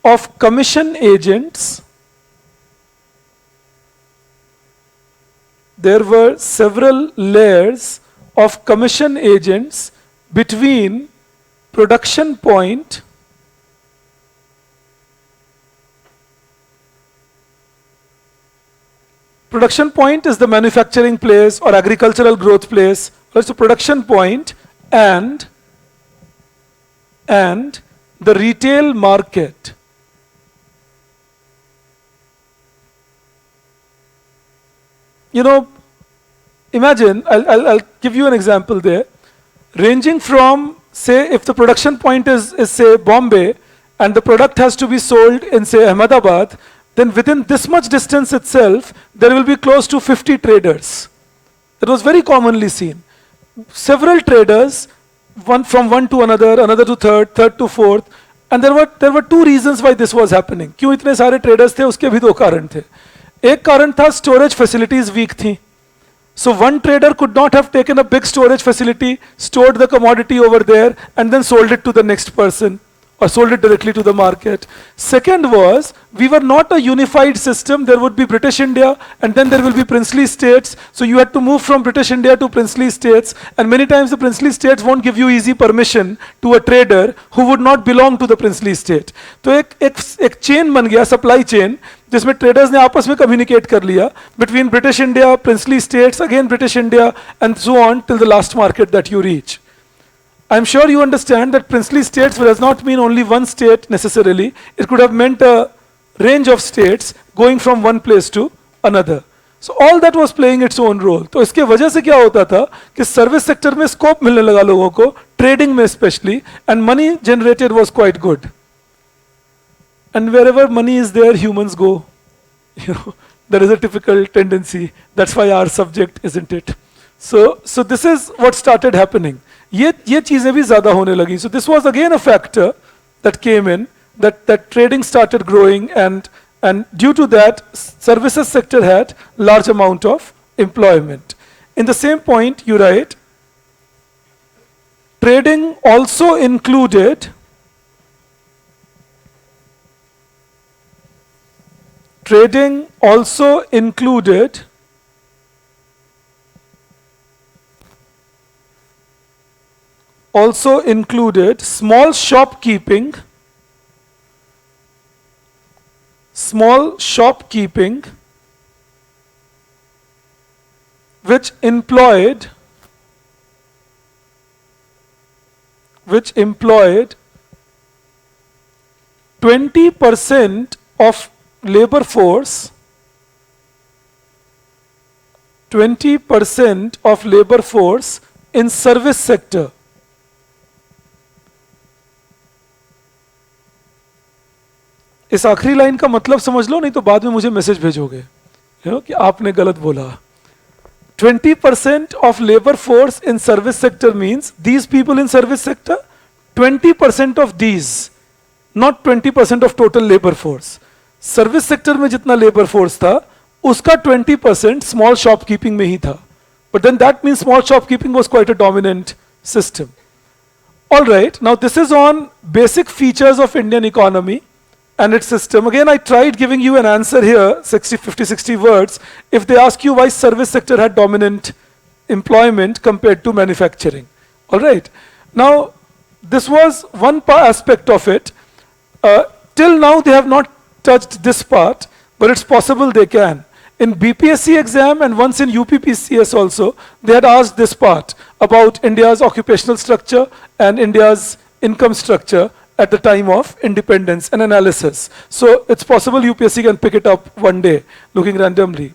of commission agents. There were several layers of commission agents between production point is the manufacturing place or agricultural growth place. Also production point and the retail market. You know, imagine, I'll give you an example there, ranging from, say, if the production point is say Bombay, and the product has to be sold in, say, Ahmedabad, then within this much distance itself, there will be close to 50 traders. That was very commonly seen. Several traders, one from one to another, another to third, third to fourth, and there were two reasons why this was happening. क्यों इतने सारे traders थे? उसके भी दो कारण थे. एक कारण था storage facilities weak थी. So one trader could not have taken a big storage facility, stored the commodity over there, and then sold it to the next person, or sold it directly to the market. Second was, we were not a unified system. There would be British India, and then there will be princely states. So you had to move from British India to princely states, and many times the princely states won't give you easy permission to a trader who would not belong to the princely state. तो एक chain बन गया, supply chain, जिसमें traders ने आपस में communicate कर लिया between British India, princely states, again British India, and so on till the last market that you reach. I'm sure you understand that princely states does not mean only one state necessarily. It could have meant a range of states going from one place to another. So all that was playing its own role. तो इसके वजह से क्या होता था कि service sector में scope मिलने लगा लोगों को, ट्रेडिंग में specially, and money generated was quite good. And wherever money is there, humans go. You know, there is a typical tendency. That's why our subject, isn't it? So this is what started happening. ये चीजें भी ज्यादा होने लगी. So this was again a factor that came in, that trading started growing, and due to that, services sector had large amount of employment. In the same point, you write, trading also included small shopkeeping, which employed 20% of labor force, 20% of labor force in service sector. इस आखिरी line का मतलब समझ लो, नहीं तो बाद में मुझे मैसेज भेजोगे कि आपने गलत बोला. 20% of labor force in service sector means these people in service sector, 20% of these, not 20% of total labor force. Service sector में जितना लेबर फोर्स था उसका 20% स्मॉल शॉपकीपिंग में ही था. But then that means small shopkeeping was quite a dominant system. All right, now this is on basic features of Indian economy and its system. Again, I tried giving you an answer here, 50, 60 words, if they ask you why service sector had dominant employment compared to manufacturing. All right. Now, this was one aspect of it. Till now, they have not touched this part, but it's possible they can. In BPSC exam and once in UPPCS also, they had asked this part about India's occupational structure and India's income structure at the time of independence, an analysis. So it's possible UPSC can pick it up one day, looking randomly.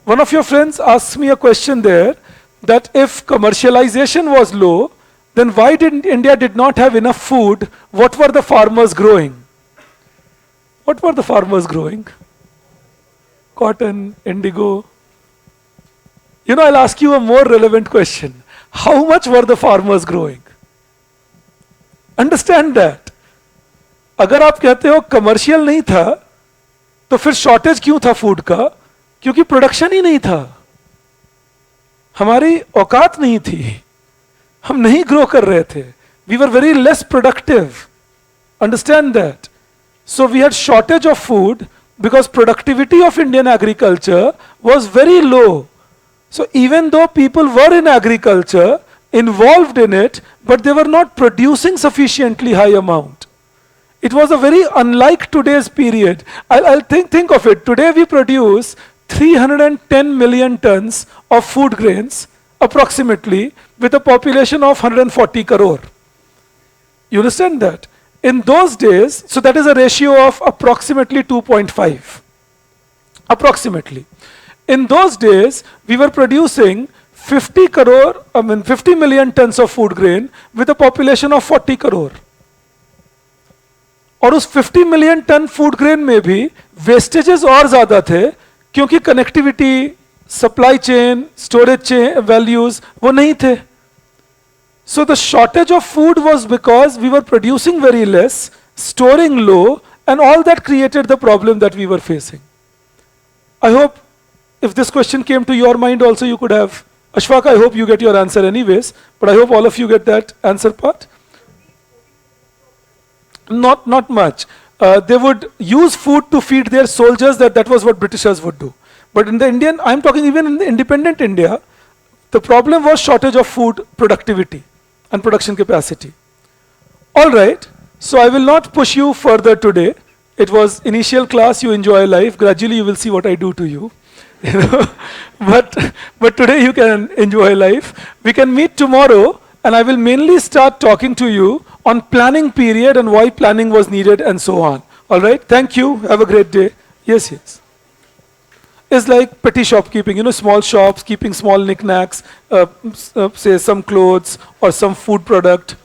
One of your friends asked me a question there, that if commercialization was low, then why didn't India did not have enough food? What were the farmers growing? What were the farmers growing? Cotton, indigo. You know, I'll ask you a more relevant question. How much were the farmers growing? Understand that. अगर आप कहते हो commercial नहीं था, तो फिर shortage क्यों था फूड का? क्योंकि प्रोडक्शन ही नहीं था. हमारी औकात नहीं थी. हम नहीं ग्रो कर रहे थे. We were very less productive. Understand that. So we had shortage of food because productivity of Indian agriculture was very low. So even though people were in agriculture, involved in it, but they were not producing sufficiently high amount. It was a very unlike today's period. I'll think of it. Today we produce 310 million tons of food grains, approximately, with a population of 140 crore. You understand that? In those days, so that is a ratio of approximately 2.5. Approximately. In those days, we were producing 50 crore, 50 million tons of food grain with a population of 40 crore. और उस 50 million ton food grain में भी vestiges और ज्यादा थे क्योंकि connectivity, supply chain, storage chain values वो नहीं थे. So the shortage of food was because we were producing very less, storing low, and all that created the problem that we were facing. I hope if this question came to your mind also you could have, Ashfaq, I hope you get your answer anyways, but I hope all of you get that answer part. Not much. They would use food to feed their soldiers, that was what Britishers would do. But in the Indian, I'm talking even in the independent India, the problem was shortage of food productivity and production capacity. All right, so I will not push you further today. It was initial class, you enjoy life. Gradually you will see what I do to you. You know? but today you can enjoy life. We can meet tomorrow and I will mainly start talking to you on planning period and why planning was needed and so on. All right, thank you. Have a great day. Yes, yes. It's like petty shopkeeping, you know, small shops, keeping small knickknacks, say some clothes or some food product.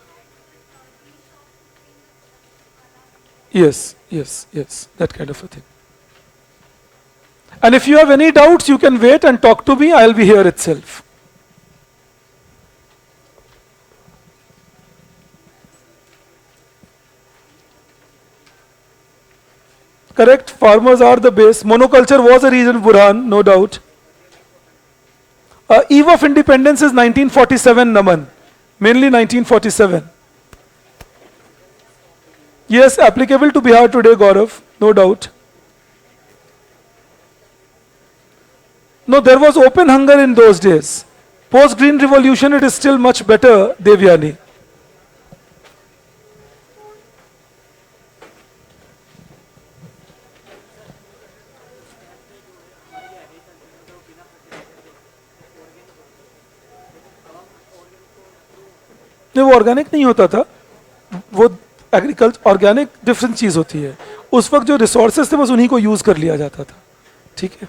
Yes, yes, yes, that kind of a thing. And if you have any doubts, you can wait and talk to me. I'll be here itself. Correct, farmers are the base. Monoculture was a reason, Burhan, no doubt. Eve of Independence is 1947, Naman. Mainly 1947. Yes, applicable to Bihar today, Gaurav, no doubt. No, there was open hunger in those days. Post-Green Revolution, it is still much better, Devyani. नहीं वो organic नहीं होता था, वो agriculture organic different चीज होती है. उस वक्त जो रिसोर्सेज थे बस उन्हीं को यूज कर लिया जाता था. ठीक है.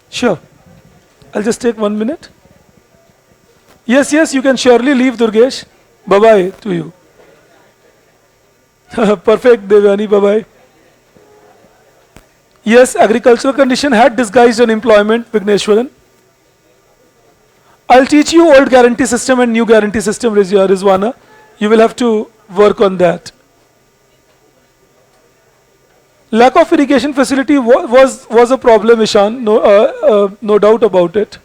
Sure. I'll just take 1 minute. Yes, yes, you can surely leave, Durgesh. Bye-bye to you. Perfect, Devyani, bye-bye. Yes, agricultural condition had disguised unemployment, Vigneshwaran. I'll teach you old guarantee system and new guarantee system, Rizwana. You will have to work on that. Lack of irrigation facility was a problem, Ishan, no doubt about it.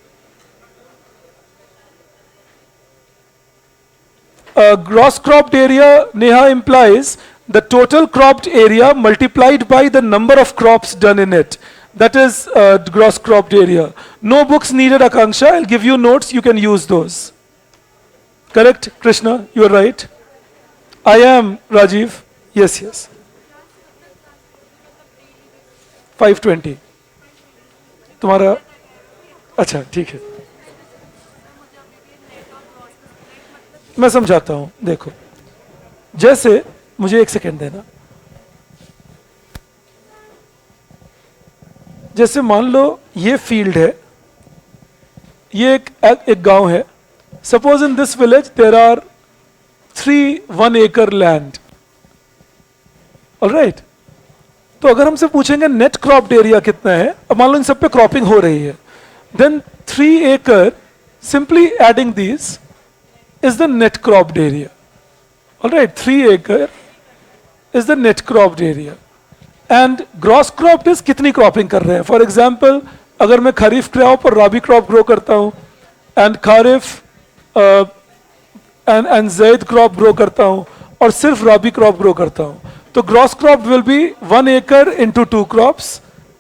Gross cropped area, Neha, implies the total cropped area multiplied by the number of crops done in it. That is gross cropped area. No books needed, Akanksha. I'll give you notes, you can use those. Correct, Krishna? You are right. I am, Rajiv. Yes, yes. 520. तुम्हारा अच्छा ठीक है, मैं समझाता हूं. देखो, जैसे मुझे 1 सेकेंड देना. जैसे मान लो ये फील्ड है, ये एक गांव है. Suppose in this village there are 3 1 acre land. Alright, तो अगर हमसे पूछेंगे नेट क्रॉप्ड एरिया कितना है, अब मान लो इन सब पे क्रॉपिंग हो रही है, then 3 acre, simply adding these is the net cropped area. Alright, 3 acre is the net cropped area. And gross cropped is कितनी क्रॉपिंग कर रहे हैं. फॉर एग्जाम्पल, अगर मैं खरीफ क्रॉप और राबी क्रॉप ग्रो करता हूं, and kharif and Zaid crop grow करता हूं, और सिर्फ राबी क्रॉप ग्रो करता हूं, तो gross crop will be 1 acre into 2 crops,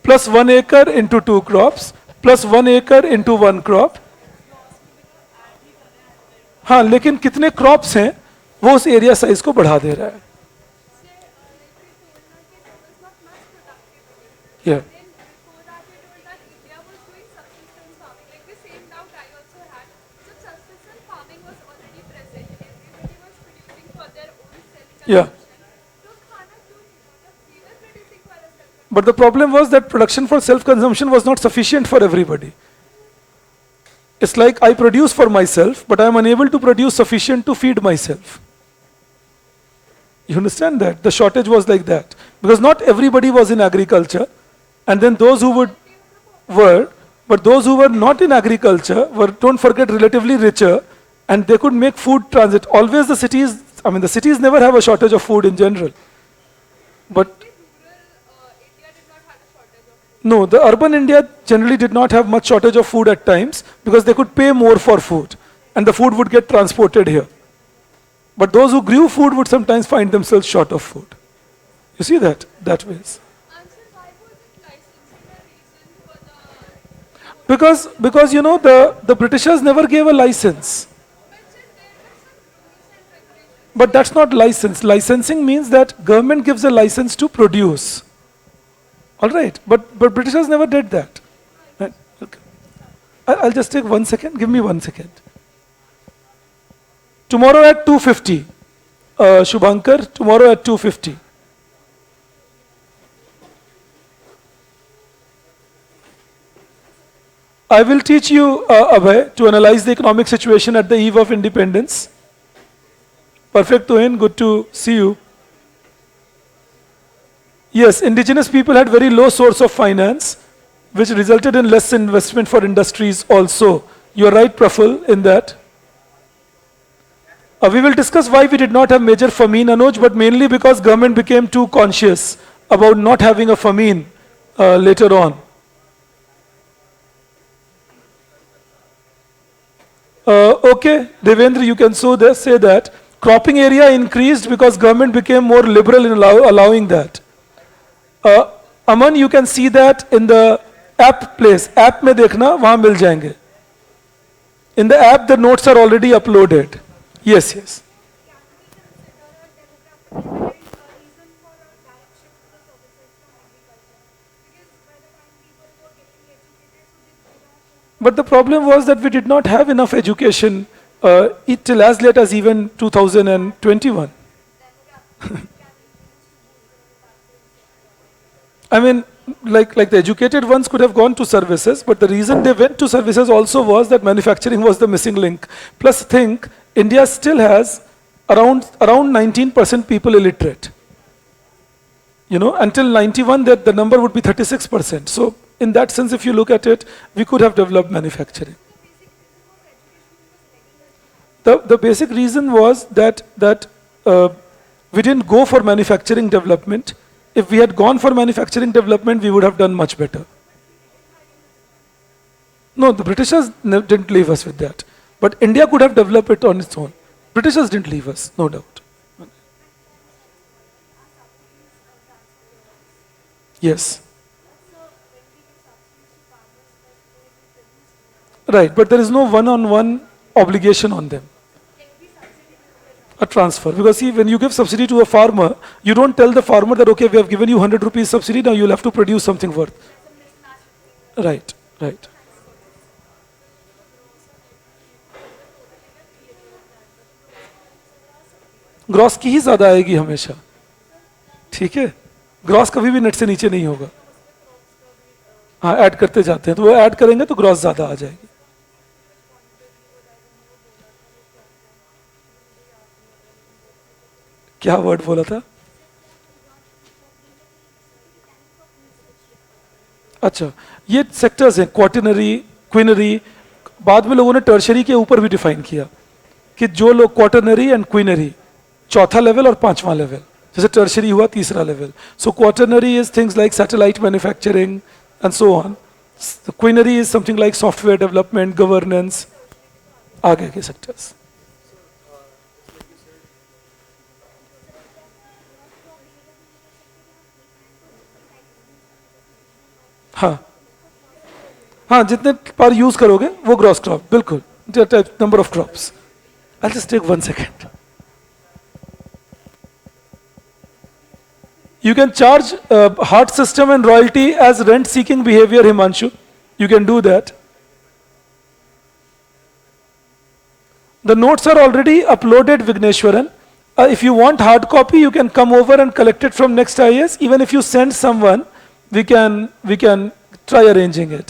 plus 1 acre into 2 crops, plus 1 acre into 1 crop. हाँ, लेकिन कितने क्रॉप्स हैं वो उस एरिया साइज को बढ़ा दे रहा है. Yeah. Yeah. But the problem was that production for self-consumption was not sufficient for everybody. It's like I produce for myself, but I am unable to produce sufficient to feed myself. You understand that? The shortage was like that. Because not everybody was in agriculture, and then those who were, but those who were not in agriculture were, don't forget, relatively richer, and they could make food transit. Always the cities, the cities never have a shortage of food in general. But no, the urban India generally did not have much shortage of food at times because they could pay more for food and the food would get transported here. But those who grew food would sometimes find themselves short of food. You see that ways. Because the Britishers never gave a license. But that's not license. Licensing means that government gives a license to produce. All right, but Britishers never did that. Right? Okay. I'll just take 1 second. Give me 1 second. Tomorrow at 2:50. Shubhankar, tomorrow at 2:50. I will teach you, Abhay, to analyze the economic situation at the eve of independence. Perfect, Tuhin, good to see you. Yes, indigenous people had very low source of finance, which resulted in less investment for industries also. You're right, Praful, in that. We will discuss why we did not have major famine, Anuj, but mainly because government became too conscious about not having a famine later on. Okay, Devendra, you can say that. Cropping area increased because government became more liberal in allowing that. Aman, you can see that in the app place. App में देखना, वहाँ मिल जाएंगे. In the app, the notes are already uploaded. Yes, yes. But the problem was that we did not have enough education till as late as even 2021. Like the educated ones could have gone to services, but the reason they went to services also was that manufacturing was the missing link. Plus, think India still has around 19% people illiterate. Until 91, that the number would be 36%. So, in that sense, if you look at it, we could have developed manufacturing. The basic reason was that we didn't go for manufacturing development. If we had gone for manufacturing development, we would have done much better. No, the Britishers didn't leave us with that. But India could have developed it on its own. Britishers didn't leave us, no doubt. Yes. Right, but there is no one-on-one obligation on them. A transfer. Because see, when you give subsidy to a farmer, you don't tell the farmer that, okay, we have given you 100 rupees subsidy, now you'll have to produce something worth. Right, right. Gross की ही ज्यादा आएगी हमेशा. ठीक है, gross कभी भी net से नीचे नहीं होगा. हाँ, ऐड करते जाते हैं तो वो ऐड करेंगे तो ग्रॉस ज्यादा आ जाएगी. क्या वर्ड बोला था? अच्छा, ये सेक्टर्स हैं, क्वार्टनरी, क्विनरी. बाद में लोगों ने टर्शरी के ऊपर भी डिफाइन किया कि जो लोग क्वार्टनरी एंड क्विनरी, चौथा लेवल और पांचवा लेवल. जैसे टर्शरी हुआ तीसरा level. So quaternary is things like satellite manufacturing and so on. Quinary is something like software development, governance, आगे के सेक्टर्स. हाँ, जितने बार यूज करोगे वो ग्रॉस क्रॉप. बिल्कुल, number of crops. I just take 1 second. You can charge heart system and royalty as rent-seeking behavior, Himanshu. You can do that. The notes are already uploaded, Vigneshwaran. If you want hard copy, you can come over and collect it from Next IAS. Even if you send someone, we can try arranging it.